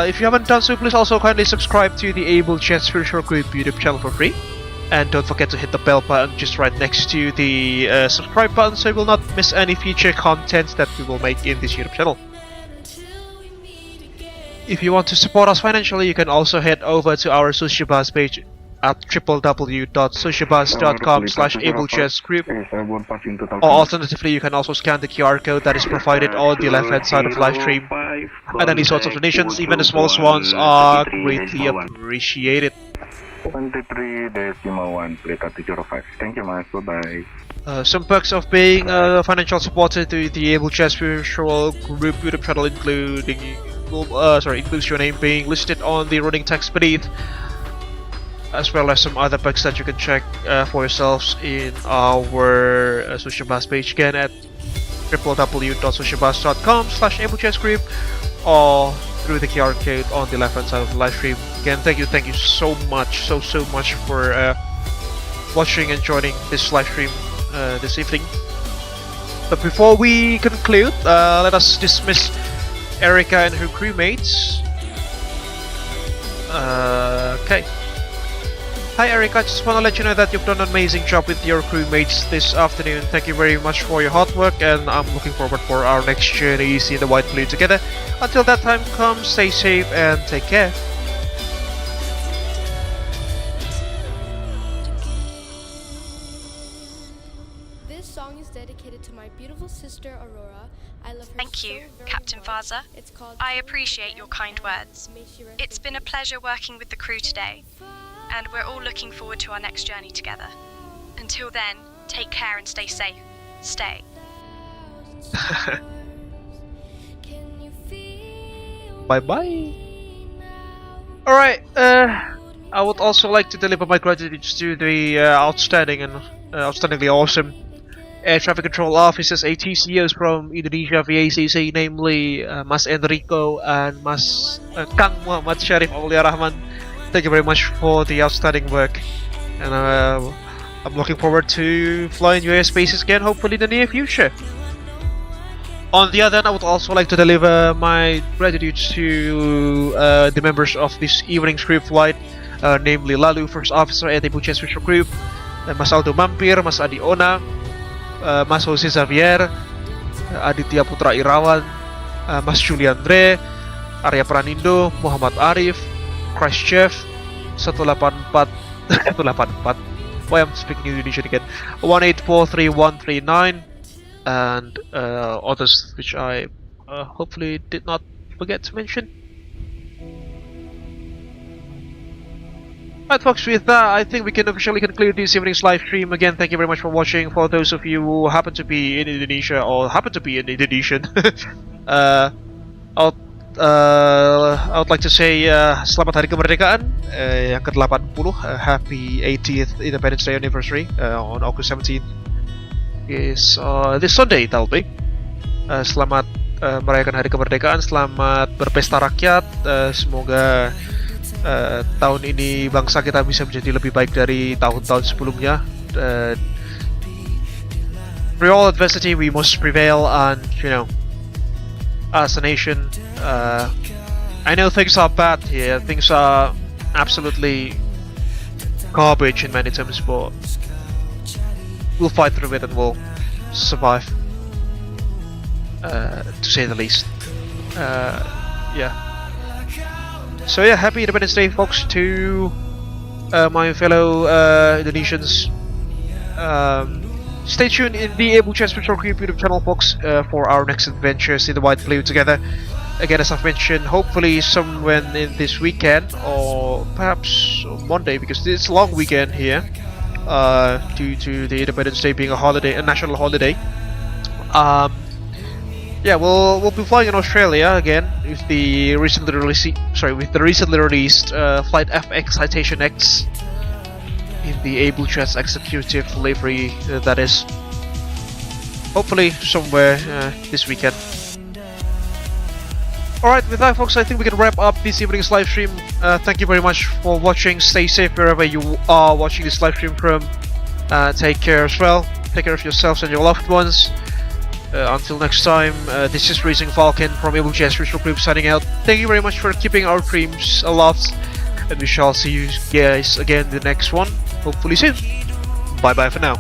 If you haven't done so, please also kindly subscribe to the Abel Jets Virtual Group YouTube channel for free. And don't forget to hit the bell button just right next to the subscribe button so you will not miss any future content that we will make in this YouTube channel. If you want to support us financially, you can also head over to our Sociabuzz page at www.sociabuzz.com/AbelJetsGroup. Or alternatively, you can also scan the QR code that is provided on the left hand side of the live stream. And any sorts of donations, even the smallest ones, are greatly appreciated. 23.1 Leta 205. Thank you, Mas. Bye-bye. Some perks of being a financial supporter to the Abel Jets Virtual Group YouTube channel includes your name being listed on the running text beneath, as well as some other perks that you can check for yourselves in our Sociabuzz page again at www.sociabuzz.com/AbelJetsGroup or through the QR code on the left hand side of the live stream. Again, thank you so much for watching and joining this live stream this evening. But before we conclude, let us dismiss Erica and her crewmates. Okay. Hi Erica, just want to let you know that you've done an amazing job with your crewmates this afternoon. Thank you very much for your hard work, and I'm looking forward for our next journeys in the white blue together. Until that time comes, stay safe and take care. This song is dedicated to my beautiful sister Aurora. I love her. Thank you, Captain Faza. I appreciate your kind words. It's been a pleasure working with the crew today, and we're all looking forward to our next journey together. Until then, take care and stay safe. Stay. Bye-bye. Alright, I would also like to deliver my gratitude to the outstandingly awesome air traffic control officers, ATCOs from Indonesia vACC, namely Mas Enrico and Mas Kang Muhammad Syarif Aulia Rahman. Thank you very much for the outstanding work, and I'm looking forward to flying your airspaces again, hopefully in the near future. On the other hand, I would also like to deliver my gratitude to the members of this evening's group flight, namely Lalu, First Officer at Abel Jets Virtual Group, Mas Aldo Mampir, Mas Adi Ona, Mas Jose Zaviere, Aditya Putra Irawan, Mas Julian Dre, Arya Pranindo, Muhammad Arief, Geoff, 184, why I'm speaking Indonesian again, 1843139, and others which I hopefully did not forget to mention. Alright folks, with that I think we can officially conclude this evening's live stream. Again, thank you very much for watching. For those of you who happen to be in Indonesia or happen to be an Indonesian, I would like to say Selamat Hari Kemerdekaan yang ke-80, Happy 80th Independence Day anniversary on August 17th. Is this Sunday that'll be. Selamat merayakan Hari Kemerdekaan, selamat berpesta rakyat. Semoga tahun ini bangsa kita bisa menjadi lebih baik dari tahun-tahun sebelumnya. Through all adversity, we must prevail, and as a nation, I know things are bad here. Things are absolutely garbage in many terms, but we'll fight through it and we'll survive, to say the least. Yeah. So yeah, happy Independence Day, folks, to my fellow Indonesians. Stay tuned in the Abel Jets Virtual Group YouTube channel, folks, for our next adventures in the White Blue together. Again, as I've mentioned, hopefully somewhere in this weekend, or perhaps Monday, because it's a long weekend here, due to the Independence Day being a holiday, a national holiday. Yeah, we'll be flying in Australia again with the recently released Flight FX Citation X in the Abel Jets Executive livery, that is. Hopefully somewhere this weekend. Alright, with that folks, I think we can wrap up this evening's live stream. Thank you very much for watching. Stay safe wherever you are watching this live stream from. Take care as well. Take care of yourselves and your loved ones. Until next time, this is Racing Falcon from Abel Jets Virtual Group signing out. Thank you very much for keeping our dreams aloft, and we shall see you guys again in the next one, hopefully soon. Bye bye for now.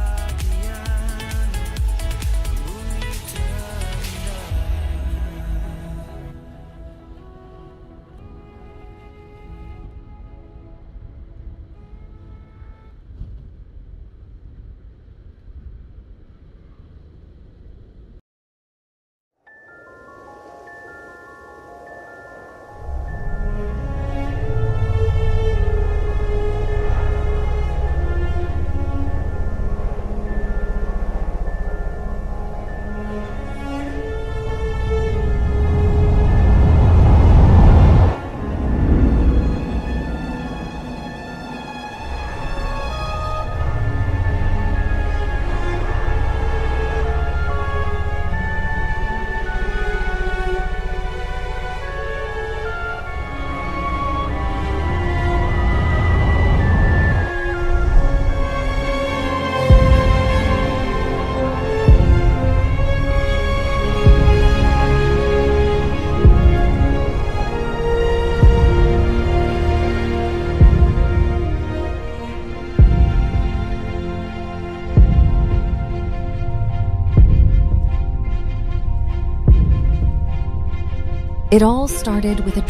It all started with a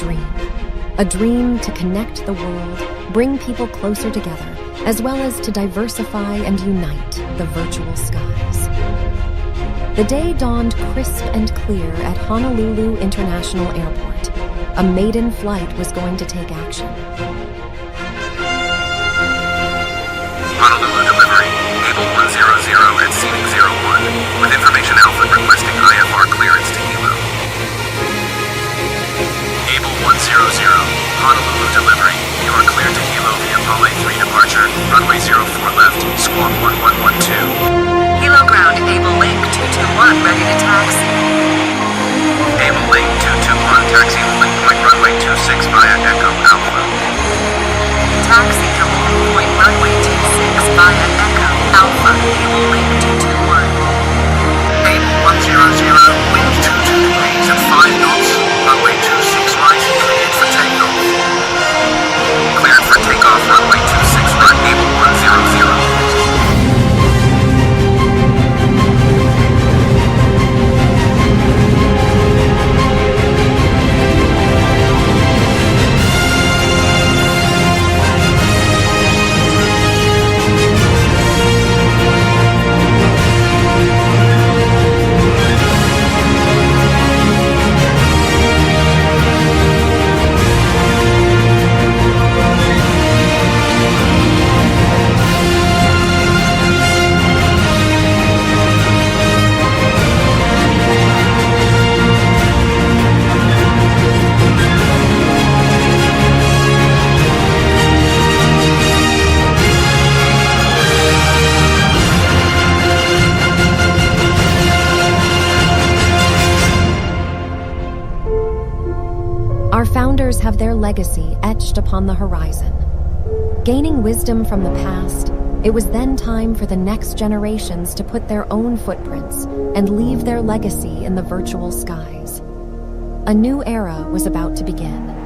dream to connect the world, bring people closer together, as well as to diversify and unite the virtual skies. The day dawned crisp and clear at Honolulu International Airport. A maiden flight was going to take action. Honolulu delivery, Abel 100 at Seating 01, with information Alpha requesting IFR clearance to Hilo. Abel 100, Honolulu delivery, you are cleared to Hilo via Pale 3 departure, runway 04 left, squawk 1112. Hilo ground, Abel Link 221, ready to taxi. Abel Link 221, taxi holding point runway 26 via Echo Alpha. Taxi to holding point runway 26 via Echo Alpha, Abel Link 221. Abel 100, Link 221. leaders have their legacy etched upon the horizon. Gaining wisdom from the past, it was then time for the next generations to put their own footprints and leave their legacy in the virtual skies. A new era was about to begin.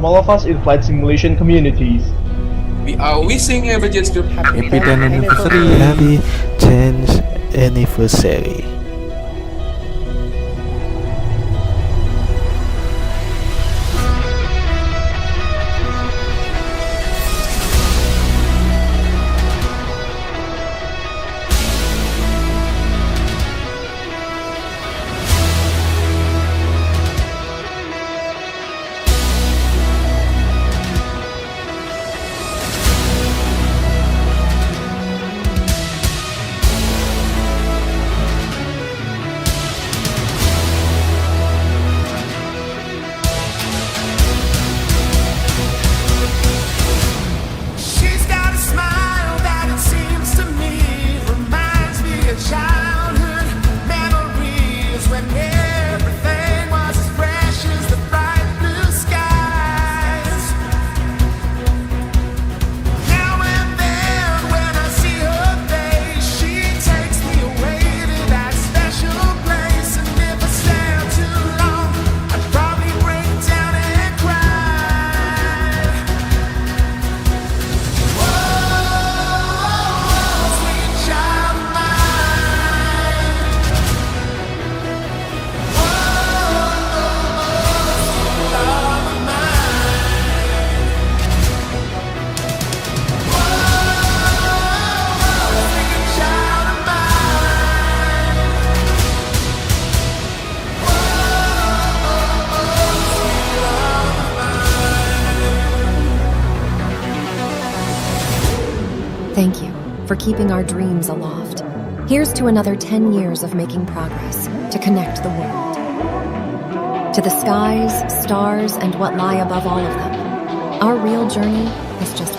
from all of us in flight simulation communities. We are wishing Abel Jets Group happy 10th anniversary. Happy 10th anniversary. for keeping our dreams aloft. Here's to another 10 years of making progress to connect the world. To the skies, stars, and what lie above all of them, our real journey is just